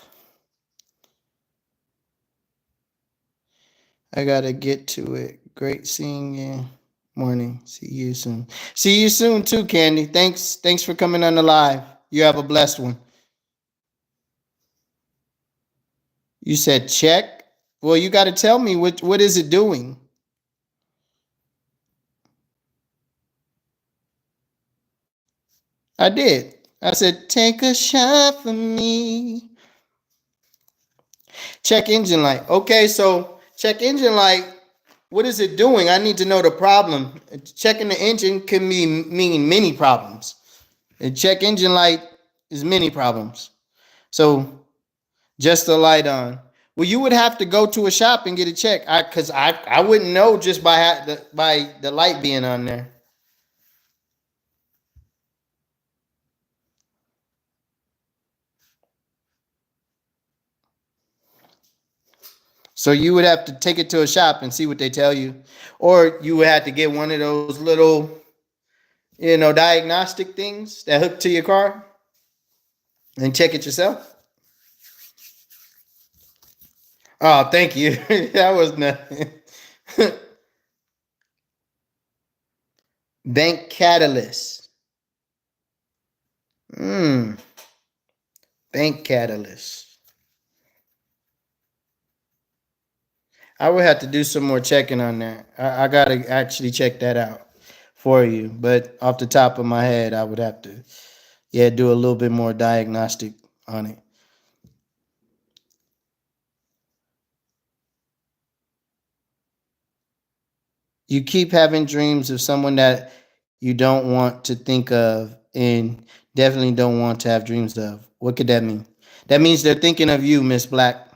S1: I gotta get to it. Great seeing you. Morning. See you soon. See you soon too, Candy. Thanks for coming on the live. You have a blessed one. You said check. Well, you got to tell me what is it doing. I did. I said take a shot for me. Check engine light. Okay, so check engine light. What is it doing? I need to know the problem. Checking the engine can mean many problems. A check engine light is many problems. So just the light on. Well, you would have to go to a shop and get it checked. I wouldn't know just by the light being on there. So you would have to take it to a shop and see what they tell you, or you would have to get one of those little, diagnostic things that hook to your car and check it yourself. Oh, thank you. That was nothing. Bank Catalyst. Bank Catalyst. I would have to do some more checking on that. I got to actually check that out for you. But off the top of my head, I would have to, yeah, do a little bit more diagnostic on it. You keep having dreams of someone that you don't want to think of and definitely don't want to have dreams of. What could that mean? That means they're thinking of you, Miss Black.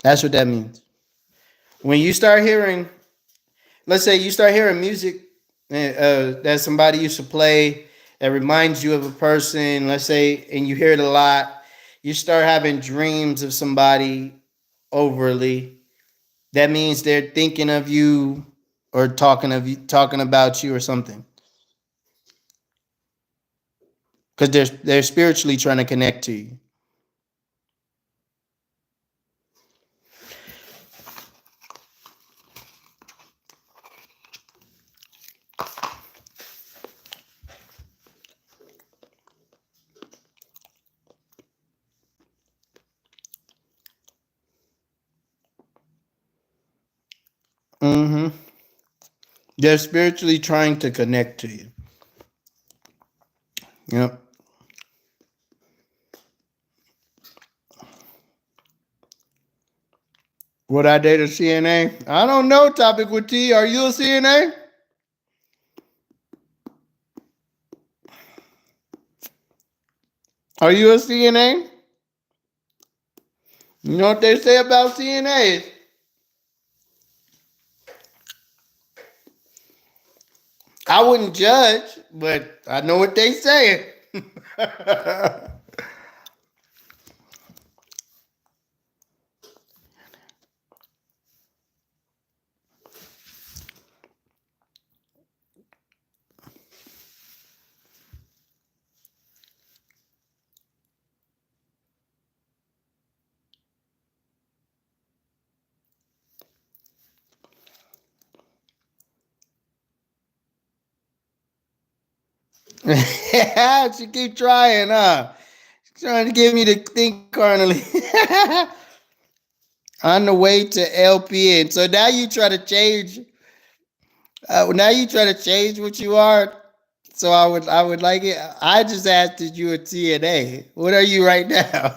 S1: That's what that means. When you start hearing, let's say you start hearing music that somebody used to play that reminds you of a person, let's say, and you hear it a lot, you start having dreams of somebody overly. That means they're thinking of you or talking about you or something. Because they're spiritually trying to connect to you. Mm-hmm. They're spiritually trying to connect to you. Yep. Would I date a CNA? I don't know. Topic with T. Are you a CNA? Are you a CNA? You know what they say about CNAs? I wouldn't judge, but I know what they say. She keep trying, huh? She's trying to get me to think carnally. On the way to LPN. So now you try to change. Now you try to change what you are. So I would like it. I just asked if you a TNA. What are you right now?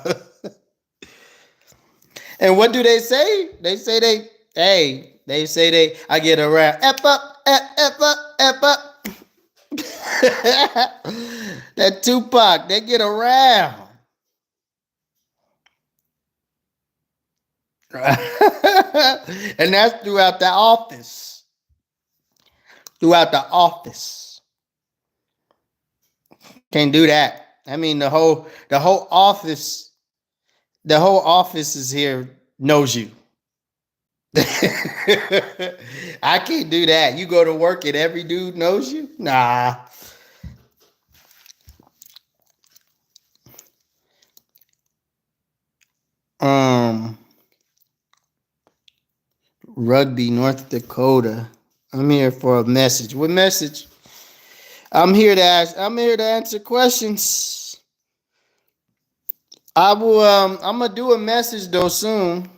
S1: And what do they say? They say they say I get around. Ep up, ep up, ep up. That Tupac, they get around. And that's throughout the office. Throughout the office. Can't do that. I mean the whole office is here knows you. I can't do that. You go to work and every dude knows you? Nah. Um, Rugby, North Dakota. I'm here for a message. What message? I'm here to answer questions. I'm gonna do a message though soon.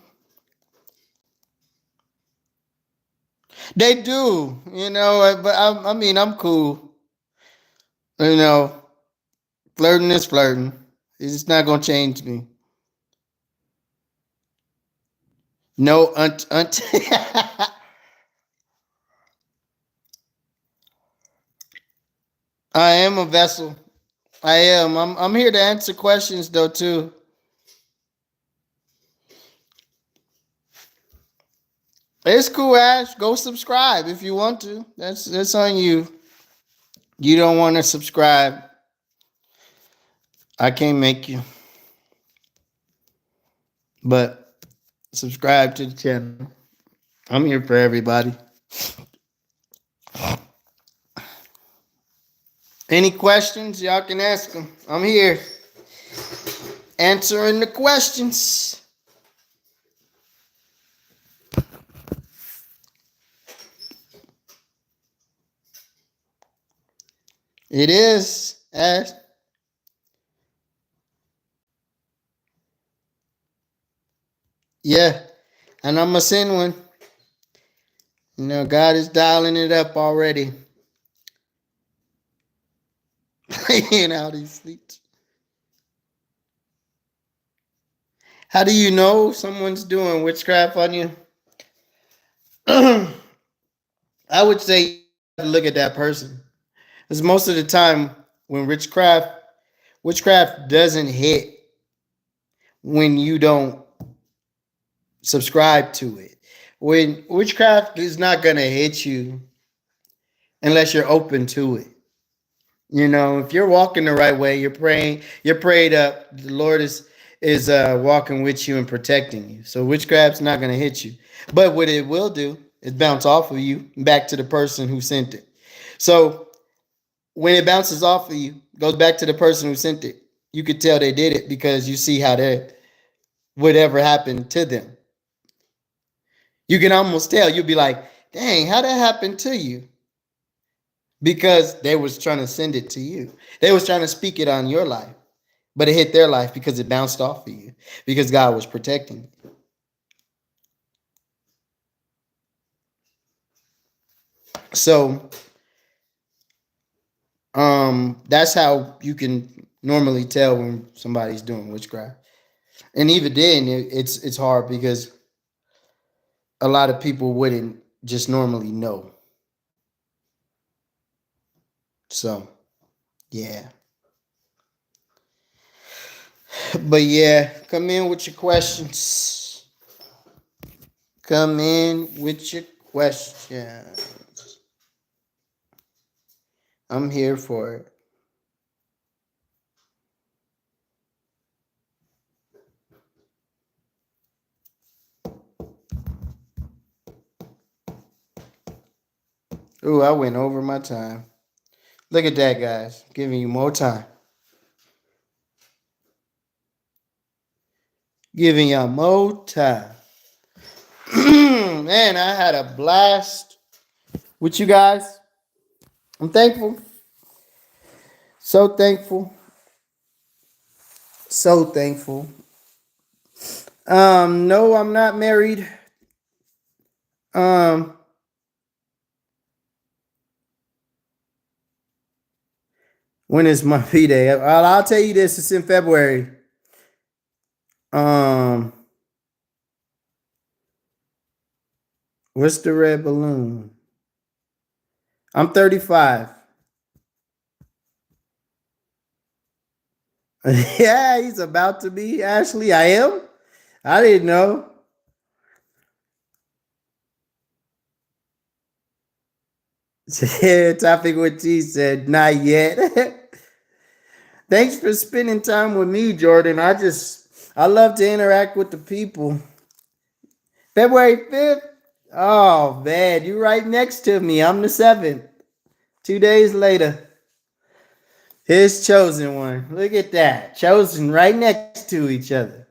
S1: They do, but I mean, I'm cool. You know, flirting is flirting. It's not gonna change me. No, I am a vessel. I am. I'm here to answer questions though too. It's cool, Ash. Go subscribe if you want to. That's on you. You don't want to subscribe. I can't make you. But subscribe to the channel. I'm here for everybody. Any questions, y'all can ask them. I'm here answering the questions. It is. Yeah. And I'm going to send one. You know, God is dialing it up already. Playing out these sleeps. How do you know someone's doing witchcraft on you? I would say you have to look at that person. Because most of the time, when witchcraft doesn't hit when you don't subscribe to it. When witchcraft is not gonna hit you unless you're open to it. You know, if you're walking the right way, you're praying, you're prayed up. The Lord is walking with you and protecting you. So witchcraft's not gonna hit you. But what it will do is bounce off of you back to the person who sent it. So when it bounces off of you, goes back to the person who sent it. You could tell they did it because you see how they whatever happened to them. You can almost tell. You'll be like, dang, how that happened to you? Because they was trying to send it to you. They was trying to speak it on your life. But it hit their life because it bounced off of you. Because God was protecting you. So that's how you can normally tell when somebody's doing witchcraft. And even then, it's hard because a lot of people wouldn't just normally know. So, yeah. But yeah, come in with your questions. Come in with your questions. I'm here for it. Ooh, I went over my time. Look at that, guys. Giving you more time. Giving y'all more time. Man, I had a blast with you guys. I'm thankful. So thankful. So thankful. No, I'm not married. Um, when is my P-Day? I'll tell you this, it's in February. What's the red balloon? I'm 35. Yeah, he's about to be. Ashley, I am. I didn't know. Yeah, topic what T said, not yet. Thanks for spending time with me, Jordan. I love to interact with the people. February 5th. Oh man, you're right next to me. I'm the 7th. 2 days later. His chosen one. Look at that. Chosen right next to each other.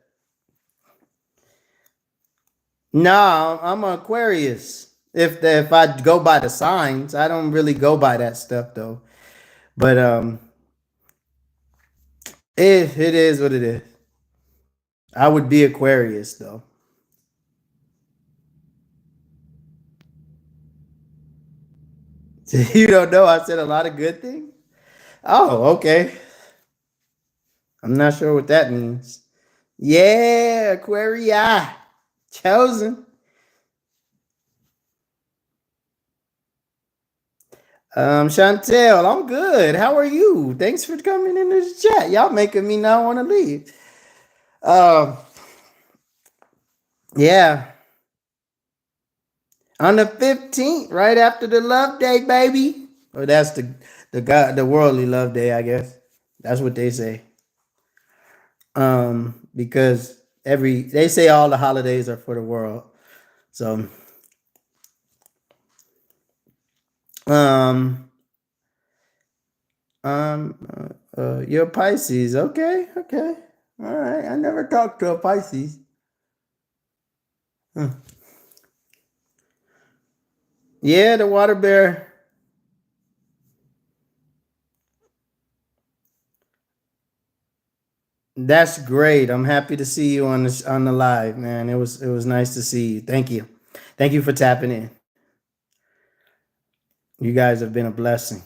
S1: No, I'm an Aquarius. If I go by the signs, I don't really go by that stuff though. But it is what it is. I would be Aquarius though. You don't know I said a lot of good things? Oh, okay. I'm not sure what that means. Yeah, Aquaria. Chosen. Chantel, I'm good. How are you? Thanks for coming in this chat. Y'all making me not want to leave. Yeah. On the 15th, right after the love day, baby. Or that's the worldly love day, I guess. That's what they say. Because they say all the holidays are for the world. So um you're a Pisces. Okay, okay. All right. I never talked to a Pisces. Huh. Yeah, the water bear. That's great. I'm happy to see you on the live, man. It was nice to see you. Thank you. Thank you for tapping in. You guys have been a blessing.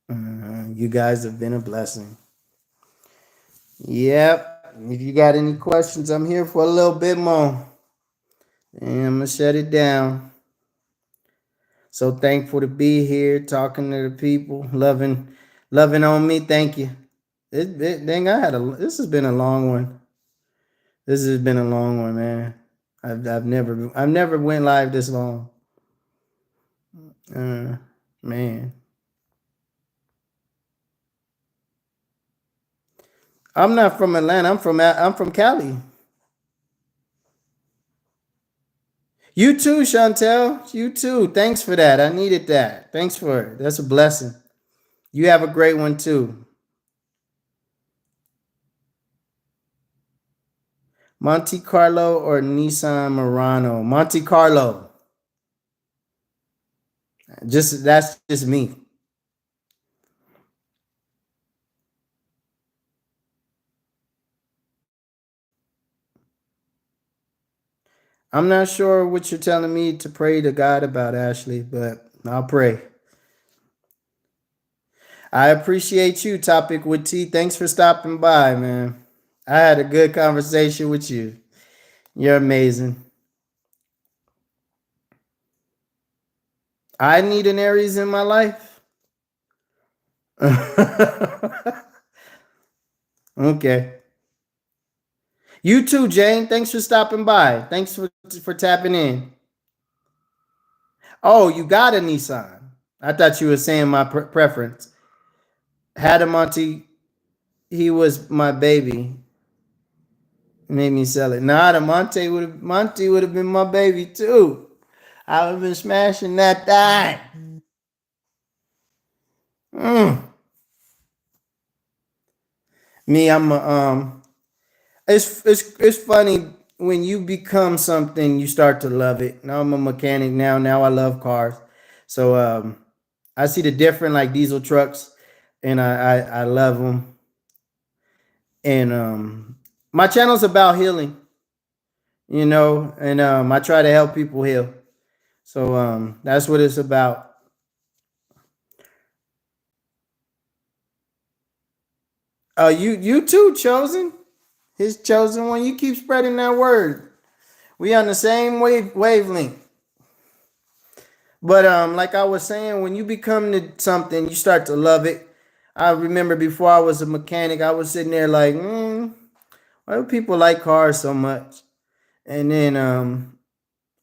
S1: You guys have been a blessing. Yep. If you got any questions, I'm here for a little bit more. And I'm gonna shut it down. So thankful to be here, talking to the people, loving on me. Thank you. Dang, this has been a long one. This has been a long one, man. I've never went live this long. Uh, Man, I'm not from Atlanta. I'm from Cali. You too, Chantel. You too. Thanks for that. I needed that. Thanks for it. That's a blessing. You have a great one too. Monte Carlo or Nissan Murano? Monte Carlo. That's just me. I'm not sure what you're telling me to pray to God about, Ashley, but I'll pray. I appreciate you, Topic with T. Thanks for stopping by, man. I had a good conversation with you. You're amazing. I need an Aries in my life. Okay. You too, Jane. Thanks for stopping by. Thanks for tapping in. Oh, you got a Nissan. I thought you were saying my preference. Had a Monty. He was my baby. Made me sell it. Nah, the Monty would have been my baby too. I would have been smashing that thing. Mm. Me, I'm a it's funny when you become something, you start to love it. Now I'm a mechanic now. Now I love cars. So I see the different like diesel trucks, and I love them. And my channel's about healing, and I try to help people heal. So that's what it's about. You too, chosen. His chosen one. You keep spreading that word. We on the same wavelength. But like I was saying, when you become something, you start to love it. I remember before I was a mechanic, I was sitting there like, why do people like cars so much? And then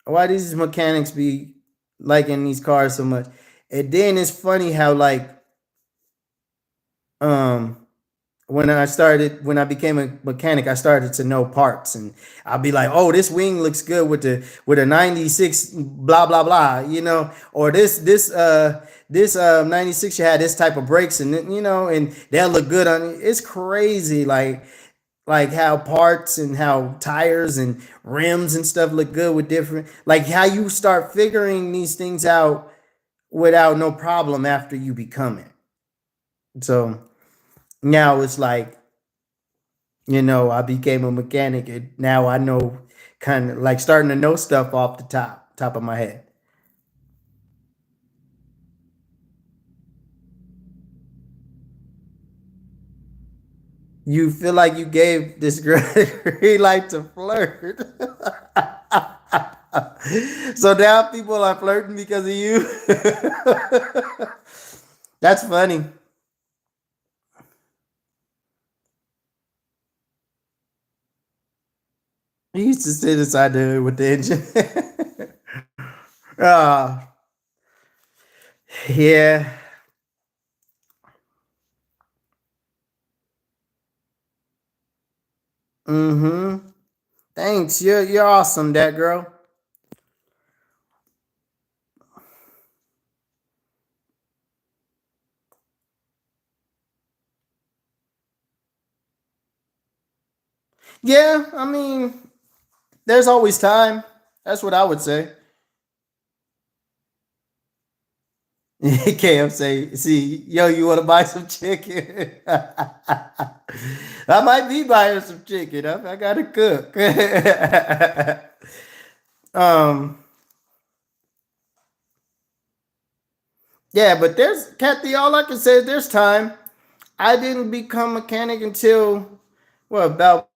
S1: why these mechanics be liking these cars so much? And then it's funny how like um when I became a mechanic, I started to know parts, and I'll be like, oh, this wing looks good with a 96 blah blah blah, or this 96 should have this type of brakes, and and they'll look good on it. It's crazy, like how parts and how tires and rims and stuff look good with different, like how you start figuring these things out without no problem after you become it. So now it's like, I became a mechanic, and now I know, kind of like starting to know stuff off the top of my head. You feel like you gave this girl a green light to flirt. So now people are flirting because of you. That's funny. He used to sit inside the hood with the engine. Ah, yeah. Mm-hmm. Thanks. You're awesome, that girl. Yeah, I mean, there's always time. That's what I would say. KFC, see, yo, you want to buy some chicken? I might be buying some chicken. I gotta cook. um, yeah, but there's Kathy. All I can say is there's time. I didn't become mechanic until what about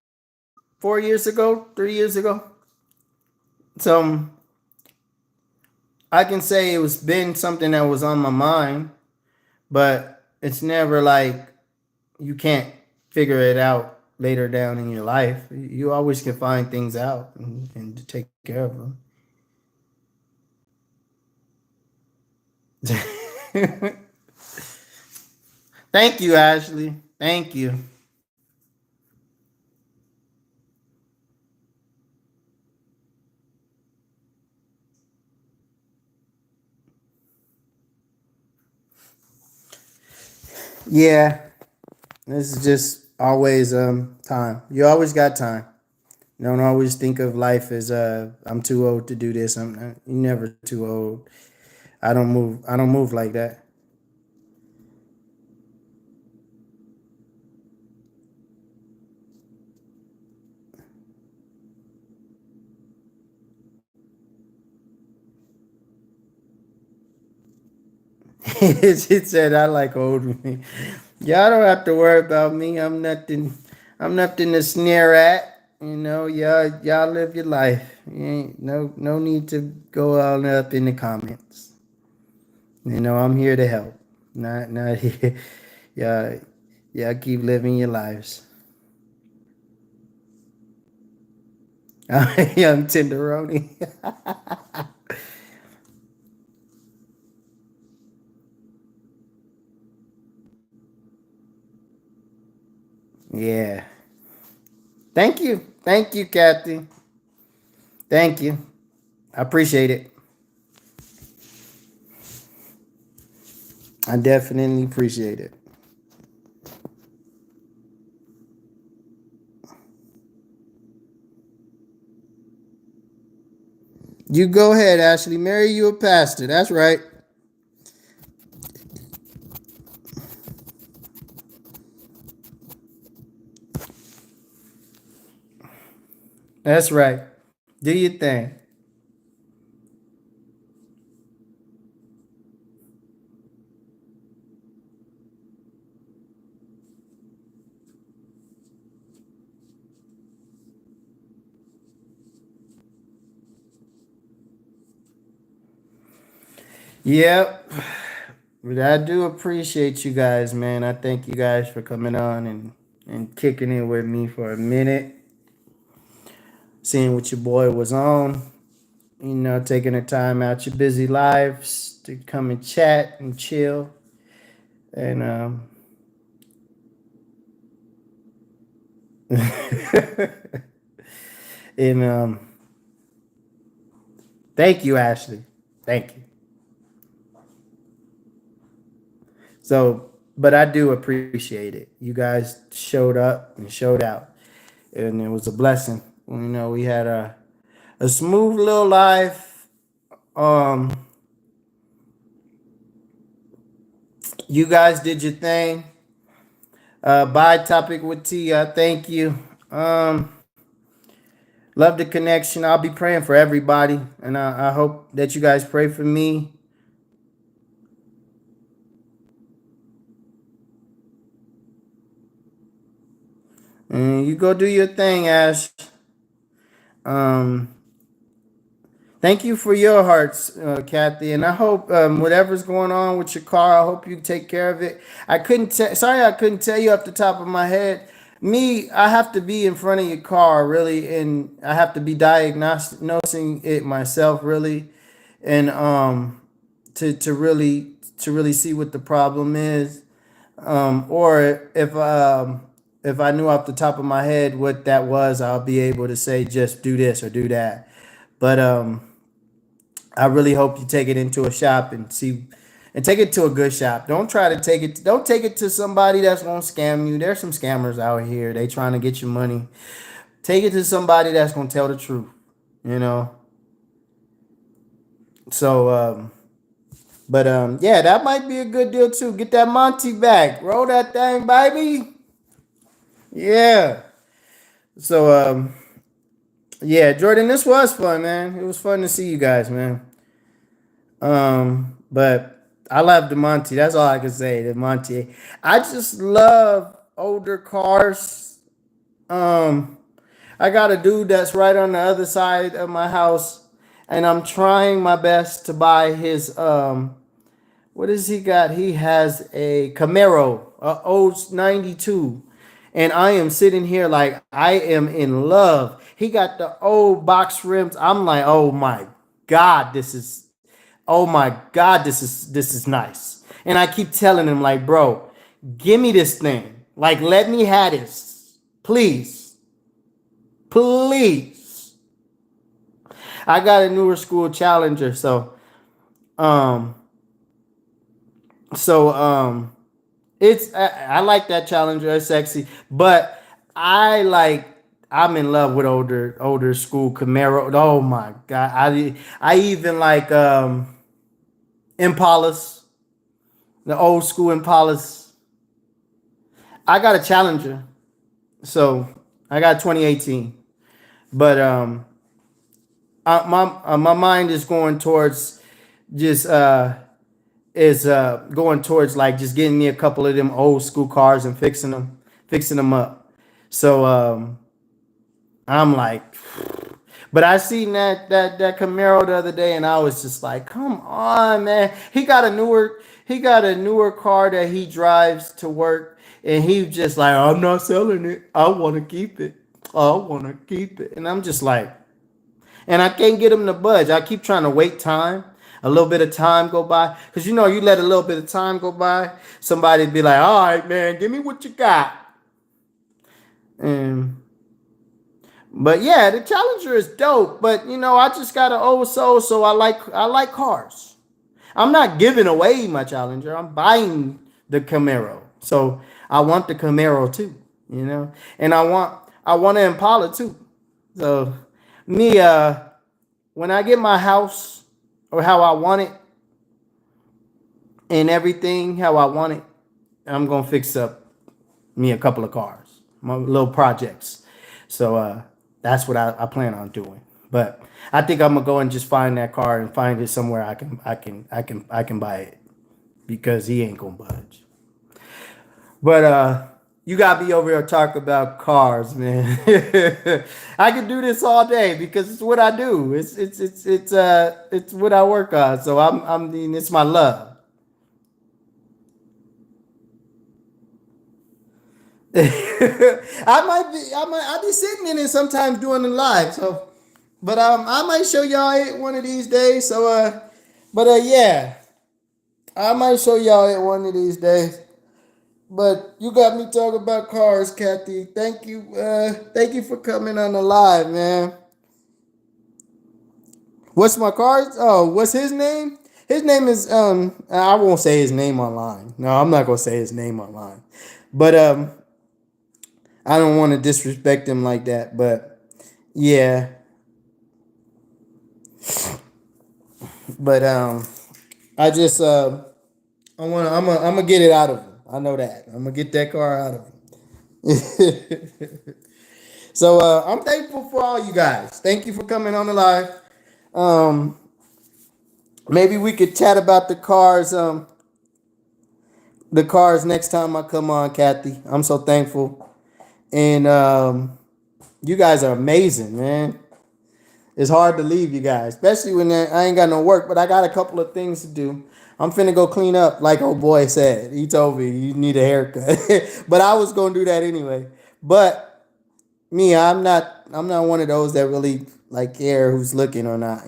S1: 4 years ago, 3 years ago. So I can say it was been something that was on my mind, but it's never like you can't figure it out later down in your life. You always can find things out and take care of them. Thank you, Ashley. Thank you. Yeah, this is just always time. You always got time. Don't always think of life as I'm too old to do this. You never too old. I don't move like that. She said I like old me. Y'all don't have to worry about me. I'm nothing to sneer at. You know, y'all live your life. You ain't no need to go all up in the comments. You know, I'm here to help. Not here. Y'all y'all keep living your lives. Young tenderoni. Yeah. Thank you. Thank you, Kathy. Thank you. I appreciate it. I definitely appreciate it. You go ahead, Ashley. Marry you a pastor. That's right. That's right. Do your thing. Yep. But I do appreciate you guys, man. I thank you guys for coming on and kicking it with me for a minute, seeing what your boy was on. You know, taking the time out your busy lives to come and chat and chill. And and thank you, Ashley. Thank you. So, but I do appreciate it. You guys showed up and showed out, and it was a blessing. You know, we had a smooth little life. Um, you guys did your thing. Bye topic with T. Thank you. Love the connection. I'll be praying for everybody, and I hope that you guys pray for me. And you go do your thing, Ash. Um, Thank you for your hearts, Kathy, and I hope whatever's going on with your car, I hope you take care of it. Sorry, I couldn't tell you off the top of my head. Me, I have to be in front of your car, really, and I have to be diagnosing it myself, really, and to really see what the problem is, or if if I knew off the top of my head what that was, I'll be able to say just do this or do that. But I really hope you take it into a shop and see, and take it to a good shop. Don't try to take it. Don't take it to somebody that's gonna scam you. There's some scammers out here. They trying to get your money. Take it to somebody that's gonna tell the truth. You know. So, yeah, that might be a good deal too. Get that Monty back. Roll that thing, baby. Yeah. So, yeah, Jordan, this was fun, man. It was fun to see you guys, man. But I love the Monty. That's all I can say. The Monty. I just love older cars. Um, I got a dude that's right on the other side of my house, and I'm trying my best to buy his what does he got? He has a Camaro, a old 92. And I am sitting here like I am in love. He got the old box rims. I'm like, oh my God, oh my God, this is nice. And I keep telling him, like, bro, give me this thing. Like, let me have this. Please. Please. I got a newer school Challenger, um so it's I like that Challenger. It's sexy, but I like I'm in love with older school Camaro. Oh my God, I even like Impalas, the old school Impalas. I got a Challenger, so I got 2018, but my mind is going towards just is going towards like just getting me a couple of them old school cars and fixing them up. So I'm like, but I seen that Camaro the other day, and I was just like, come on, man. He got a newer car that he drives to work, and he just like, I'm not selling it. I want to keep it. I want to keep it, and I'm just like, and I can't get him to budge. I keep trying to wait time, a little bit of time go by, because you let a little bit of time go by, somebody be like, all right, man, give me what you got. And but yeah, the Challenger is dope. But I just got an old soul, so I like cars. I'm not giving away my Challenger. I'm buying the Camaro, so I want the Camaro too. And I want an Impala too. So me, when I get my house or how I want it and everything how I want it, I'm gonna fix up me a couple of cars, my little projects. So that's what I plan on doing. But I think I'm gonna go and just find that car and find it somewhere I can buy it because he ain't gonna budge. But you gotta be over here talk about cars, man. I can do this all day because it's what I do. It's what I work on. So it's my love. I'll be sitting in it sometimes doing the live. So, but I might show y'all it one of these days. So but yeah, I might show y'all it one of these days. But you got me talking about cars, Kathy. Thank you for coming on the live, man. What's my car? Oh, what's his name? His name is I won't say his name online. No, I'm not gonna say his name online. But I don't want to disrespect him like that. But yeah, but I just I'm gonna get it out of him. I know that. I'm gonna get that car out of him. So I'm thankful for all you guys. Thank you for coming on the live. Um, maybe we could chat about the cars next time I come on, Kathy. I'm so thankful, and you guys are amazing, man. It's hard to leave you guys, especially when I ain't got no work, but I got a couple of things to do. I'm finna go clean up, like old boy said. He told me you need a haircut, but I was gonna do that anyway. But me, I'm not one of those that really like care who's looking or not.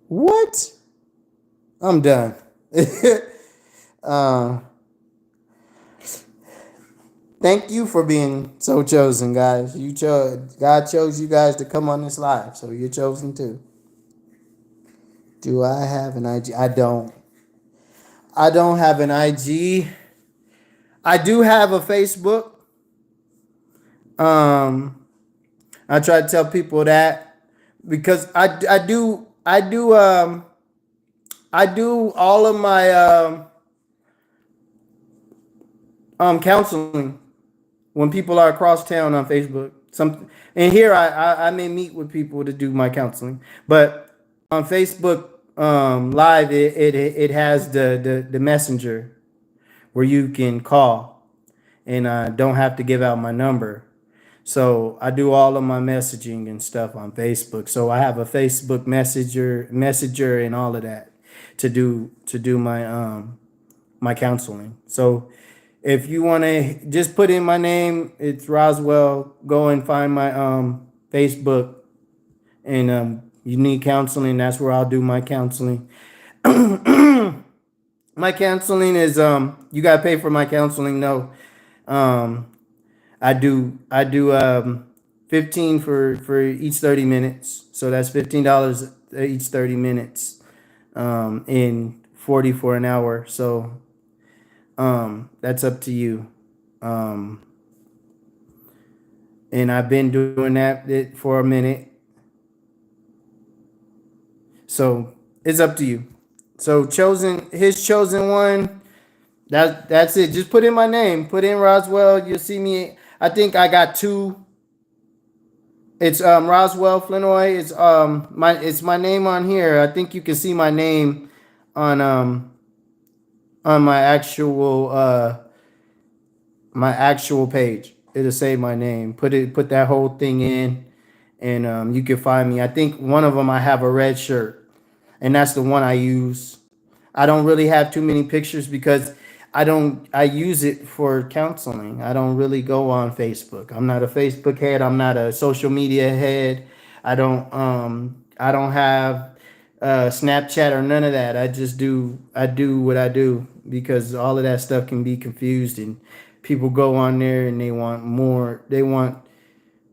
S1: What? I'm done. uh, thank you for being so chosen, guys. You chose God chose you guys to come on this live, so you're chosen too. Do I have an IG? I don't. I don't have an IG. I do have a Facebook. Um, I try to tell people that because I do all of my counseling when people are across town on Facebook. Some and here I may meet with people to do my counseling, but on Facebook Live it has the messenger where you can call and don't have to give out my number. So I do all of my messaging and stuff on Facebook. So I have a Facebook messenger and all of that to do my counseling. So if you want to just put in my name, it's Roswell. Go and find my Facebook and you need counseling. That's where I'll do my counseling. My counseling is you gotta pay for my counseling. No, um, I do 15 for each 30 minutes. So that's $15 each 30 minutes, and 40 for an hour. So that's up to you. Um, and I've been doing that for a minute. So it's up to you. So his chosen one. That's it. Just put in my name. Put in Roswell. You'll see me. I think I got two. It's Roswell Flinoy. It's my name on here. I think you can see my name on my actual page. It'll say my name. Put that whole thing in, and you can find me. I think one of them I have a red shirt, and that's the one I use. I don't really have too many pictures because I use it for counseling. I don't really go on Facebook. I'm not a Facebook head. I'm not a social media head. I don't have Snapchat or none of that. I do what I do because all of that stuff can be confused and people go on there and they want more. They want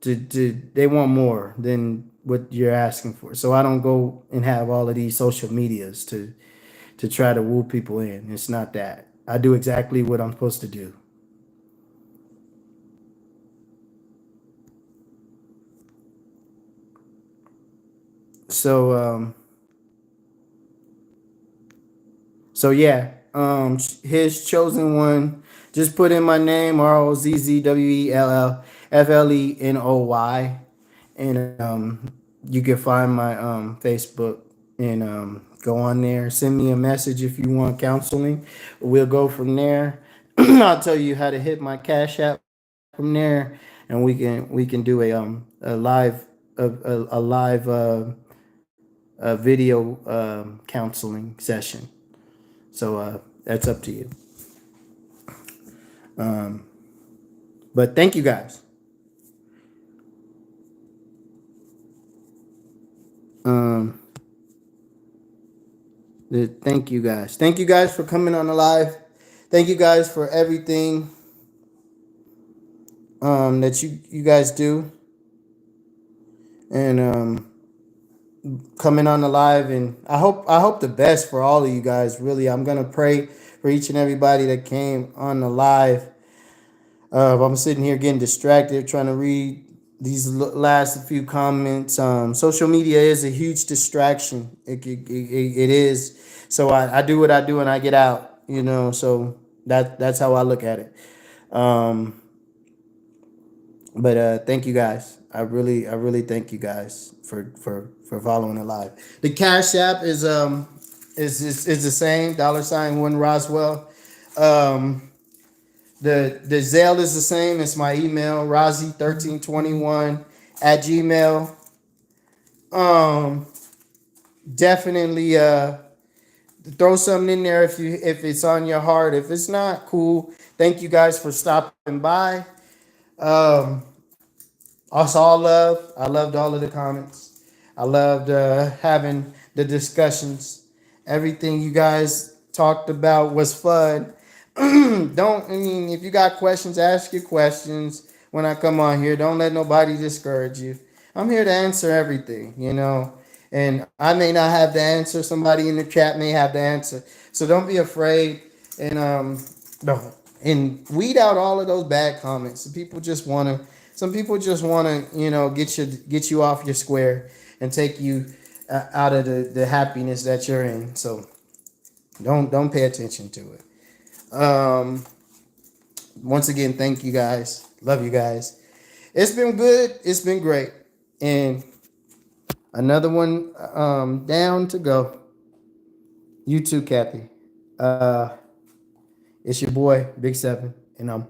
S1: more than what you're asking for. So I don't go and have all of these social medias to try to woo people in. It's not that. I do exactly what I'm supposed to do. So yeah, his chosen one. Just put in my name ROZZWELLFLENOY, and you can find my Facebook and go on there. Send me a message if you want counseling. We'll go from there. I'll tell you how to hit my Cash App from there, and we can do a live a live video counseling session. So that's up to you. But thank you guys. Um, Thank you guys. Thank you guys for coming on the live. Thank you guys for everything that you guys do, and coming on the live. And I hope the best for all of you guys. Really, I'm gonna pray for each and everybody that came on the live. I'm sitting here getting distracted trying to read these last few comments. Social media is a huge distraction. It is. So I do what I do and I get out. So that's how I look at it. Um, but thank you guys. I really thank you guys for following it live. The Cash App is the same $1 Roswell. Um, the Zelle is the same. It's my email, Rozzy1321 at Gmail. Um, Definitely throw something in there if it's on your heart. If it's not, cool. Thank you guys for stopping by. Um, Us all love. I loved all of the comments. I loved having the discussions. Everything you guys talked about was fun. Don't, I mean, if you got questions, ask your questions when I come on here. Don't let nobody discourage you. I'm here to answer everything, you know. And I may not have the answer. Somebody in the chat may have the answer. So don't be afraid. And no, and weed out all of those bad comments. Some people just wanna, you know, get you off your square and take you out of the happiness that you're in. So don't pay attention to it. Once again, thank you guys. Love you guys. It's been good. It's been great. And another one down to go. You too, Kathy. It's your boy, Big Seven, and I'm